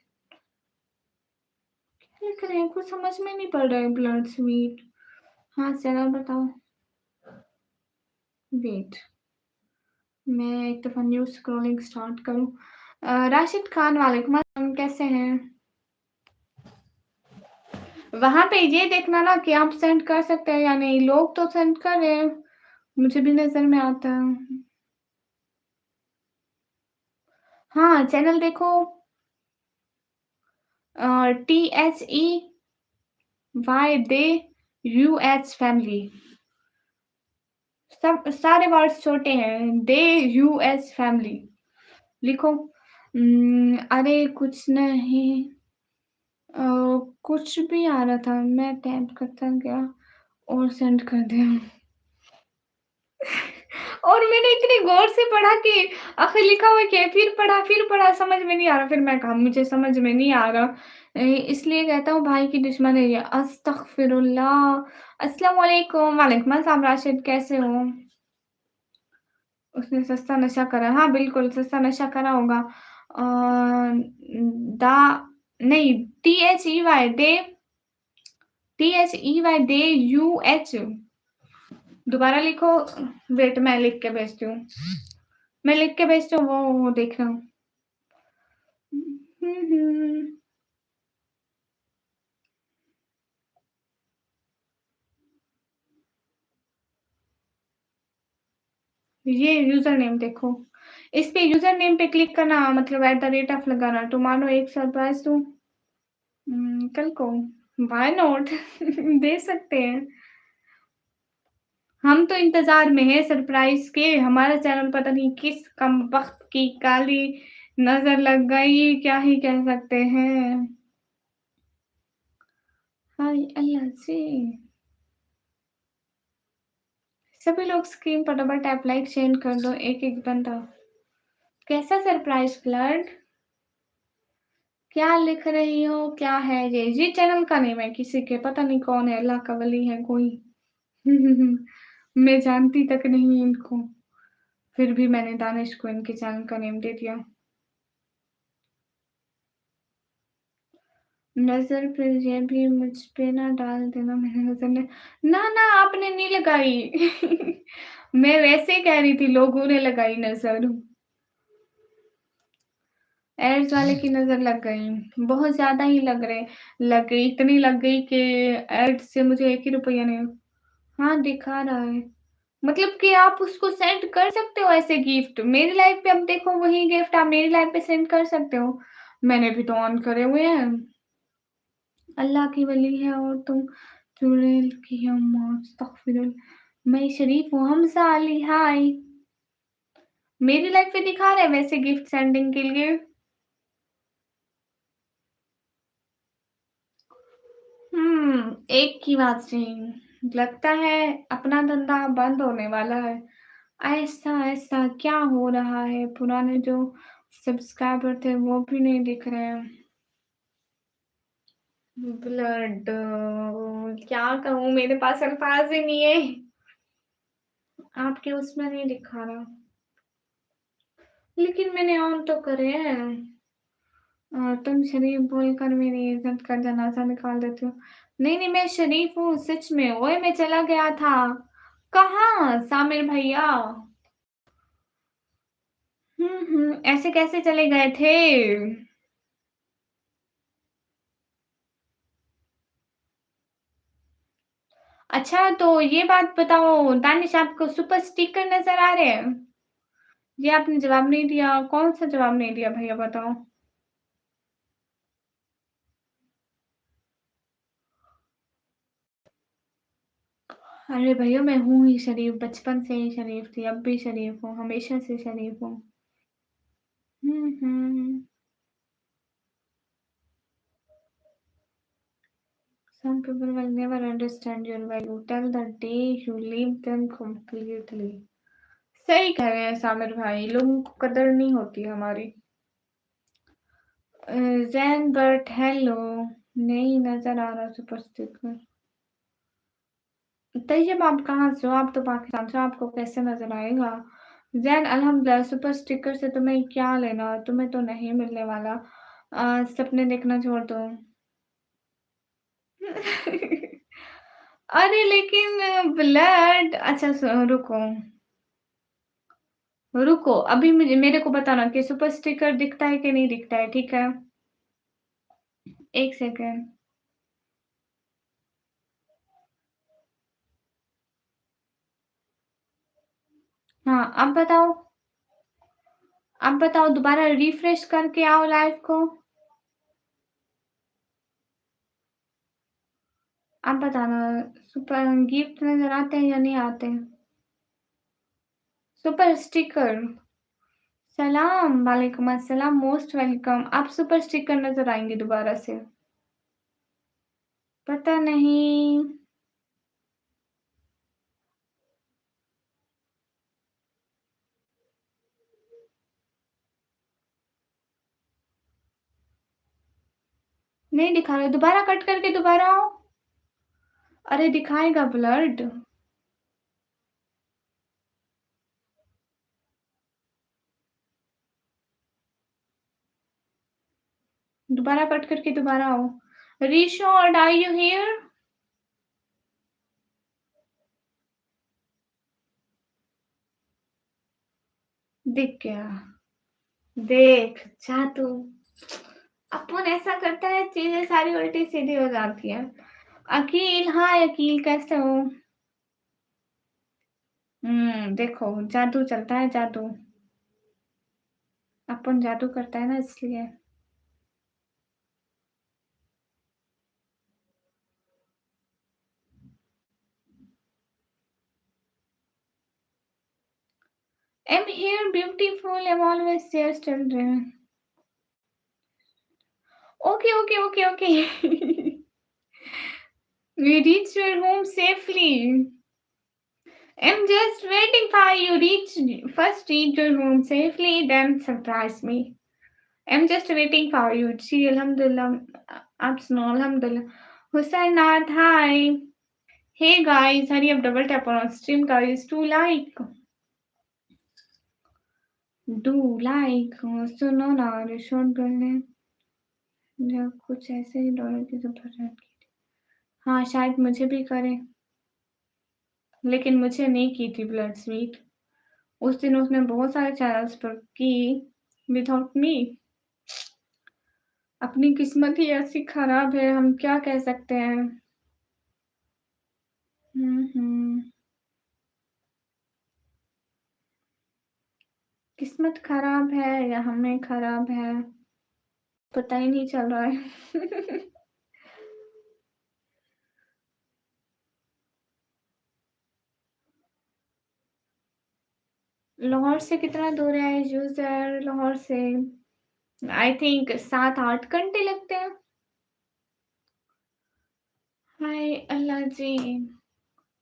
क्या लिख रहे हैं? कुछ समझ में नहीं पड़ रहा है। Blood sweet. हाँ चलो बताओ। वेट, मैं एक दफ़ा न्यूज़ स्क्रॉलिंग स्टार्ट करूँ। राशिद खान वालेकुम अस्सलाम, कैसे हैं? वहाँ पे ये देखना ना कि आप सेंड कर सकते हैं या नहीं। लोग तो सेंड कर रहे हैं, मुझे भी नज़र में आता है। हाँ, चैनल देखो THEYDEUH फैमिली। सब सारे वर्ड्स छोटे हैं। दे यूएस फैमिली लिखो। अरे कुछ नहीं, अ, कुछ भी आ रहा था, मैं टैप करता गया और सेंड कर दिया। और मैंने इतनी गौर से पढ़ा कि आखिर लिखा हुआ क्या है, फिर पढ़ा, समझ में नहीं आ रहा, फिर मैं कहा मुझे समझ में नहीं आ रहा। इसलिए कहता हूँ भाई की दुश्मन है ये, अस्तगफिरुल्लाह। अस्सलाम वालेकुम, वालेकुम अस्सलाम राशिद, कैसे हो? उसने सस्ता नशा करा, हाँ बिल्कुल सस्ता नशा करा होगा। दा नहीं, THEY day, THEY day UH, दोबारा लिखो। वेट मैं लिख के भेजती हूँ, मैं लिख के भेजती हूँ, वो देख रहा हूँ। ये यूज़र नेम देखो, इस पे यूज़र नेम पे क्लिक करना, मतलब @ लगाना, टुमारो एक सरप्राइज़ दूँ? कल को, व्हाई नॉट? दे सकते हैं। हम तो इंतज़ार में हैं सरप्राइज़ के, हमारा चैनल पता नहीं किस कमबख्त की काली नज़र लग गई, क्या ही कह सकते हैं। हाय अल्लाह से! सभी लोग स्क्रीन फटाफट टैप लाइक शेयर कर दो, एक-एक बंदा। कैसा सरप्राइज़ फ्लर्ट? क्या लिख रही हो? क्या है ये? ये चैनल का नेम है किसी के, पता नहीं कौन है, अल्लाह का वली है कोई। मैं जानती तक नहीं इनको, फिर भी मैंने दानिश को इनके चैनल का नेम दे दिया। नज़र फिर ये भी मुझ पे ना डाल देना, मैंने नज़र ने ना, ना आपने नहीं लगाई। मैं वैसे ही कह रही थी, लोगों ने लगाई नज़र। एड्स वाले की नज़र लग गई, बहुत ज़्यादा ही लग गई, इतनी लग गई कि एड्स से मुझे 1 ही रुपया नहीं। हाँ, दिखा रहा है। मतलब कि आप उसको सेंड कर सकते हो ऐसे गिफ्ट, मेरी लाइफ़ पे अब देखो वही गिफ्ट आप मेरी लाइफ़ पे सेंड कर सकते हो। मैंने भी तो ऑन करे हुए हैं। अल्लाह की वली है और तुम चुड़ैल की अम्मा, अस्तगफिरुल्लाह। मैं शरीफ हूँ, हमज़ा अली हाय। मेरी लाइफ़ पे दिखा रहा है वैसे गिफ्ट सेंडिंग के लिए। एक की बात नहीं, लगता है अपना धंधा बंद होने वाला है। ऐसा-ऐसा क्या हो रहा है? पुराने जो सब्सक्राइबर थे वो भी नहीं दिख रहे हैं। ब्लड, क्या कहूँ, मेरे पास अल्फ़ाज़ ही नहीं है। आपके उसमें नहीं दिखा रहा। लेकिन मैंने ऑन तो करे हैं। तुम शरीफ बोलकर मेरी इज़्ज़त का जनाज़ा निकाल देती हो। नहीं, नहीं मैं शरीफ हूँ सच में। ओए मैं चला गया था। कहाँ? सामिर भैया। ऐसे कैसे चले गए थे? अच्छा तो ये बात बताओ, दानिश आपको सुपर स्टिकर नज़र आ रहे हैं? ये आपने जवाब नहीं दिया। कौन-सा जवाब नहीं दिया भैया बताओ? अरे भैया मैं हूँ ही शरीफ, बचपन से ही शरीफ थी, अब भी शरीफ हूँ, हमेशा से शरीफ हूँ। हुँ। Some people will never understand your value till the day you leave them completely. सही कह रहे हैं सामिर भाई, लोगों को कदर नहीं होती हमारी। ज़ैन बट हेलो, नहीं नज़र आ रहा सुपर स्टिकर। तैयब आप कहाँ से हो? आप तो पाकिस्तान से हो, आपको कैसे नज़र आएगा? ज़ैन अल्हम्दुलिल्लाह, सुपर स्टिकर से तुम्हें क्या लेना? तुम्हें तो नहीं मिलने वाला। सपने देखना छोड़ दो। अरे लेकिन ब्लड, अच्छा रुको, रुको, अभी मुझे मेरे को बताना कि सुपर स्टिकर दिखता है कि नहीं दिखता है, ठीक है? 1 सेकंड। हाँ, अब बताओ दोबारा रिफ्रेश करके आओ लाइव को। अब बताना, सुपर गिफ्ट नज़र आते हैं या नहीं आते हैं? सुपर स्टिकर, सलाम, वालेकुम अस्सलाम, मोस्ट वेलकम। आप सुपर स्टिकर नज़र आएँगे दोबारा से। पता नहीं। नहीं दिखा रहा, दोबारा कट करके दोबारा आओ। अरे दिखाएगा ब्लड। दोबारा कट करके दोबारा आओ। रिशॉर्ट आर यू हियर? दिख गया। देख जादू। अपन ऐसा करता है, चीजें सारी उल्टी सीधी हो जाती है। अकील, हाय अकील, कैसे हो? देखो जादू चलता है, जादू। अपन जादू करता है ना, इसलिए। I'm here, beautiful. I'm always there, children. Okay, okay, okay, okay. We reached your home safely. I'm just waiting for you. Reach your home safely, then surprise me. I'm just waiting for you. See, Alhamdulillah. Absno, Alhamdulillah. Hussein Nath, hi. Hey guys, hurry up, double tap on stream, guys. Do like. सुनो ना, रिशोट girl ने जब कुछ ऐसे ही dollar की जबरदस्त की थी। हाँ, शायद मुझे भी करे, लेकिन मुझे नहीं की थी ब्लड स्वीट। उस दिन उसने बहुत सारे चैनल्स पर की विदाउट मी। अपनी किस्मत ही ऐसी खराब है, हम क्या कह सकते हैं। किस्मत खराब है या हमें खराब है, पता ही नहीं चल रहा है। लाहौर से कितना दूर है यूजर? लाहौर से आई थिंक 7-8 घंटे लगते हैं। हाय अल्लाह जी।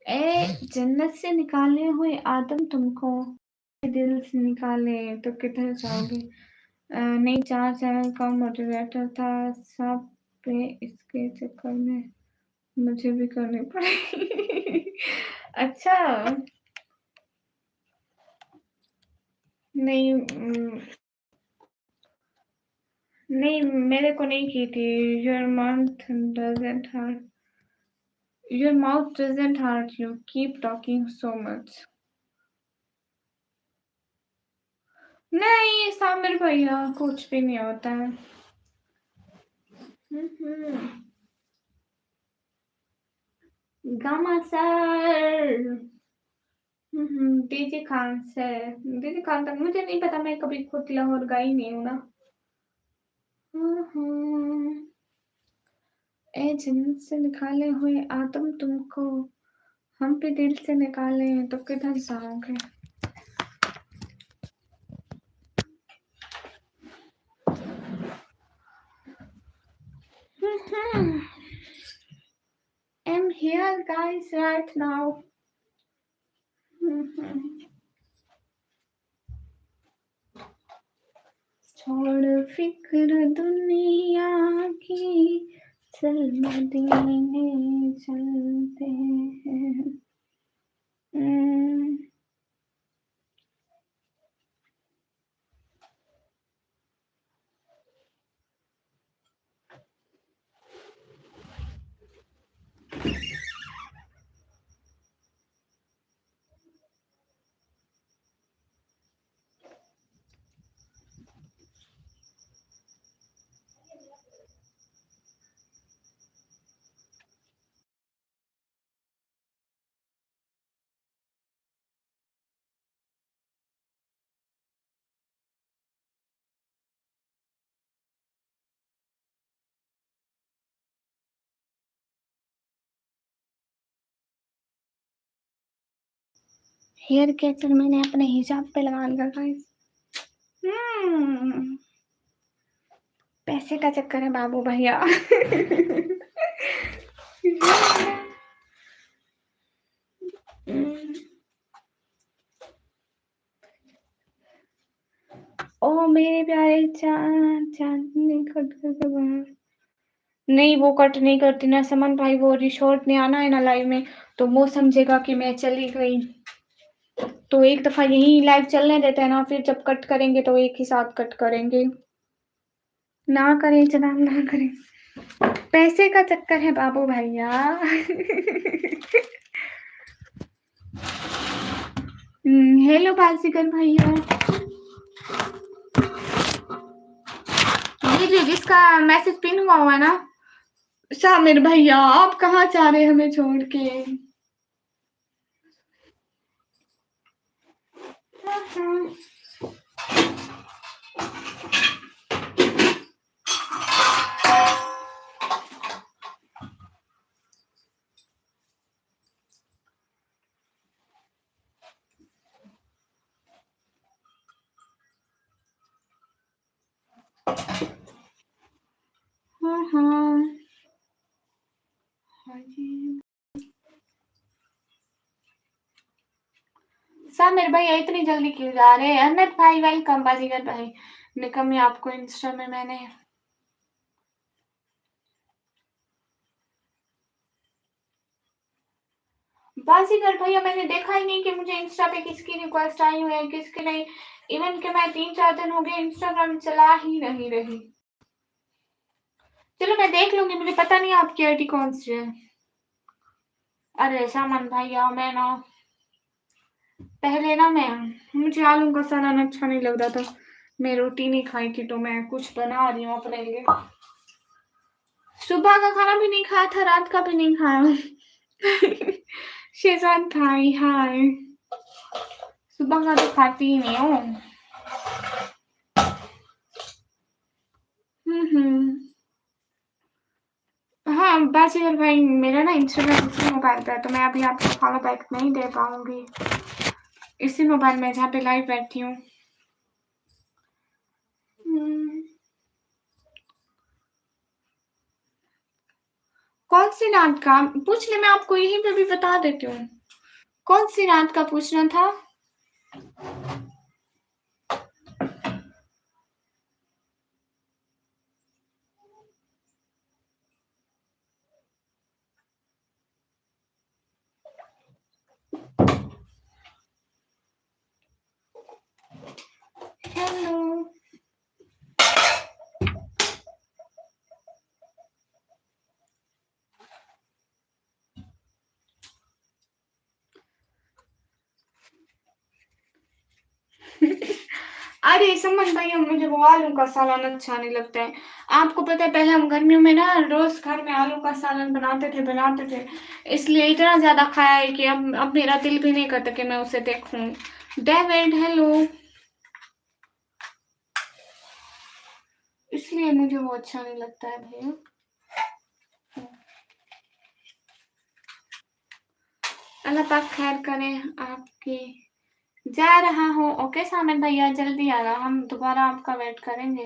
ए जन्नत से निकाले हुए आदम तुमको दिल से निकाले तो किधर जाओगे? नहीं, 4 चैनल का मॉडरेटर था सब पे, इसके चक्कर में मुझे भी करनी पड़ी। अच्छा। नहीं नहीं, मेरे को नहीं की थी। Your mouth doesn't hurt you, keep talking so much. नहीं सामिर भैया, कुछ भी नहीं होता है। Gama sir. DJ Khan sir, DJ Khan तक मुझे नहीं पता, मैं कभी खुद लाहौर गई नहीं हूँ ना। ए जन्नत से निकाले हुए आदम तुमको हम पे दिल से निकाले तो किधर जाओगे? I'm here guys right now. छोड़ फिक्र दुनिया की, चल मदीने चलते हैं। हेयर कैचर मैंने अपने हिजाब पे लगा लिया गाइस। पैसे का चक्कर है बाबू भैया। ओ मेरे प्यारे चांद चांदनी खट करके बाहर। नहीं, वो कट नहीं करती ना समन भाई, वो रिशॉर्ट ने आना है ना लाइव में, तो वो समझेगा कि मैं चली गई। तो एक दफ़ा यहीं लाइव चलने देते हैं ना, फिर जब कट करेंगे तो एक ही साथ कट करेंगे। ना करें जनाब, ना करें। पैसे का चक्कर है बाबू भैया। हेलो बाजीगर भैया। ये जो जिसका मैसेज पिन हुआ है ना, सामिर भैया, आप कहाँ जा रहे हैं हमें छोड़ के? हाँ हाँ हाँ जी। सामिर भैया इतनी जल्दी क्यों जा रहे हैं? अनंत भाई वेलकम। बाजीगर भाई निकम्मी, आपको इंस्टा में मैंने बाजीगर भैया मैंने देखा ही नहीं कि मुझे इंस्टा पे किसकी रिक्वेस्ट आई हुई है, किसकी नहीं। इवन के मैं 3-4 दिन हो गए इंस्टाग्राम चला ही नहीं रही। चलो मैं देख लूंगी, मुझे पता नहीं आपकी आईडी कौन सी है। अरे सामान भैया, मैं ना पहले ना मुझे आलू का सालन अच्छा नहीं लग रहा था। मैं रोटी नहीं खाई थी, तो मैं कुछ बना रही हूँ अपने लिए। सुबह का खाना भी नहीं खाया था, रात का भी नहीं खाया। शेजान भाई हाय। सुबह का तो खाती ही नहीं हूँ। हम्म। हाँ बाजीगर भाई, मेरा ना इंस्टाग्राम इसी मोबाइल पे है, तो मैं अभी आपको फॉलो बैक नहीं दे पाऊंगी। इसी मोबाइल में जहाँ पे लाइव बैठी हूँ। कौन सी रात का पूछ ले, मैं आपको यहीं पे भी बता देती हूँ। कौन सी रात का पूछना था? हेलो। अरे समझ भैया, मुझे वो आलू का सालन अच्छा नहीं लगता है। आपको पता है पहले हम गर्मियों में ना रोज घर में आलू का सालन बनाते थे। इसलिए इतना ज्यादा खाया है कि अब मेरा दिल भी नहीं करता कि मैं उसे देखूं। David hello. इसलिए मुझे वो अच्छा नहीं लगता है भैया। अल्लाह पाक खैर करे आपकी। जा रहा हूँ। ओके सामिर भैया, जल्दी आना, हम दोबारा आपका वेट करेंगे।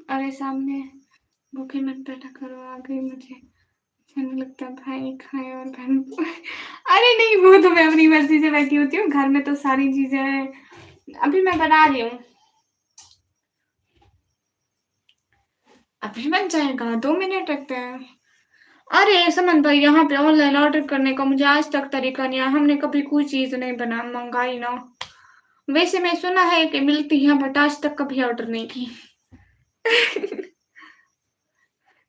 अरे सामने भूखे मत बैठा करो, आ गई मुझे अच्छा नहीं लगता भाई खाए और घर में। अरे नहीं, वो तो मैं अपनी मर्जी से बैठी होती हूँ, घर में तो सारी चीजें हैं। अभी मैं बना रही हूँ। अभी बन जाएगा, 2 मिनट लगते हैं। अरे समन भाई, यहाँ पे ऑनलाइन ऑर्डर करने का मुझे आज तक तरीका नहीं आया। हमने कभी कोई चीज नहीं बना मंगाई ना। वैसे मैं सुना है कि मिलती है, बट आज तक कभी ऑर्डर नहीं की।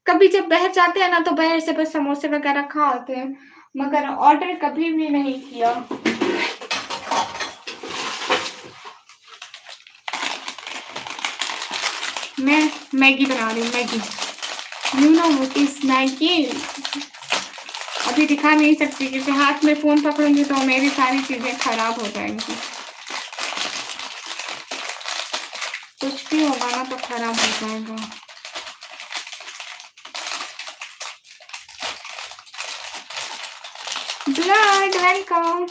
कभी जब बाहर जाते हैं ना, तो बाहर से बस समोसे वगैरह खा आते हैं, मगर ऑर्डर कभी भी नहीं किया। मैं मैगी बना रही हूँ, Maggi. You know what is Maggi? अभी दिखा नहीं सकती क्योंकि हाथ में फोन पकड़ूंगी तो मेरी सारी चीजें खराब हो जाएंगी। कुछ भी होगा ना तो खराब हो जाएगा। Blood welcome.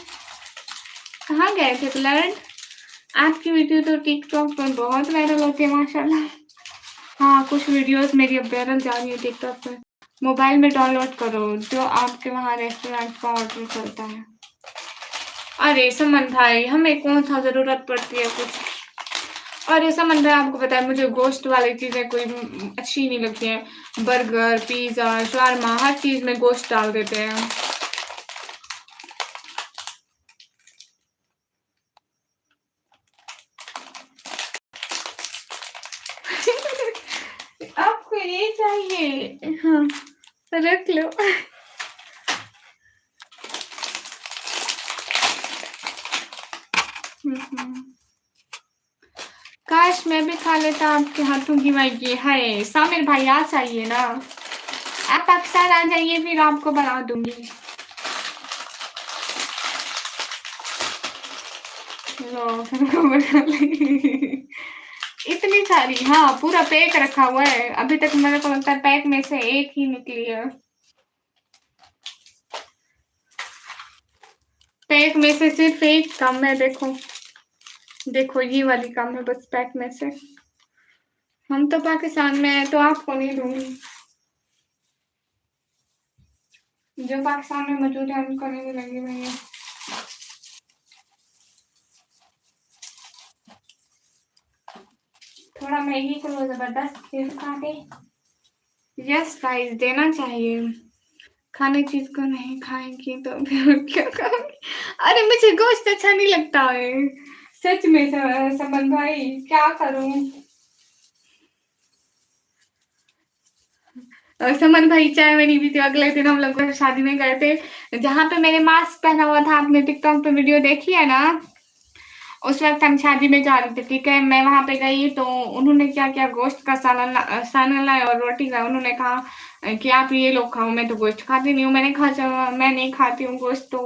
कहाँ गए थे ब्लड? आपकी वीडियो तो टिकटॉक पर बहुत वायरल होती है माशाल्लाह। हाँ, कुछ वीडियोज़ मेरी अब वायरल जा रही है टिकटॉक पे। मोबाइल में डाउनलोड करो, जो आपके वहाँ रेस्टोरेंट का ऑर्डर चलता है। अरे समन भाई, हमें कौन-सा ज़रूरत पड़ती है कुछ। अरे समन भाई, आपको पता है मुझे गोश्त वाली चीज़ें कोई अच्छी नहीं लगती हैं। बर्गर, पिज़्ज़ा, shawarma हर चीज़ में गोश्त डाल देते हैं। आपको ये चाहिए? हाँ, रख लो। काश मैं भी खा लेता आपके हाथों की मैगी। हाय! सामिर भाई आ जाइए ना। आप पाकिस्तान आ जाइए, फिर आपको बना दूँगी। लो, फिर खबर कर ली। इतनी सारी, हाँ, पूरा पैक रखा हुआ है। अभी तक मेरे को लगता है पैक में से एक ही निकली है। पैक में से सिर्फ एक कम है, देखो। देखो ये वाली कम है बस पैक में से। हम तो पाकिस्तान में हैं तो आपको नहीं दूँगी। जो पाकिस्तान में मौजूद है उनको नहीं मिलेंगी भैया। थोड़ा मैगी को ज़बरदस्त खीर काटे। यस गाइस, देना चाहिए। खाने चीज़ को नहीं खाएँगी तो फिर क्या खाऊँगी? अरे मुझे गोश्त अच्छा नहीं लगता है। सच में समन भाई, क्या करूँ? समन भाई चाय में नहीं पीते। अगले दिन हम लोग शादी में गए थे, जहाँ पे मैंने मास्क पहना हुआ था। आपने टिकटॉक पे वीडियो देखी है ना? उस वक़्त हम शादी में जा रहे थे, ठीक है? मैं वहाँ पे गई तो उन्होंने क्या किया, गोश्त का सालन लाए और रोटी लाए। उन्होंने कहा कि आप ये लो खाओ, मैं तो गोश्त खाती नहीं हूँ। मैंने कहा चलो मैं नहीं खाती हूँ गोश्त, तो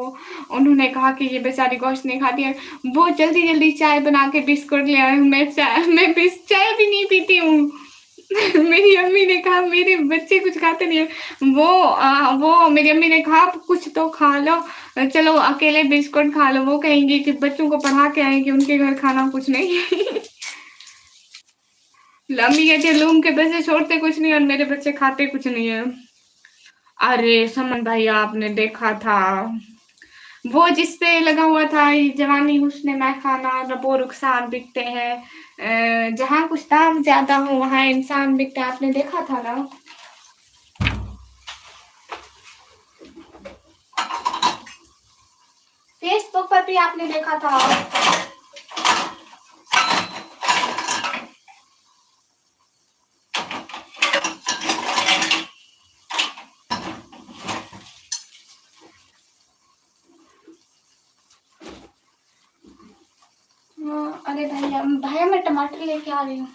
उन्होंने कहा कि ये बेचारी गोश्त नहीं खाती है। वो जल्दी-जल्दी चाय बना के बिस्कुट ले आए। मैं चाय भी नहीं पीती हूँ। मेरी अम्मी ने कहा मेरे बच्चे कुछ खाते नहीं है। वो मेरी अम्मी ने कहा आप कुछ तो खा लो, चलो अकेले बिस्कुट खा लो। वो कहेंगी कि बच्चों को पढ़ा के आएँगी, उनके घर खाना कुछ नहीं है। अम्मी कहती है लूम के पैसे छोड़ते कुछ नहीं और मेरे बच्चे खाते कुछ नहीं है। अरे समन भाई, आपने देखा था वो जिसपे लगा हुआ था ये जवानी हुस्न मैं खाना रबो रुखसार बिकते हैं। जहाँ कुछ दाम ज्यादा हो वहाँ इंसान बिकता है। आपने देखा था ना? फेसबुक पर भी आपने देखा था। अरे भैया भैया, मैं टमाटर लेके आ रही हूँ।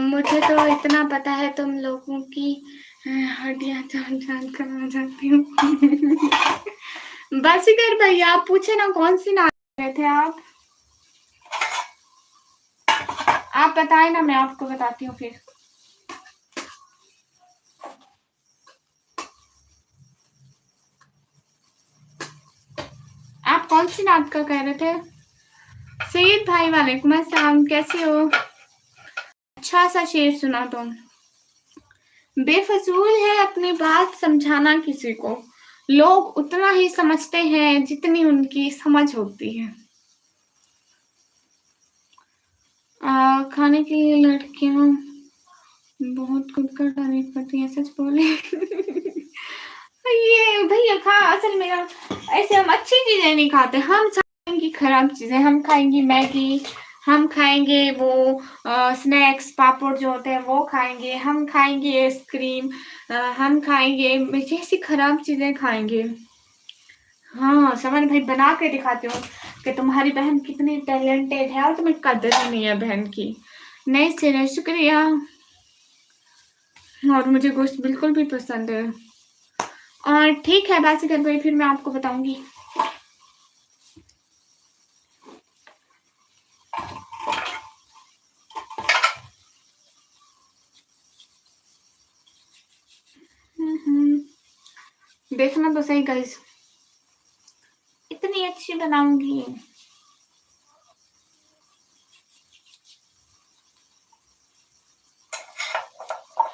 मुझे तो इतना पता है तुम लोगों की हड्डियां जान जान कर आ जाती हूँ। बाजीगर भैया, आप पूछे ना कौन सी नाच रहे थे आप? आप बताए ना, मैं आपको बताती हूँ फिर। आप कौन सी नाच का कह रहे थे? सईद भाई वालेकुम अस्सलाम, कैसे हो? अच्छा सा शेर सुना तुम। बेफजूल है अपनी बात समझाना किसी को। लोग उतना ही समझते हैं जितनी उनकी समझ होती है। खाने के लिए लड़कियां बहुत खुद का तारीफ करती है, सच बोले। ये भैया खा असल में ऐसे हम अच्छी चीजें नहीं खाते। हम खाएंगी खराब चीजें, हम खाएंगी मैगी, हम खाएँगे वो स्नैक्स, पापड़ जो होते हैं वो खाएँगे, हम खाएँगे आइसक्रीम, हम खाएँगे मीठी ऐसी खराब चीज़ें खाएँगे। हाँ, समन भाई बना के दिखाती हूँ कि तुम्हारी बहन कितनी टैलेंटेड है और तुम्हें कदर ही नहीं है बहन की। नहीं सिरे शुक्रिया। और मुझे गोश्त बिल्कुल भी पसंद है। और ठीक है बाजीगर भाई फिर मैं आपको बताऊँगी। देखना तो सही गाइस। इतनी अच्छी बनाऊँगी।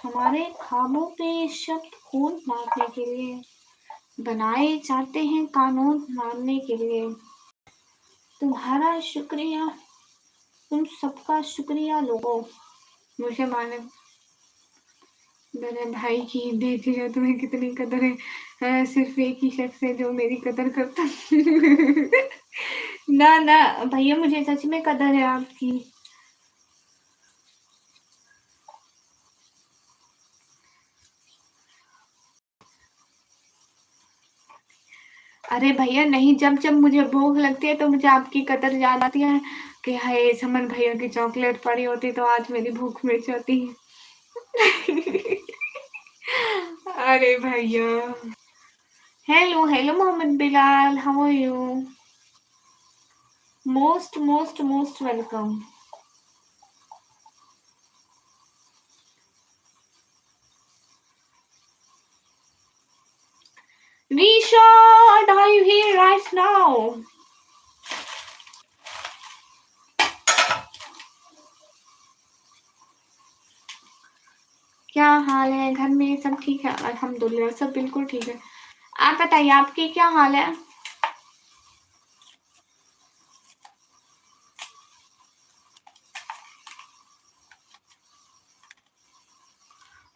हमारे ख्वाबों पे शब्द खून मारने के लिए बनाए जाते हैं कानून मानने के लिए। तुम्हारा शुक्रिया, तुम सबका शुक्रिया लोगों। मुझे माने मेरे भाई की देख लिया तुम्हें कितनी कदर है। सिर्फ एक ही शख्स है जो मेरी कदर करता। ना ना भैया मुझे सच में कदर है आपकी। अरे भैया नहीं, जब जब मुझे भूख लगती है तो मुझे आपकी कदर याद आती है कि हाय समन भैया की चॉकलेट पड़ी होती तो आज मेरी भूख मिट जाती। अरे भैया। Hello hello Mohammad Bilal, how are you? Most most most welcome. Rishad, are you here right now? क्या हाल है? घर में सब ठीक है? अल्हम्दुलिल्लाह सब बिल्कुल ठीक है। आप बताइए आपकी क्या हाल है?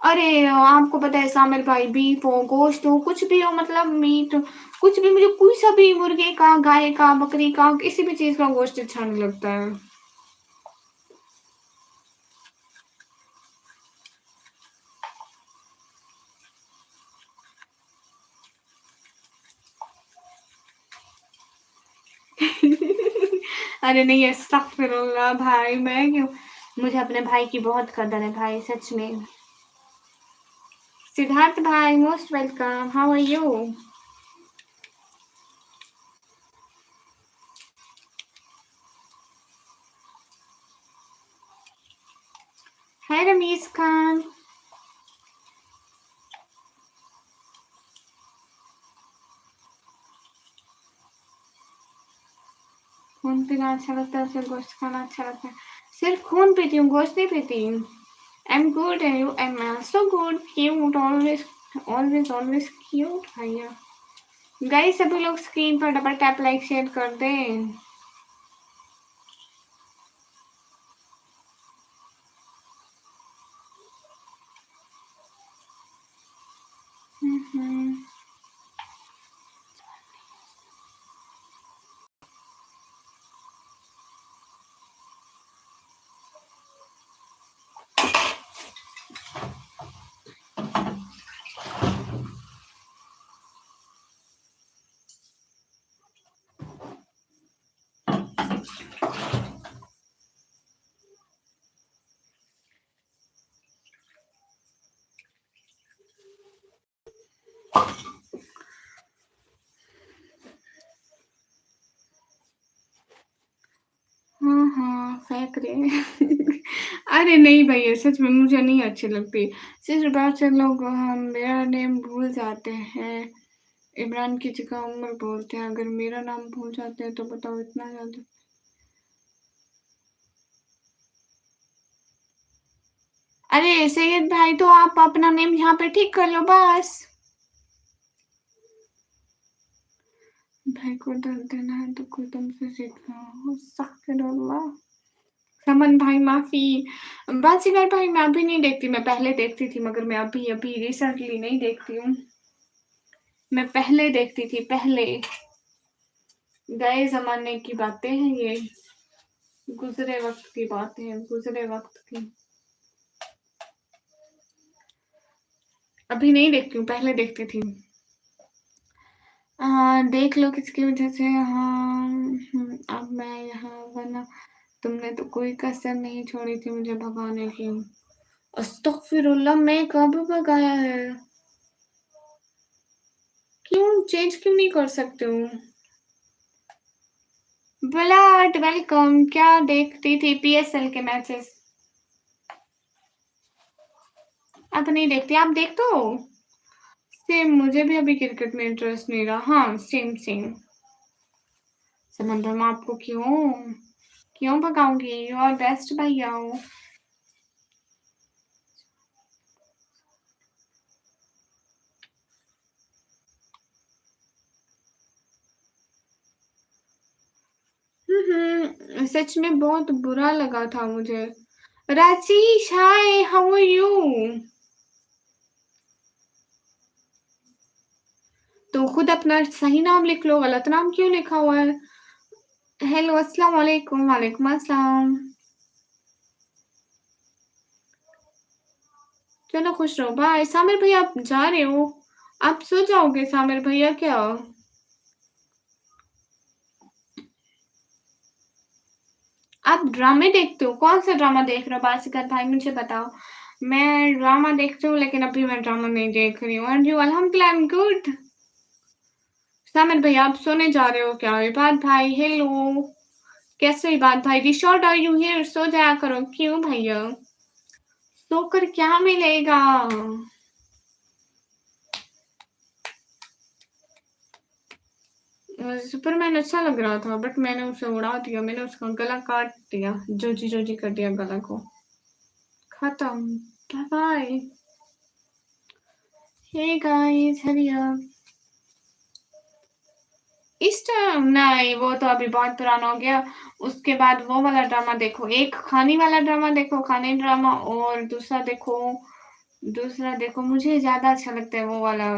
अरे आपको पता है सामिर भाई बीफ हो गोश्त हो कुछ भी हो मतलब मीट कुछ भी मुझे कोई सा भी मुर्गे का गाय का बकरी का किसी भी चीज का गोश्त अच्छा नहीं लगता है। अरे नहीं अस्तगफिरुल्लाह भाई मैं क्यों। मुझे अपने भाई की बहुत कदर है भाई सच में। सिद्धार्थ भाई most welcome, how are you? Hi Ramiz Khan. खून पीना अच्छा लगता है फिर गोश्त खाना अच्छा लगता है। सिर्फ खून पीती हूँ गोश्त नहीं पीती। आई am good and you I am so good cute always always always cute भैया। गाइस सभी लोग स्क्रीन पर डबल टैप लाइक शेयर कर दें। हम्म। हाँ हाँ फेंक रहे हैं। अरे नहीं भैया सच में मुझे नहीं अच्छी लगती। सिर्फ बहुत से लोग मेरा नेम भूल जाते हैं। इमरान की जगह उमर बोलते हैं अगर मेरा नाम भूल जाते हैं तो बताओ इतना ज्यादा। अरे सैयद भाई तो आप अपना नेम यहाँ पे ठीक कर लो बस। भाई को दर्द देना है तो कोई तुमसे सीखना हो अल्लाह। समन भाई माफी। बाजीगर भाई मैं अभी नहीं देखती, मैं पहले देखती थी मगर मैं अभी अभी रिसेंटली नहीं देखती हूँ। मैं पहले देखती थी पहले। गए जमाने की बातें हैं ये। गुज़रे वक़्त की बातें, गुज़रे वक़्त की। अभी नहीं देखती हूँ, पहले देखती थी। देख लो किसकी वज़ह से हाँ, अब मैं यहाँ वरना तुमने तो कोई कसर नहीं छोड़ी थी मुझे भगाने की। अस्तगफिरुल्लाह मैं कब भगाया है? क्यों चेंज क्यों नहीं कर सकते हो? ब्लड वेलकम क्या देखती थी पीएसएल के मैचेस? अब नहीं देखती, आप देखते हो? सेम मुझे भी अभी क्रिकेट में इंटरेस्ट नहीं रहा। हाँ, सेम सेम। समंदर में आपको क्यों भगाऊंगी? यू आर बेस्ट भैया हो। सच में बहुत बुरा लगा था मुझे। राजेश हाय, हाउ आर यू? तो खुद अपना सही नाम लिख लो, गलत नाम क्यों लिखा हुआ है? हेलो, अस्सलाम वालेकुम। वालेकुम अस्सलाम। चलो खुश रहो, बाय। सामिर भैया आप जा रहे हो? आप सो जाओगे सामिर भैया क्या? आप ड्रामे देखते हो? कौन सा ड्रामा देख रहे हो बासिकत भाई मुझे बताओ? मैं ड्रामा देखती हूँ लेकिन अभी मैं ड्रामा नहीं देख रही हूँ। And you? अल्हम्दुलिल्लाह आई एम गुड। सामिर भैया आप सोने जा रहे हो क्या? इबाद भाई हेलो, कैसे हो इबाद भाई? रिशॉर्ट आर यू हियर? सो जाया करो। क्यों भैया? सोकर क्या मिलेगा? सुपरमैन अच्छा लग रहा था बट मैंने उसे उड़ा दिया, मैंने उसका गला काट दिया, जोजी जोजी कर दिया गला को। खत्म। Bye bye. Hey guys hurry up. इस टाइम नहीं, वो तो अभी बहुत पुराना हो गया। उसके बाद वो वाला ड्रामा देखो, एक खानी वाला ड्रामा देखो, खानी ड्रामा, और दूसरा देखो मुझे ज्यादा अच्छा लगता है वो वाला।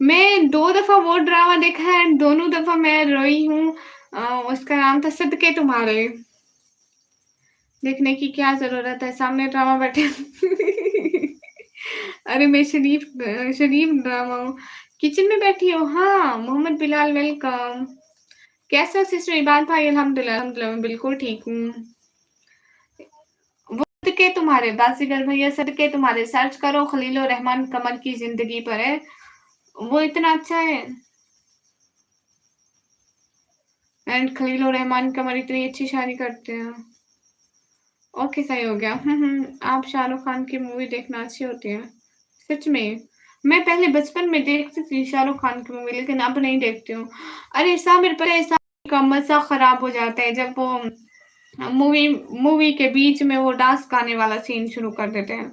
मैं 2 दफा वो ड्रामा देखा है, दोनों दफा मैं रोई हूँ। उसका नाम था सदके तुम्हारे। देखने की क्या जरूरत है, सामने ड्रामा बैठे। अरे मैं शरीफ शरीफ ड्रामा हूँ। किचन में बैठी हो? हाँ मोहम्मद बिलाल वेलकम। कैसे हो सिस्टर इबाद भाई? अल्हम्दुलिल्लाह अल्हम्दुलिल्लाह मैं बिल्कुल ठीक हूँ। वो सदके तुम्हारे, बाजीगर भैया सदके तुम्हारे सर्च करो, खलील रहमान कमर की जिंदगी पर है। वो इतना अच्छा है। एंड खलील रहमान कमर इतनी अच्छी शादी करते हैं। ओके सही हो गया। आप शाहरुख खान की मूवी देखना अच्छी होती है। सच में मैं पहले बचपन में देखती थी शाहरुख खान की मूवी लेकिन अब नहीं देखती हूँ। अरे सामिर पता है का मजा खराब हो जाता है जब वो मूवी मूवी के बीच में वो डांस गाने वाला सीन शुरू कर देते हैं।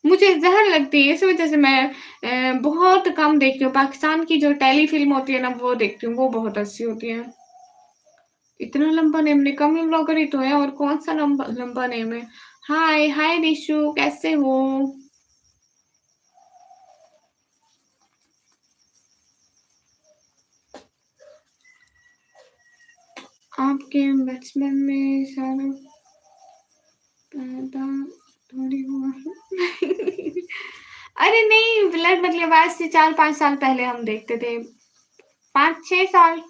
मुझे जहर लगती है, इस वजह से मैं बहुत कम देखती हूँ। पाकिस्तान की जो टेली फिल्म होती है ना वो देखती हूँ, वो बहुत अच्छी होती है। इतना लंबा नेम, निकम्मी ब्लॉगर ही तो है, और कौन सा लंबा लंबा नेम है? हाय हाय रिशु कैसे हो? आपके बचपन में सारा पैदा थोड़ी हुआ है। अरे नहीं, ब्लड मतलब आज से 4-5 साल पहले हम देखते थे। 5-6 साल।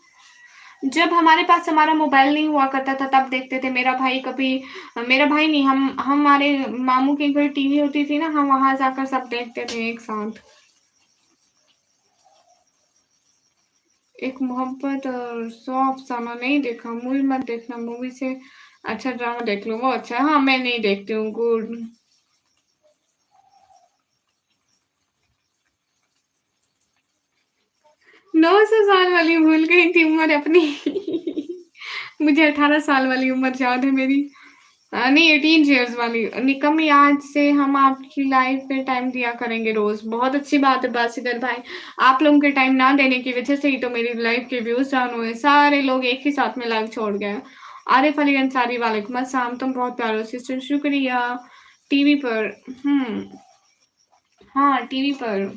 जब हमारे पास हमारा मोबाइल नहीं हुआ करता था तब देखते थे। मेरा भाई नहीं, हम हमारे मामू के घर टीवी होती थी ना, हम वहां जाकर सब देखते थे एक साथ। एक मोहब्बत और 100 अफसाना नहीं देखा। मूवी मत देखना, मूवी से अच्छा ड्रामा देख लो, वो अच्छा है। हाँ मैं नहीं देखती हूँ। गुड। 900 साल वाली भूल गई थी उम्र अपनी। मुझे 18 साल वाली उम्र याद है मेरी। नहीं 18 ईयर्स वाली। निकम्मी आज से हम आपकी लाइफ में टाइम दिया करेंगे रोज। बहुत अच्छी बात है बासिगर भाई। आप लोगों के टाइम ना देने की वजह से ही तो मेरी लाइफ के व्यूज डाउन हुए। सारे लोग एक ही साथ में लाइव छोड़ गए। आरिफ अली अंसारी वालेकुम अस्सलाम, तुम बहुत प्यारे हो सिस्टर, शुक्रिया। टीवी पर। हाँ टीवी पर।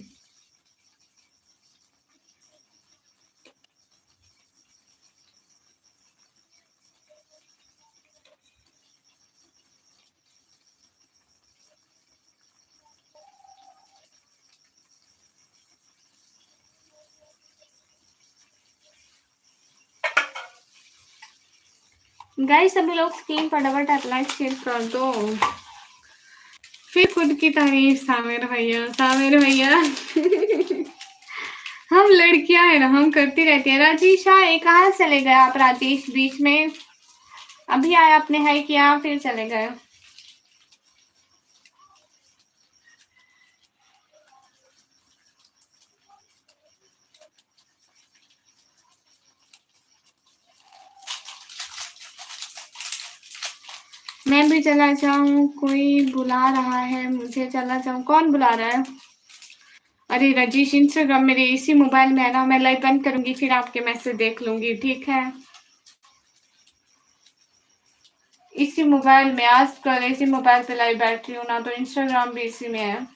गाइस सभी लोग स्क्रीन पर डबल टैप लाइक शेयर कर दो। फिर खुद की तारीफ, सामिर भैया हम लड़कियां हैं ना, हम करती रहती हैं। राजेश आए, कहाँ चले गए आप राजेश? बीच में अभी आए, आपने है किया फिर चले गए। मैं भी चला जाऊं, कोई बुला रहा है मुझे, चला जाऊं। कौन बुला रहा है? अरे राजेश, इंस्टाग्राम मेरे इसी मोबाइल में है ना, मैं लाइव बंद करूंगी फिर आपके मैसेज देख लूंगी, ठीक है? इसी मोबाइल में आजकल इसी मोबाइल पे लाइव बैठ रही हूँ ना, तो इंस्टाग्राम भी इसी में है।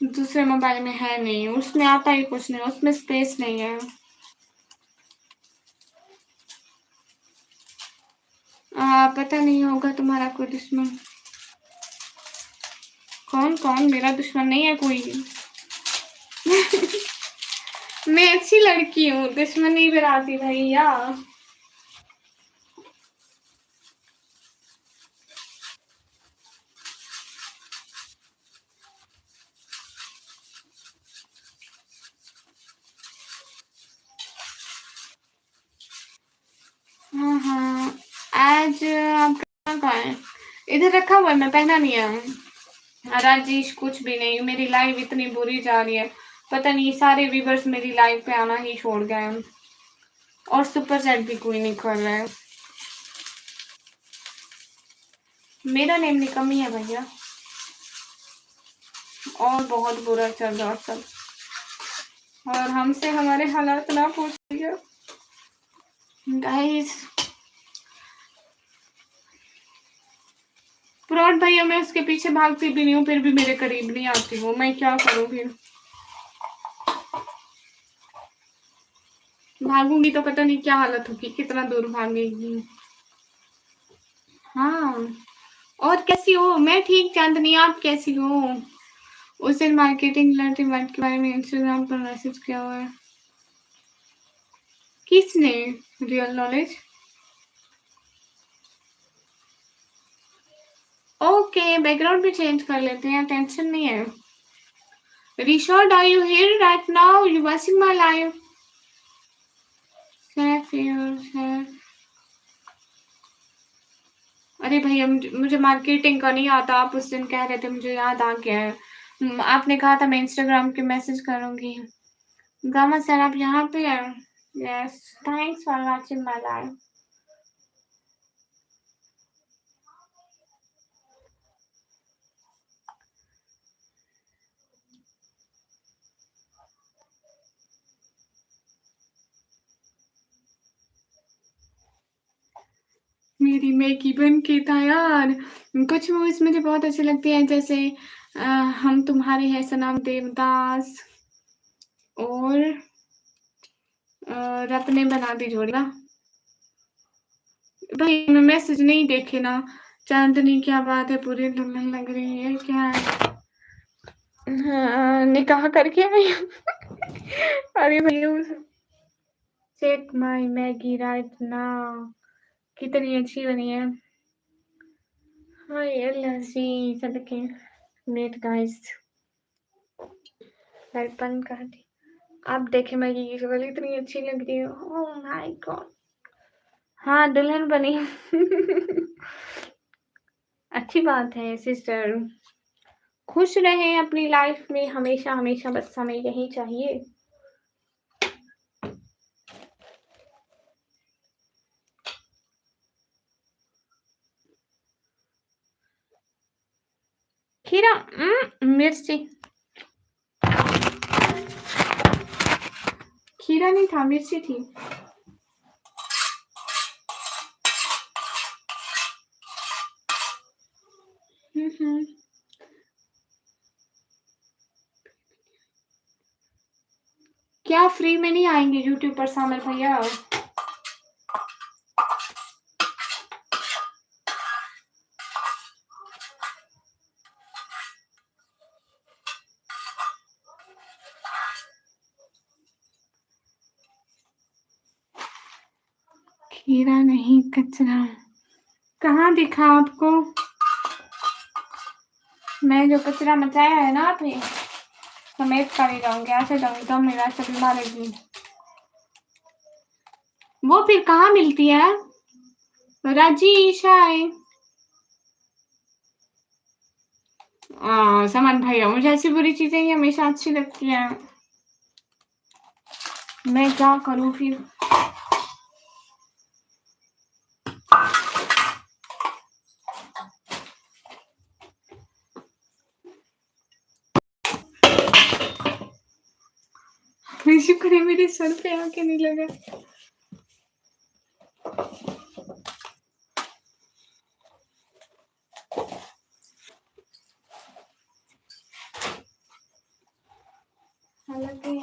दूसरे मोबाइल में है नहीं, उसमें आता ही कुछ नहीं, उसमें स्पेस नहीं है। पता नहीं, होगा तुम्हारा कोई दुश्मन। कौन कौन? मेरा दुश्मन नहीं है कोई। मैं अच्छी लड़की हूँ, दुश्मन नहीं बनाती भैया। हाँ हाँ, आज आप कहाँ है? इधर रखा हुआ है, मैं पहना नहीं है। राजेश कुछ भी नहीं, मेरी लाइफ इतनी बुरी जा रही है, पता नहीं सारे व्यूवर्स मेरी लाइफ पे आना ही छोड़ गए हैं, और सुपर चैट भी कोई नहीं कर रहा है। मेरा नेम निकम्मी है भैया, और बहुत बुरा चल रहा सब, और हमसे हमारे हालात ना पूछिए गाइस। प्रौढ़ भैया, मैं उसके पीछे भागती भी नहीं हूँ, फिर भी मेरे करीब नहीं आती हूँ, मैं क्या करूँ फिर? भागूंगी तो पता नहीं क्या हालत होगी, कितना दूर भागेगी। हाँ, और कैसी हो? मैं ठीक चांदनी, आप कैसी हो? उस दिन मार्केटिंग अलर्ट इवेंट के बारे में इंस्टाग्राम पर मैसेज किया हुआ है। किसने? Real knowledge? ओके, बैकग्राउंड भी चेंज कर लेते हैं, टेंशन नहीं है। Rishort, are you here right now? You watching my live? अरे भैया, मुझे मार्केटिंग का नहीं आता, आप उस दिन कह रहे थे, मुझे याद आ गया है। आपने कहा था मैं इंस्टाग्राम के मैसेज करूंगी। गामा सर, आप यहाँ पे हैं? Yes, thanks for watching my live. मेरी मैगी बन के तैयार। कुछ मूवीज मुझे बहुत अच्छी लगती हैं, जैसे हम तुम्हारे हैं सनम, देवदास, और रब ने बना दी जोड़ी ना। भाई मैं मैसेज नहीं देखे ना। चांदनी, क्या बात है, पूरी दुल्हन लग रही है, क्या है? हाँ, निकाह करके आई हूँ। अरे भैया, check my Maggi right now, कितनी अच्छी बनी है। हाय अल्लाह सी सदके। वेट गाइस, लाइट बंद कर दी। आप देखे मैगी की शक्ल इतनी अच्छी लग रही है, ओह माय गॉड। हाँ, दुल्हन बनी। अच्छी बात है सिस्टर, खुश रहें अपनी लाइफ में हमेशा हमेशा, बस हमें यही चाहिए। खीरा, मिर्ची। खीरा नहीं था, मिर्ची थी। हम्म। क्या फ्री में नहीं आएंगे यूट्यूब पर सामर भैया? खीरा नहीं कचरा। कहाँ दिखा आपको? मैं जो कचरा मचाया है ना आपने, समेट कर ही जाऊंगी, ऐसे जाऊंगी तो मेरा सब मारेगी। वो फिर कहाँ मिलती है? राजीशा है। समन भैया, मुझे ऐसी बुरी चीजें ही हमेशा अच्छी लगती हैं। मैं क्या करूं फिर? शुक्र है मेरे सर पे आके नहीं लगा। हालांकि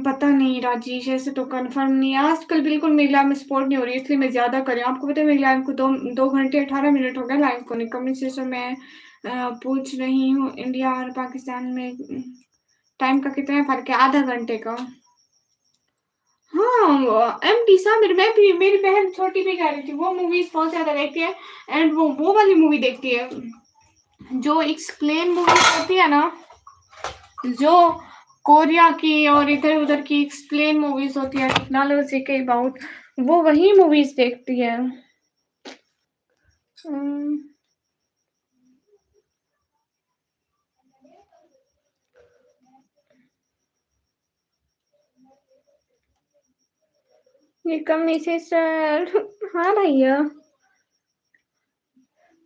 पता नहीं राजेश, ऐसे तो कंफर्म नहीं है। आजकल बिल्कुल मेरी लाइफ में सपोर्ट नहीं हो रही, इसलिए मैं ज्यादा कर रही हूँ। आपको पता है मेरी लाइफ को 2 घंटे 18 मिनट हो गए लाइव को नहीं। कम्युनिकेशन में पूछ रही हूँ, इंडिया और पाकिस्तान में टाइम का कितना फर्क है? आधा घंटे का। हाँ, एमडी सामिर, मैं भी, मेरी बहन छोटी भी कह रही थी वो मूवीज बहुत ज्यादा देखती है। एंड वो वाली मूवी देखती है जो एक्सप्लेन मूवी होती है ना, जो कोरिया की और इधर उधर की एक्सप्लेन मूवीज होती है टेक्नोलॉजी के अबाउट, वो वही मूवीज देखती है। हम्म, ये कम से सर। हाँ भैया,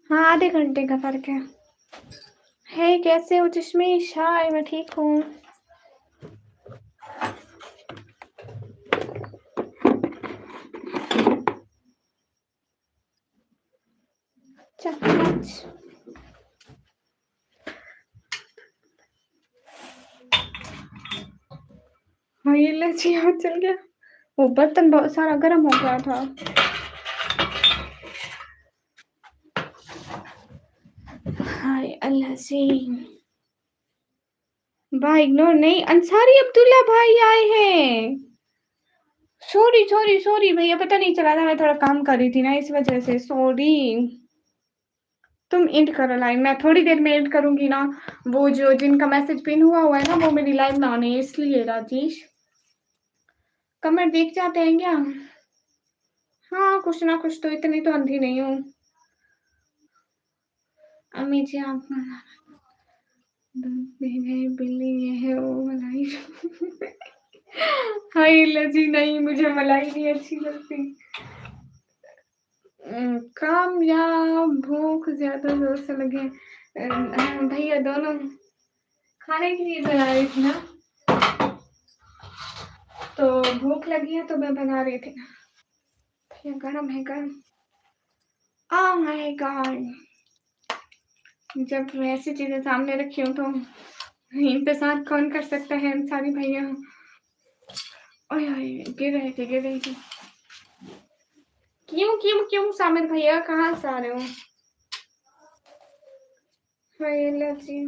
हाँ आधे घंटे का फर्क है। हे कैसे हो चश्मेश? हाय, मैं ठीक हूँ। हाँ ये लच्छी यहाँ चल गया। वो बर्तन बहुत सारा गर्म हो गया था। हाय अल्लाह से। भाई इग्नोर नहीं, अंसारी अब्दुल्ला भाई आए हैं। सॉरी सॉरी सॉरी भैया, पता नहीं चला था, मैं थोड़ा काम कर रही थी ना, इस वजह से सॉरी। तुम एंड करो लाइव, मैं थोड़ी देर में एंड करूंगी ना। वो जो जिनका मैसेज पिन हुआ है ना, वो मेरी लाइव में आने, इसलिए राजेश। कमेंट देख जाते हैं क्या? हाँ कुछ ना कुछ तो, इतनी तो अंधी नहीं हूँ। अम्मी जी आप बिल्ली ये है वो मलाई। हाय लजी, नहीं मुझे मलाई नहीं अच्छी लगती। काम या भूख ज्यादा जोर से लगे? भैया दोनों खाने के लिए बना रही थी ना, तो भूख लगी है तो मैं बना रही थी। भैया गरम है गरम। ओह माय गॉड, जब ऐसी चीजें सामने रखी हो तो इंतजार कौन कर सकता है अंसारी भैया। ओए ओए, गिर रहे थे। क्यों क्यों क्यों सामिर भैया, कहाँ से आ रहे हो? हाय लजी,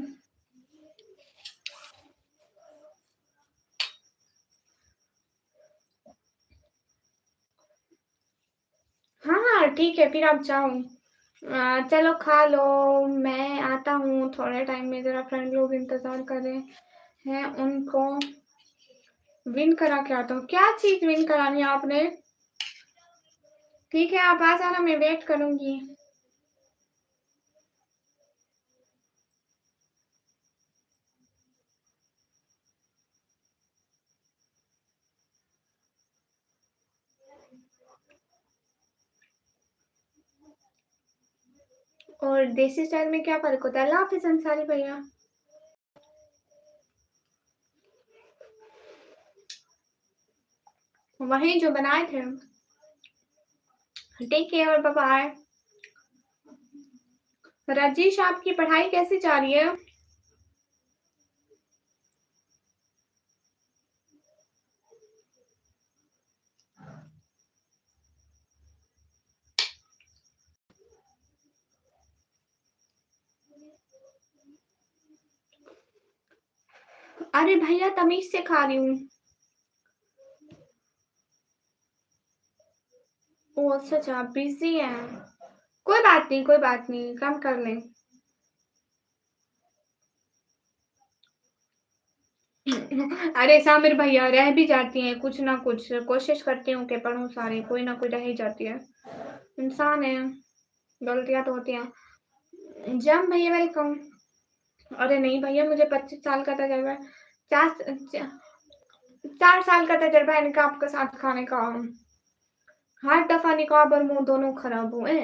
हाँ ठीक है फिर आप जाओ। चलो खा लो, मैं आता हूँ थोड़े टाइम में, जरा फ्रेंड लोग इंतजार कर रहे हैं, उनको विन करा के आता हूँ। क्या चीज विन करानी है आपने? ठीक है आप आ जाना, मैं वेट करूंगी। और देसी स्टाइल में क्या फर्क होता है? अल्लाह हाफिज अंसारी भैया। वही जो बनाए थे। Take care, bye bye. Rajesh आपकी पढ़ाई कैसी जा रही है? अरे भैया तमीज़ से खा रही हूँ। ओह! अच्छा, आप बिज़ी हैं। कोई बात नहीं, काम कर लें। अरे सामिर भैया रह भी जाती हैं कुछ ना कुछ, कोशिश करती हूँ कि पढूँ सारी, कोई ना कोई रह ही जाती है। इंसान हैं, गलतियाँ तो होती हैं। जम भैया वेलकम। अरे नहीं भैया मुझे 25 साल का तजुर्बा है। 4 च 4 साल का तजुर्बा है निकाह के साथ खाने का। हर दफ़ा निकाह और मुँह दोनों खराब हुए।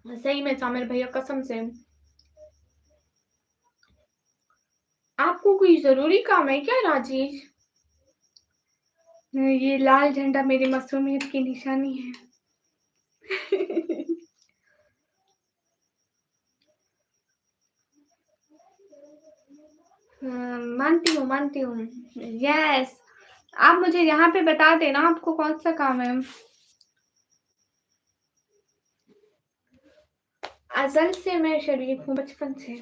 सही में सामिर भैया कसम से। आपको कोई ज़रूरी काम है क्या राजेश? ये लाल झंडा मेरी मासूमियत की निशानी है। मानती हूँ। यस, आप मुझे यहाँ पे बता देना आपको कौन-सा काम है। अज़ल से मैं शरीफ हूँ, बचपन से।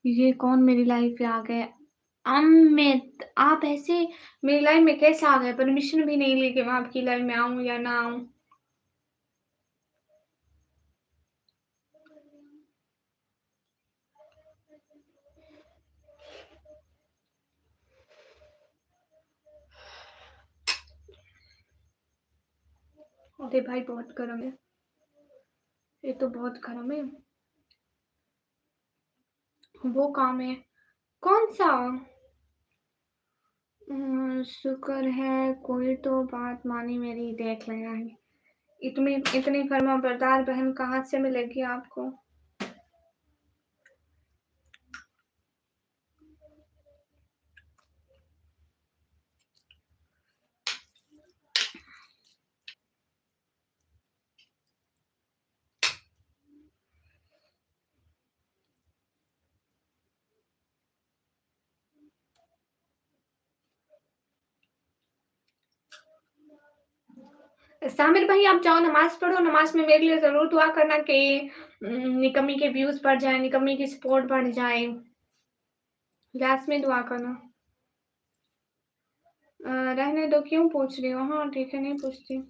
ये कौन मेरी लाइफ में आ गए? अमित, आप ऐसे मेरी लाइफ में कैसे आ गए? परमिशन भी नहीं ली कि मैं आपकी लाइफ में आऊँ या ना आऊँ? अरे भाई बहुत गरम है। ये तो बहुत गरम है। वो काम है। कौन-सा? शुक्र है कोई तो बात मानी मेरी देख लिया है। इतनी इतनी फर्माबरदार बहन कहाँ से मिलेगी आपको? सामिर भाई आप जाओ नमाज़ पढ़ो, नमाज़ में मेरे लिए ज़रूर दुआ करना कि निकम्मी के व्यूज़ बढ़ जाएँ, निकम्मी की सपोर्ट बढ़ जाए। लास्ट में दुआ करना। रहने दो क्यों पूछ रही हो? हाँ, ठीक है नहीं पूछती।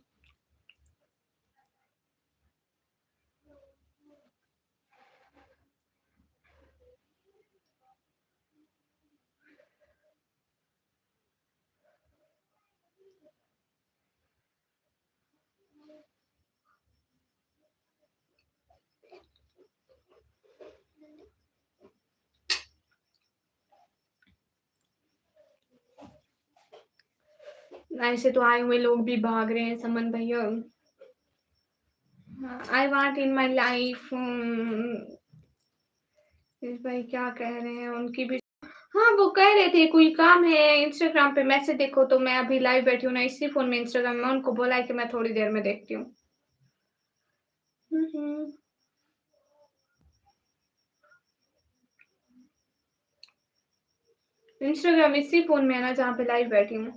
ऐसे तो आए हुए लोग भी भाग रहे हैं समन भैया। I want in my life इस भाई क्या कह रहे हैं उनकी भी हाँ, वो कह रहे थे कोई काम है इंस्टाग्राम पे मैसेज देखो तो मैं अभी लाइव बैठी हूँ ना इसी फ़ोन में इंस्टाग्राम में उनको बोला है कि मैं थोड़ी देर में देखती हूँ। हुँ, हुँ। इंस्टाग्राम इसी फ़ोन में है ना जहाँ पे लाइव बैठी हूँ।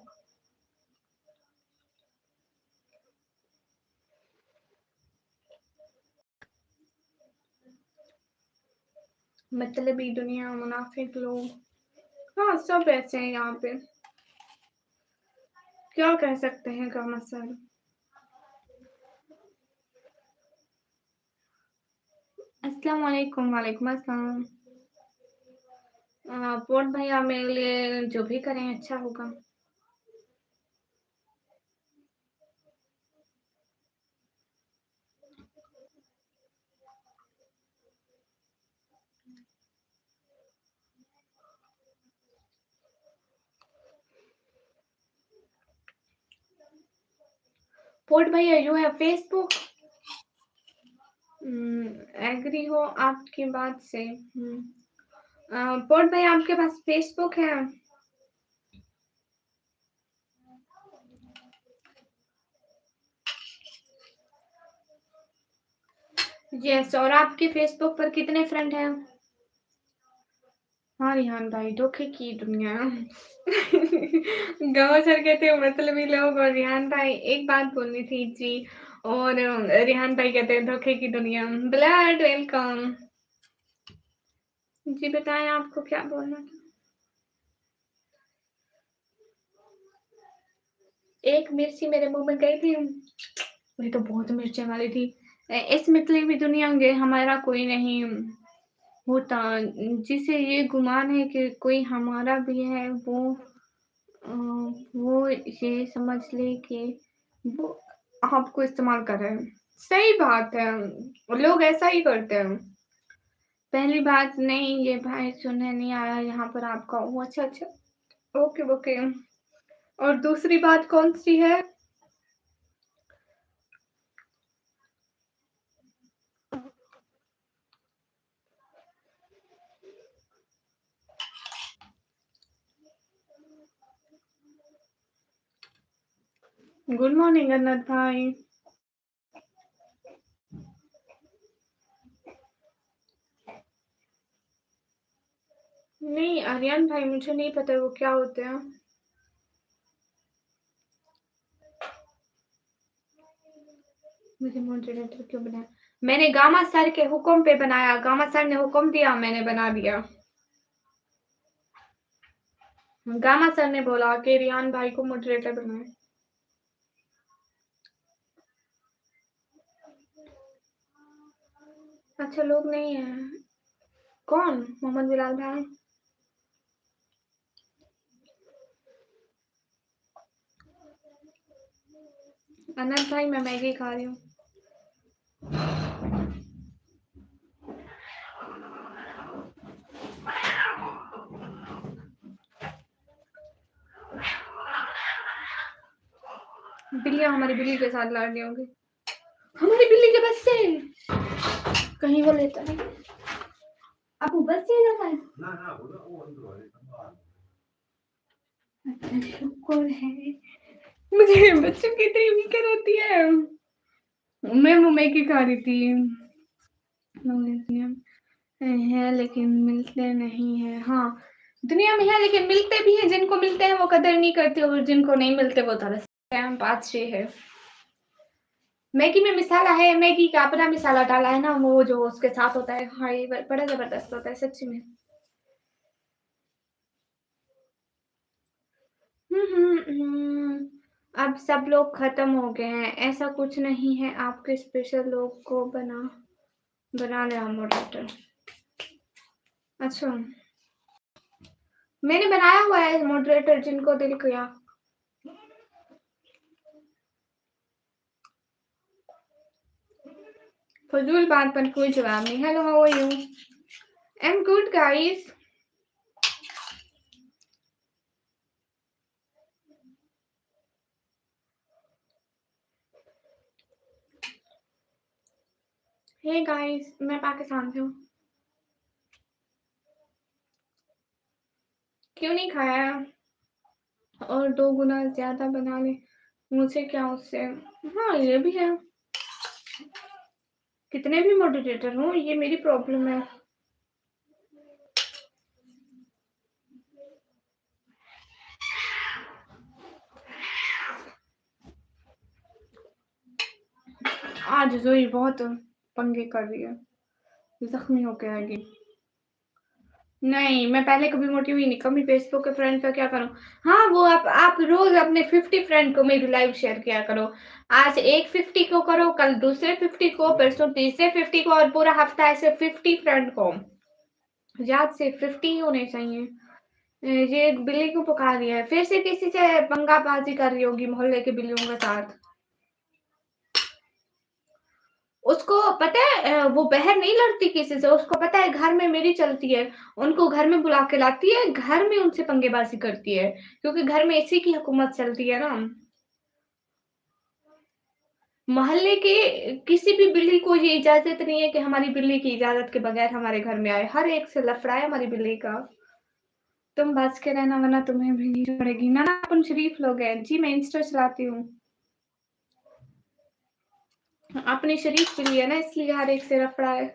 मतलबी दुनिया, मुनाफ़िक लोग। हाँ, सब ऐसे हैं यहाँ पे। क्या कह सकते हैं गामा-सर? अस्सलाम वालेकुम, वालेकुम अस्सलाम। पोर्ट भैया मेरे लिए जो भी करें अच्छा होगा। पोर्ट भैया यू हैव फेसबुक? एग्री हो आपकी बात से। पोर्ट भैया आपके पास फेसबुक है? यस और आपके फेसबुक पर कितने फ्रेंड हैं? हाँ, रिहान भाई, धोखे की दुनिया। गौहर सर कहते हैं मतलबी लोग और रिहान भाई एक बात बोलनी थी जी। और रिहान भाई कहते हैं धोखे की दुनिया। Blood welcome. जी बताएं आपको क्या बोलना था? एक मिर्ची मेरे मुंह में गई थी, ये तो बहुत मिर्चें वाली थी। इस मतलबी दुनिया में हमारा कोई नहीं होता, जिसे ये गुमान है कि कोई हमारा भी है, अ, वो ये समझ ले कि वो आपको इस्तेमाल कर रहे हैं। सही बात है, लोग ऐसा ही करते हैं। पहली बात, नहीं ये भाई सुनने नहीं आया यहाँ पर आपका। ओह! अच्छा, अच्छा। Okay, okay. और दूसरी बात कौन-सी है? गुड मॉर्निंग अनंत भाई। नहीं, आर्यन भाई मुझे नहीं पता वो क्या होते हैं। मुझे मॉडरेटर क्यों बनाया? मैंने गामा सर के हुक्म पे बनाया, गामा सर ने हुक्म दिया, मैंने बना दिया। गामा सर ने बोला कि रियान भाई को मॉडरेटर बनाए। अच्छा, लोग नहीं है। कौन? मोहम्मद बिलाल भाई। अनंत भाई मैं मैगी खा रही हूँ। बिल्लियाँ हमारी बिल्ली के साथ लड़ रही होंगी। हमारी बिल्ली के बच्चे कहीं वो लेता नहीं। आपको बच्चे ना खाए। अच्छा, शुक्र है। मुझे बच्चों की इतनी फिक्र होती है। मैं वो मैगी खा रही थी। है लेकिन मिलते नहीं है। हाँ, दुनिया में है लेकिन मिलते भी हैं। जिनको मिलते हैं वो कदर नहीं करते और जिनको नहीं मिलते वो तरसते हैं। बात ये है। मैगी में मसाला है, मैगी का अपना मसाला डाला है ना, वो जो उसके साथ होता है, हाँ ये बड़ा जबरदस्त होता है सच्ची में। अब सब लोग खत्म हो गए हैं, ऐसा कुछ नहीं है। आपके स्पेशल लोग को बना लिया मॉडरेटर। अच्छा, मैंने बनाया हुआ है मॉडरेटर जिनको दिल किया। फजूल बात पर कोई जवाब नहीं। Hello, how are you? I am good guys. Hey guys, मैं पाकिस्तान से हूँ। क्यों नहीं खाया? और 2 गुना ज़्यादा बना ले, मुझे क्या उससे। हाँ, ये भी है। कितने भी मॉडरेटर हों, ये मेरी प्रॉब्लम है। आज ज़ोई बहुत पंगे कर रही है, ज़ख्मी होके आएगी। नहीं, मैं पहले कभी मोटी हुई नहीं, कभी फेसबुक के फ्रेंड का क्या करूँ? हाँ, वो आप रोज़ अपने 50 फ्रेंड को मेरी लाइव शेयर किया करो। आज एक 50 को करो, कल दूसरे 50 को, परसों तीसरे 50 को और पूरा हफ्ता ऐसे 50 फ्रेंड को। याद से 50 ही होने चाहिए। ये एक बिल्ली क्यों पुकार रही है? फिर से किसी से पंगाबाजी कर रही होगी मोहल्ले की बिल्लियों के साथ। उसको पता है वो बाहर नहीं लड़ती किसी से, उसको पता है घर में मेरी चलती है। उनको घर में बुला के लाती है, घर में उनसे पंगेबाजी करती है, क्योंकि घर में इसी की हुकूमत चलती है ना। मोहल्ले के किसी भी बिल्ली को ये इजाज़त नहीं है कि हमारी बिल्ली की इजाज़त के बगैर हमारे घर में आए। हर एक से लफड़ा है हमारी बिल्ली का। तुम बच के रहना वरना तुम्हें भी पड़ेगी। ना, ना अपन शरीफ लोग हैं। जी, मैं इंस्टा चलाती हूँ। अपनी शरीफ बिल्ली है ना, इसलिए हर एक से लफड़ा है।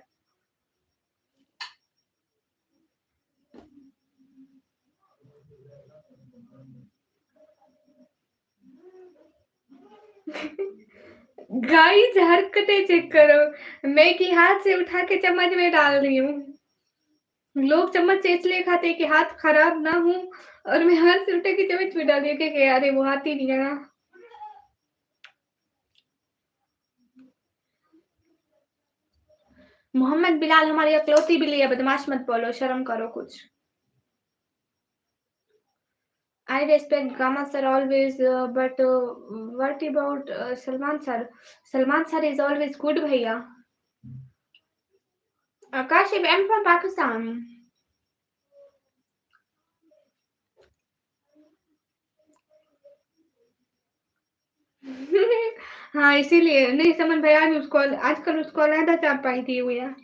गाइस हरकतें चेक करो। मैगी हाथ से उठा के चम्मच में डाल रही हूँ। लोग चम्मच से इसलिए खाते हैं कि हाथ खराब ना हो, और मैं हाथ से उठा के चम्मच में डाल रही हूँ क्योंकि अरे वो हाथ ही नहीं है ना। मोहम्मद बिलाल हमारी इकलौती बिल्ली है, बदमाश मत बोलो, शर्म करो कुछ। I respect Gama sir always, but what about Salman sir? Salman sir is always good, भैया. Kashif, I'm from Pakistan. हाँ इसीलिए नहीं, समन भैया भी उसको आजकल उसको अलहदा चापाई दी हुई है।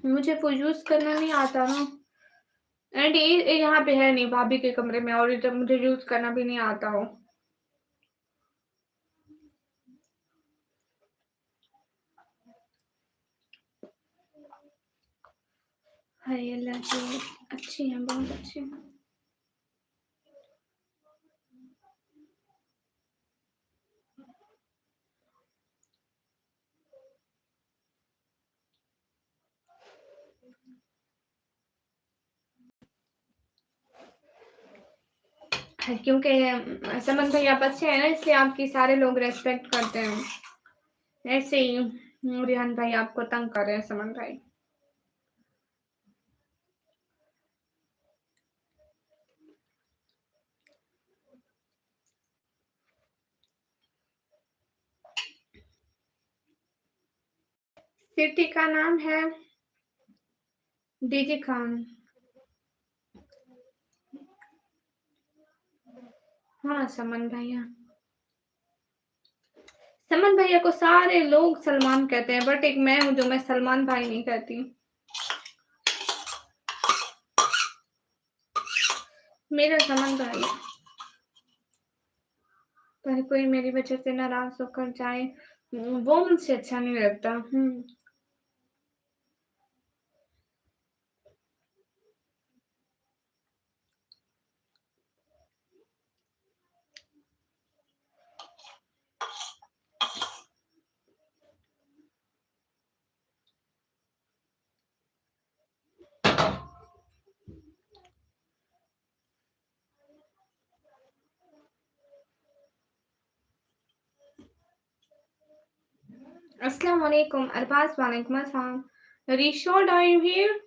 मुझे वो यूज करना नहीं आता ना, एंड ये यहाँ पे है नहीं भाभी के कमरे में, और जब मुझे यूज करना भी नहीं आता हो। हाय अल्लाह की, अच्छी है, बहुत अच्छी है। क्योंकि समन भैया अच्छे हैं ना, इसलिए आपकी सारे लोग रेस्पेक्ट करते हैं। ऐसे ही रिहान भाई आपको तंग कर रहे हैं, समन भाई। सिटी का नाम है डीजे खान। हाँ समन भैया, समन भैया को सारे लोग सलमान कहते हैं, बट एक मैं हूँ जो मैं सलमान भाई नहीं कहती। मेरा समन भाई है, पर कोई मेरी वजह से नाराज होकर जाए वो मुझसे अच्छा नहीं लगता। अस्सलाम वालेकुम अरबाज, वालेकुम अस्सलाम। रिशोड, आर यू हियर?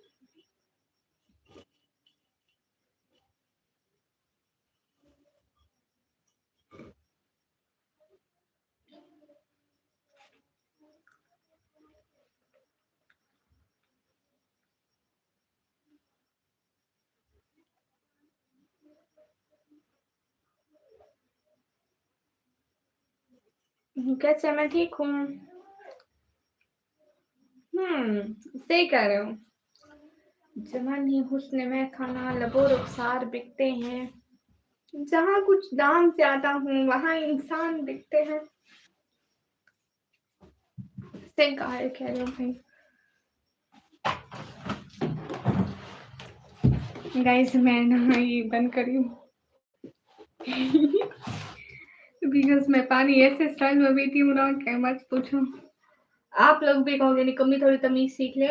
कैसे? मैं ठीक हूँ। सही कह रहे हो। जवानी हुस्न में खाना लबो रुखसार बिकते हैं, जहाँ कुछ दाम ज्यादा हूँ वहाँ इंसान दिखते हैं। सही कहा है, कह रहे हो भाई। गाइस मैं ना ये बंद करी हूँ बिकॉज मैं पानी ऐसे स्टाइल में पीती हूँ ना कि मत पूछो। आप लोग भी कहोगे निकम्मी, थोड़ी तमीज सीख ले।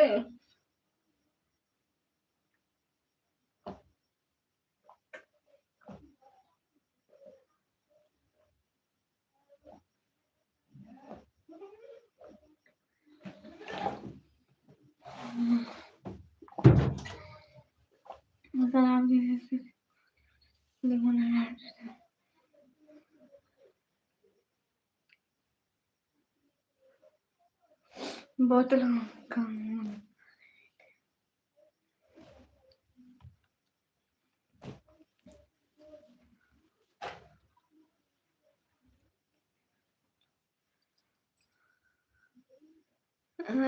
बोतल का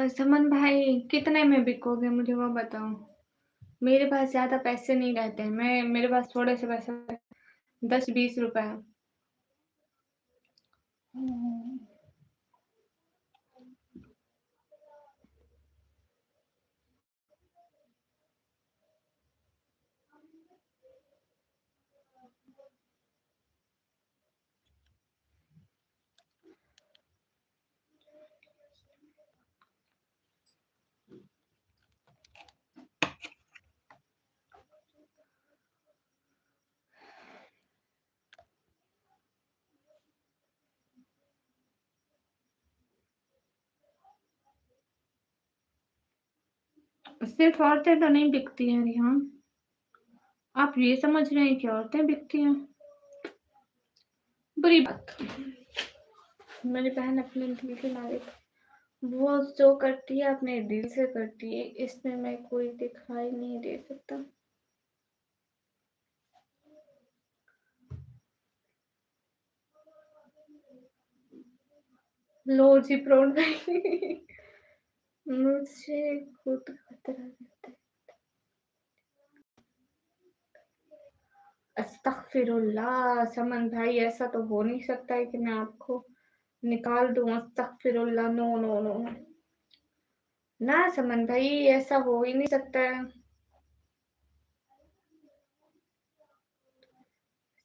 समन भाई कितने में बिकोगे मुझे वो बताओ। मेरे पास ज्यादा पैसे नहीं रहते, मैं मेरे पास थोड़े से पैसे, 10-20 रुपए। सिर्फ़ औरतें तो नहीं बिकती हैं रिहान। आप ये समझ रहे हैं कि औरतें बिकती हैं? बुरी बात। मेरी बहन अपने दिल के मालिक, वो जो करती है अपने दिल से करती है, इसमें मैं कोई दिखाई नहीं दे सकता। लो जी प्राउड भाई। मुझे खुद खतरा रहता है। अस्तगफिरुल्लाह समन भाई, ऐसा तो हो नहीं सकता है कि मैं आपको निकाल दूँ। अस्तगफिरुल्लाह, नो, नो, नो। ना समन भाई, ऐसा हो ही नहीं सकता है।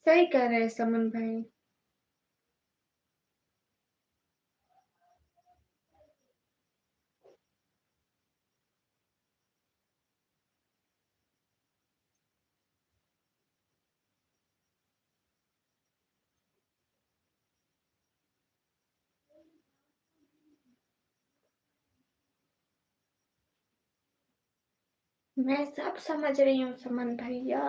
सही कह रहे हैं समन भाई। मैं सब समझ रही हूँ समन भैया।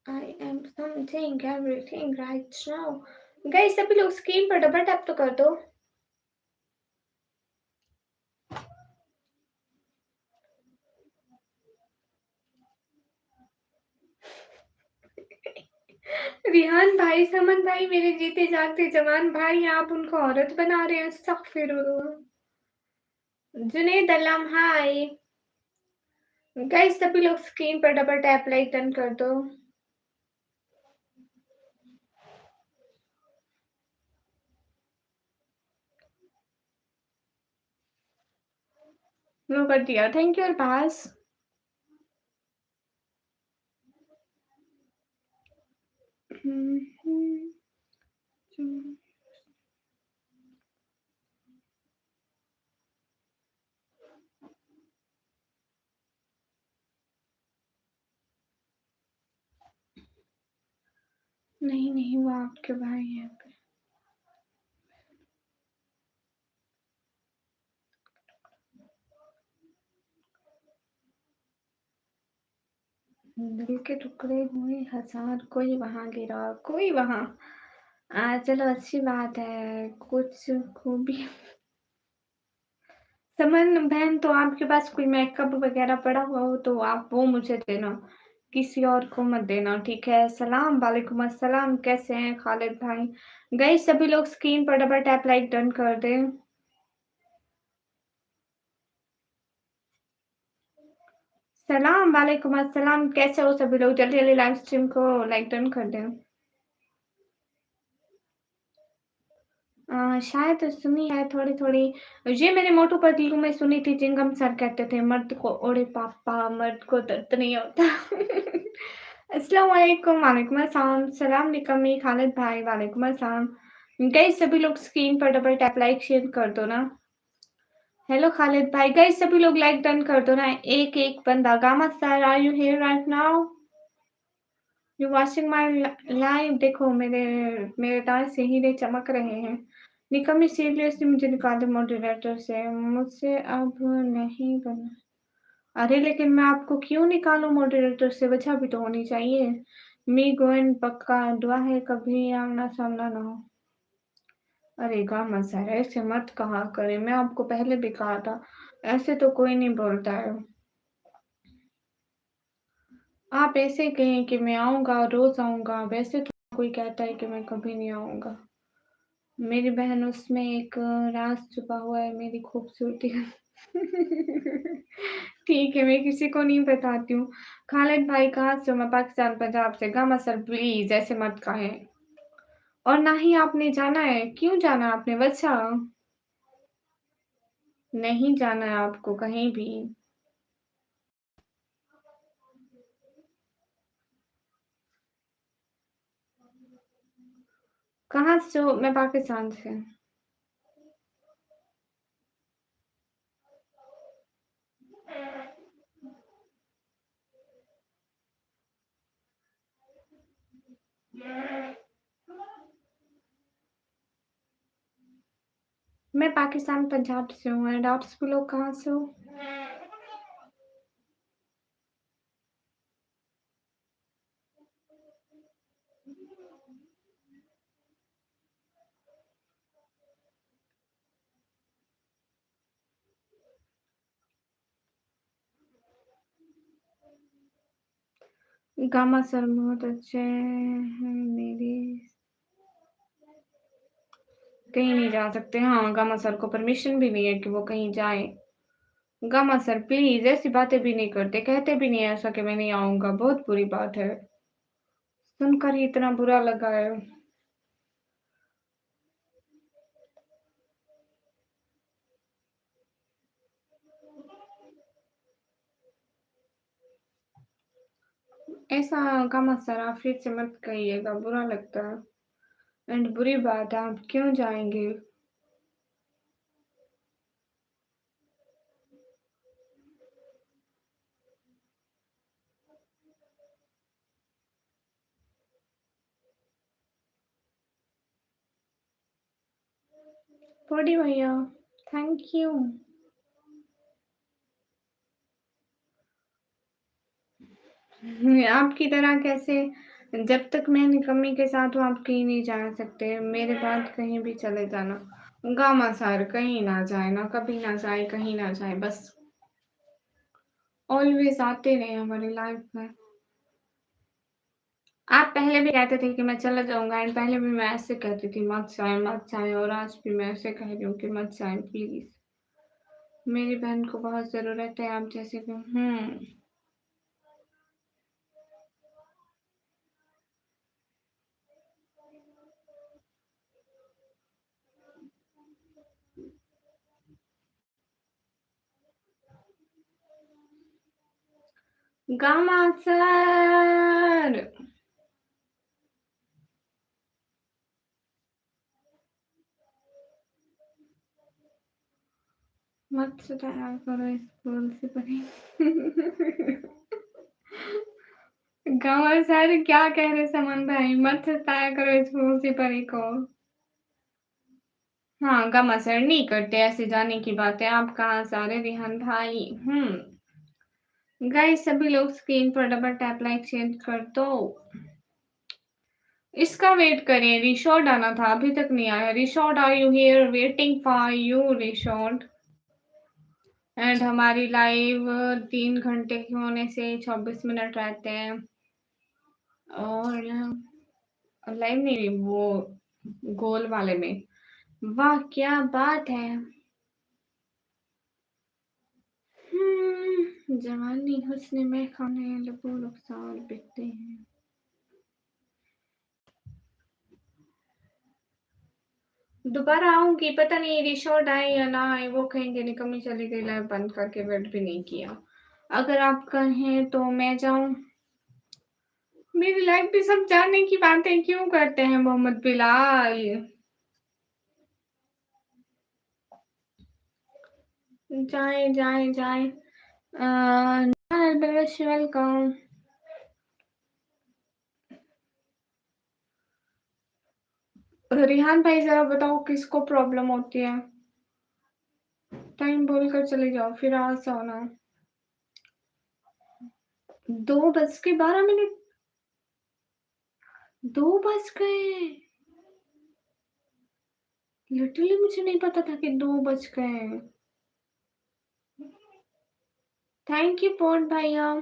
I am something everything right now. Guys सभी लोग स्क्रीन पर डबल टैप तो कर दो। रिहान भाई, समन भाई, मेरे जीते जागते जवान भाई, आप उनको औरत बना रहे हैं। अस्तगफिरुल्लाह। जुनैद अलम हाय। गाइस सभी लोग स्क्रीन पर डबल टैप लाइक डन कर दो। लो कर दिया, थैंक यू अरबाज। नहीं नहीं, वो आपके भाई हैं। दिल के टुकड़े हुए हजार, कोई वहां गिरा, कोई वहां। चलो अच्छी बात है, कुछ खूबी। समन बहन, तो आपके पास कोई मेकअप वगैरह पड़ा हुआ हो तो आप वो मुझे देना, किसी और को मत देना, ठीक है? सलाम वालेकुम अस्सलाम, कैसे हैं खालिद भाई? गाइस सभी लोग स्क्रीन पर डबल टैप लाइक डन कर दें। सलाम वालेकुम अस्सलाम, कैसे हो सभी लोग? जल्दी जल्दी लाइव स्ट्रीम को लाइक डन कर दें। शायद सुनी है थोड़ी थोड़ी। ये मेरे मोटू पतलू में सुनी थी, चिंगम सर कहते थे मर्द को, ओरे पापा मर्द को दर्द नहीं होता। अस्सलाम वालेकुम। वालेकुम अस्सलाम। सलाम निकम्मी खालिद भाई, वालेकुम अस्सलाम। गाइस सभी लोग स्क्रीन पर डबल टैप लाइक शेयर कर दो ना। हेलो खालिद भाई, गाइस सभी लोग लाइक डन कर दो ना। एक एक बंदा। Gama sir, are you here right now? You watching my live? देखो मेरे मेरे दांत से हीरे चमक रहे हैं। निकम्मी सीरियसली मुझे निकाल दो मॉडरेटर से, मुझसे अब नहीं बना। अरे लेकिन मैं आपको क्यों निकालूं मॉडरेटर से? वजह भी तो होनी चाहिए। मी गोइन पक्का, दुआ है कभी आमना सामना ना हो। अरे गामा सर, ऐसे मत कहा करें, मैं आपको पहले भी कहा था, ऐसे तो कोई नहीं बोलता है। आप ऐसे कहें कि मैं आऊंगा, रोज आऊंगा, वैसे तो कोई कहता है कि मैं कभी नहीं आऊंगा। मेरी बहन, उसमें एक राज छुपा हुआ है मेरी खूबसूरती का। ठीक है, मैं किसी को नहीं बताती हूँ। खालिद भाई कहाँ से हो? मैं पाकिस्तान पंजाब से। गामा सर प्लीज ऐसे मत कहें। और ना ही आपने जाना है। क्यों जाना है आपने? वजह? नहीं जाना है आपको कहीं भी। कहाँ से हो? मैं पाकिस्तान से। मैं पाकिस्तान पंजाब से हूँ एंड आप सब लोग कहाँ से हो? गामा सर बहुत अच्छे हैं मेरी कहीं नहीं जा सकते। हाँ, गामा सर को परमिशन भी नहीं है कि वो कहीं जाएँ। गामा सर प्लीज़ ऐसी बातें भी नहीं करते, कहते भी नहीं ऐसा कि मैं नहीं आऊँगा, बहुत बुरी बात है। सुनकर ही इतना बुरा लगा है। ऐसा गामा सर आप फिर से मत कहिएगा, बुरा लगता है एंड बुरी बात है, आप क्यों जाएँगे? बॉडी भैया, थैंक यू। आपकी तरह कैसे जब तक मैं निकम्मी के साथ हूँ आप कहीं नहीं जा सकते, मेरे बाद कहीं भी चले जाना। गामा सर कहीं ना जाए ना, कभी ना जाए, कहीं ना जाए, बस ऑलवेज़ आते रहे हमारी लाइफ में। आप पहले भी कहते थे कि मैं चला जाऊँगा एंड पहले भी मैं ऐसे कहती थी मत जाएँ और आज भी मैं ऐसे कह रही हूँ कि मत जाएँ प्लीज़। मेरी बहन को बहुत ज़रूरत है आप जैसे कि गामा सर! मत सताया करो इस फूल से परी। गामा सर क्या कह रहे समन भाई, मत सताया करो इस फूल सी परी को। हाँ, गामा सर नहीं करते ऐसे जाने की बातें, आप कहाँ से आ रहे रिहान भाई? गाइस सभी लोग स्क्रीन पर डबल टैप लाइक शेयर कर दो। इसका वेट करें, रिशॉर्ट आना था, अभी तक नहीं आया। Resort are you here? Waiting for you resort. And हमारी लाइव 3 घंटे के होने से 24 मिनट रहते हैं और लाइव नहीं वो गोल वाले में। वाह क्या बात है। जवानी हुस्न में खाने लबो रुखसार बिकते हैं। दोबारा आऊंगी, पता नहीं रिशॉर्ट आए या ना आए, वो कहेंगे निकम्मी चली गई, लाइव बंद करके वेट भी नहीं किया। अगर आप कहें तो मैं जाऊं। मेरी लाइफ पे सब जाने की बातें क्यों करते हैं मोहम्मद बिलाल? जाए जाए जाए वेलकम। रिहान भाई जरा बताओ किसको प्रॉब्लम होती है? टाइम बोलकर चले जाओ फिर आ जाओ ना। 2:12। 2 बज गए। लिटरली मुझे नहीं पता था कि 2 बज गए। थैंक यू पॉट भैया।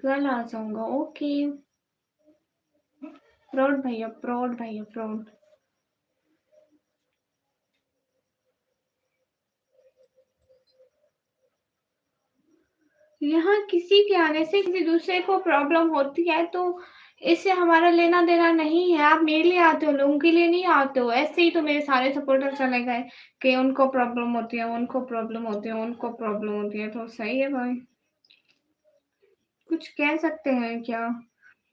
कल आ जाऊंगा ओके। प्राउड भैया प्राउड भैया प्राउड। यहाँ किसी के आने से किसी दूसरे को प्रॉब्लम होती है तो इससे हमारा लेना देना नहीं है। आप मेरे लिए आते हो, लोगों के लिए नहीं आते हो। ऐसे ही तो मेरे सारे सपोर्टर चले गए कि उनको प्रॉब्लम होती है, उनको प्रॉब्लम होती है, उनको प्रॉब्लम होती है। तो सही है भाई, कुछ कह सकते हैं क्या?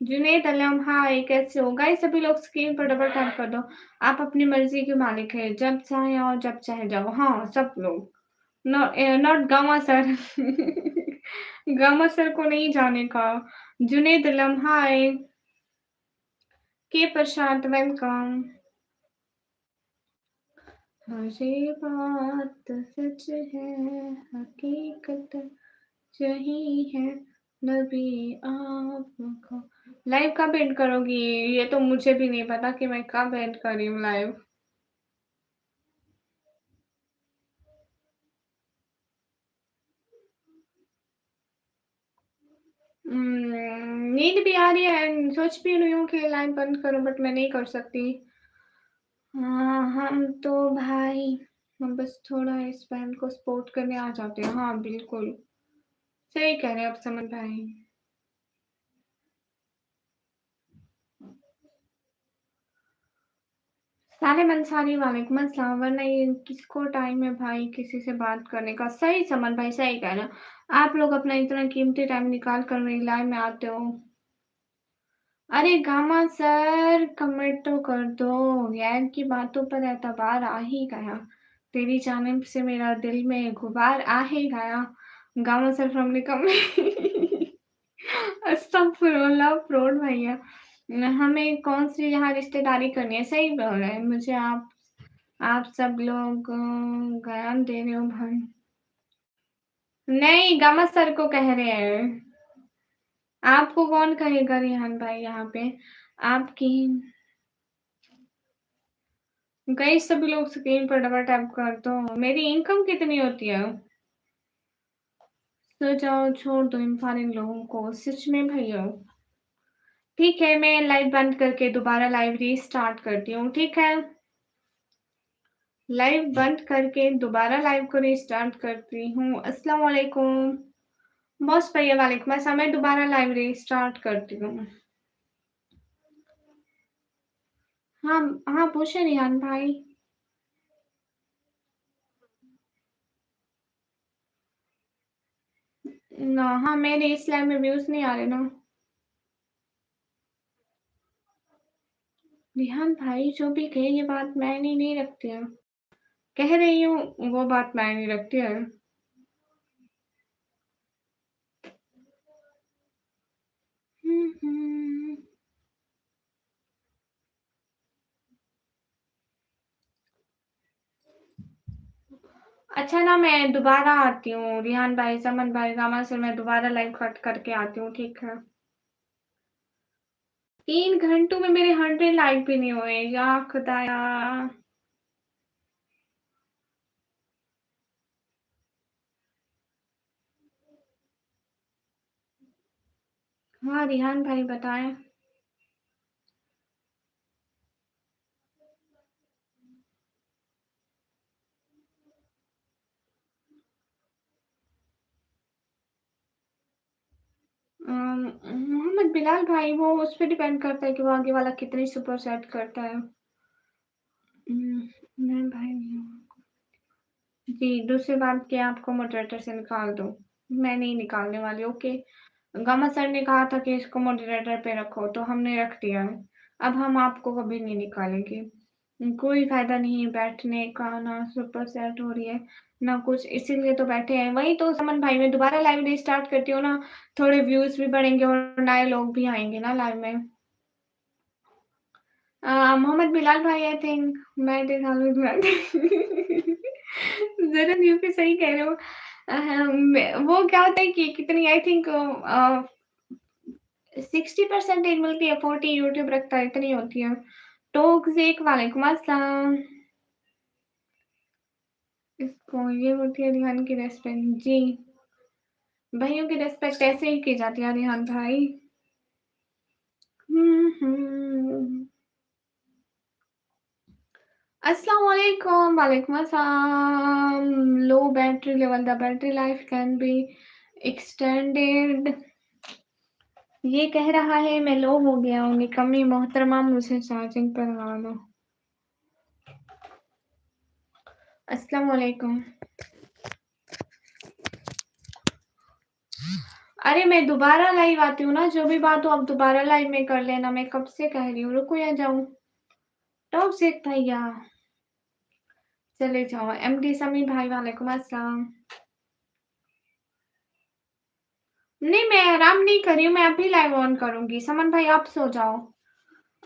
जुनैद अलम हाय, कैसे हो? गाइस सभी लोग स्क्रीन पर डबल टैप कर दो। आप अपनी मर्जी के मालिक हैं, जब चाहे आओ जब चाहे जाओ। हाँ सब लोग, not gamma sir. Gamma sir को नहीं जाने का। जुनैद अलम हाय, के प्रशांत वेलकम। हर ये बात सच है, हकीकत यही है, नबी आपका। लाइव कब एंड करोगी? ये तो मुझे भी नहीं पता कि मैं कब एंड कर रही हूँ लाइव। नींद भी आ रही है एंड सोच भी रही हूँ कि लाइव बंद करूँ, बट मैं नहीं कर सकती। हाँ, हम तो भाई, हम बस थोड़ा इस बैंड को सपोर्ट करने आ जाते हैं। हाँ, बिल्कुल, सही कह रहे हैं आप समन भाई। सालिम अंसारी वालेकुम अस्सलाम। वरना ये किसको टाइम है भाई किसी से बात करने का? सही समन भाई, सही कह रहे हो। आप लोग अपना इतना कीमती टाइम निकाल कर मेरी लाइव में आते हो। अरे गामा सर, कमेंट तो कर दो। गैर की बातों पर एतबार आ ही गया। तेरी जानिब से मेरा दिल में गुबार आ ही गया। गामा सर फ्रॉम निकम। अस्तगफुरुल्लाह फ्रॉड भैया। हमें कौन सी यहाँ रिश्तेदारी करनी है? सही बोल रहे हैं। मुझे आप सब लोग ज्ञान दे रहे हो भाई। नहीं, गामा सर को कह रहे हैं। आपको कौन कहेगा रिहान भाई यहाँ पे? आपकी गई सभी लोग स्क्रीन पर डबल टैप कर दो। मेरी इनकम कितनी होती है? तो जाओ छोड़ दो इन सारे लोगों को सच में भैया। ठीक है, मैं लाइव बंद करके दोबारा लाइव रीस्टार्ट करती हूँ, ठीक है? लाइव बंद करके दोबारा लाइव को रीस्टार्ट करती हूँ। अस्सलाम वालेकुम। बॉस भैया वालेकुम अस्सलाम। मैं दोबारा लाइव रीस्टार्ट करती हूँ। हाँ, हाँ पूछे रिहान भाई। ना, हाँ मेरे इस लाइव में व्यूज़ नहीं आ रहे ना। रिहान भाई जो भी कहे ये बात मायने नहीं रखती है। कह रही हूँ वो बात मायने रखती है। हुँ, हुँ। अच्छा ना, मैं दोबारा आती हूँ। रिहान भाई, समन भाई, गामा से मैं दोबारा लाइव कट करके आती हूँ, ठीक है? 3 घंटों में मेरे 100 लाइक भी नहीं हुए, या खुदाया! हाँ, रिहान भाई बताएँ। मोहम्मद बिलाल भाई, वो उस पे डिपेंड करता है कि वो आगे वाला कितनी सुपर चैट करता है। मैं भाई नहीं हूँ। जी, दूसरी बात कि आपको मॉडरेटर से निकाल दूँ। मैं नहीं निकालने वाली, ओके? गामा सर ने कहा था कि इसको मॉडरेटर पे रखो, तो हमने रख दिया है। अब हम आपको कभी नहीं निकालेंगे। कोई फ़ायदा नहीं है बैठने का, ना सुपर सेट हो रही है, ना कुछ, इसीलिए तो बैठे हैं। वही तो समन भाई, मैं दोबारा लाइव रिस्टार्ट करती हूँ ना, थोड़े व्यूज़ भी बढ़ेंगे और नए लोग भी आएँगे ना लाइव में। मोहम्मद बिलाल भाई आई थिंक मैं दिखाऊँ ज़रा यूँ पे सही कह रहे हो। वो क्या होता है कि कितनी आई थिंक 60% मिलती है, 40 यूट्यूब रखता है, इतनी होती है। टोक्सिक वालेकुम अस्सलाम। इसको ये होती है रिहान की रिस्पेक्ट। जी, भाइयों की रिस्पेक्ट ऐसे ही की जाती है रिहान भाई। हुँ। अस्सलाम वालेकुम, वालेकुम अस्सलाम। Low battery level, the battery life can be extended. ये कह रहा है मैं लो हो गया हूँ, निकम्मी मोहतरमा मुझे चार्जिंग पर लगा दो। अस्सलाम वालेकुम। अरे मैं दोबारा लाइव आती हूँ ना, जो भी बात हो आप दोबारा लाइव में कर लेना, मैं कब से कह रही हूँ, रुको या जाऊँ? टॉक्सिक भैया, चले जाओ। एमडी समीर भाई वालेकुम अस्सलाम। नहीं, मैं आराम नहीं कर रही हूँ, मैं अभी लाइव ऑन करूँगी। समन भाई आप सो जाओ।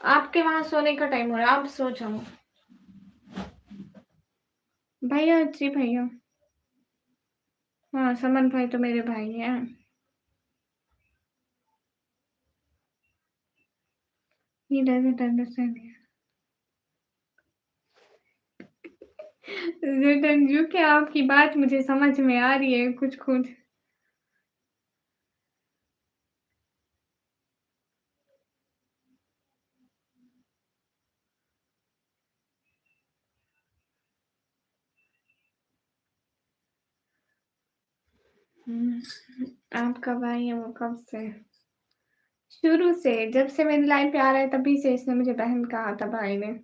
आपके वहाँ सोने का टाइम हो रहा है, आप सो जाओ। भैया जी भैया। हाँ, समन भाई तो मेरे भाई हैं। ही डज़न्ट अंडरस्टैंड ज़ेड क्या आपकी बात मुझे समझ में आ रही है कुछ-कुछ। हुँ, आपका भाई है वो कब से? शुरू से, जब से मेरी लाइफ़ में आ रहा है तभी से इसने मुझे बहन कहा था भाई ने।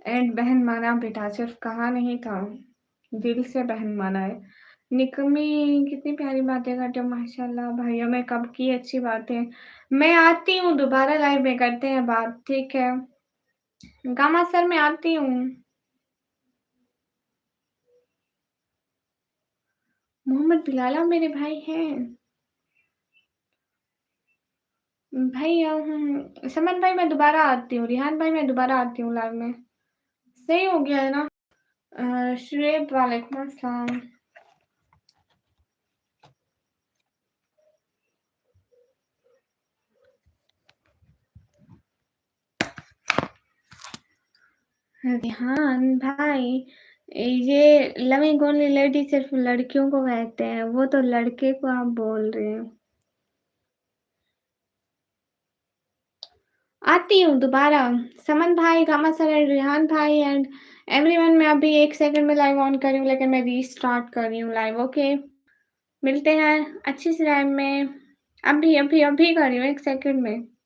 एंड बहन माना बेटा, सिर्फ़ कहा नहीं था, दिल से बहन माना है। निकम्मी कितनी प्यारी बातें करते हो माशाल्लाह भैया मैं कब की अच्छी बातें। मैं आती हूँ दोबारा लाइव में करते हैं बात, ठीक है? गामा सर मैं आती हूँ। मोहम्मद बिलाल आप मेरे भाई हैं। भैया समन भाई मैं दोबारा आती हूँ, रिहान भाई मैं दोबारा आती हूँ लाइव में। सही हो गया है ना? शुएब वालेकुम अस्सलाम। रिहान भाई, ये लविंग ओनली लेडी सिर्फ़ लड़कियों को कहते हैं, वो तो लड़के को आप बोल रहे हैं। आती हूँ दोबारा। समन भाई, गामा सर एंड रेहान भाई एंड एवरीवन मैं अभी 1 सेकंड में लाइव ऑन कर रही हूँ लेकिन मैं रीस्टार्ट कर रही हूँ लाइव, ओके? मिलते हैं अच्छी सी लाइव में। अभी कर रही हूँ 1 सेकंड में।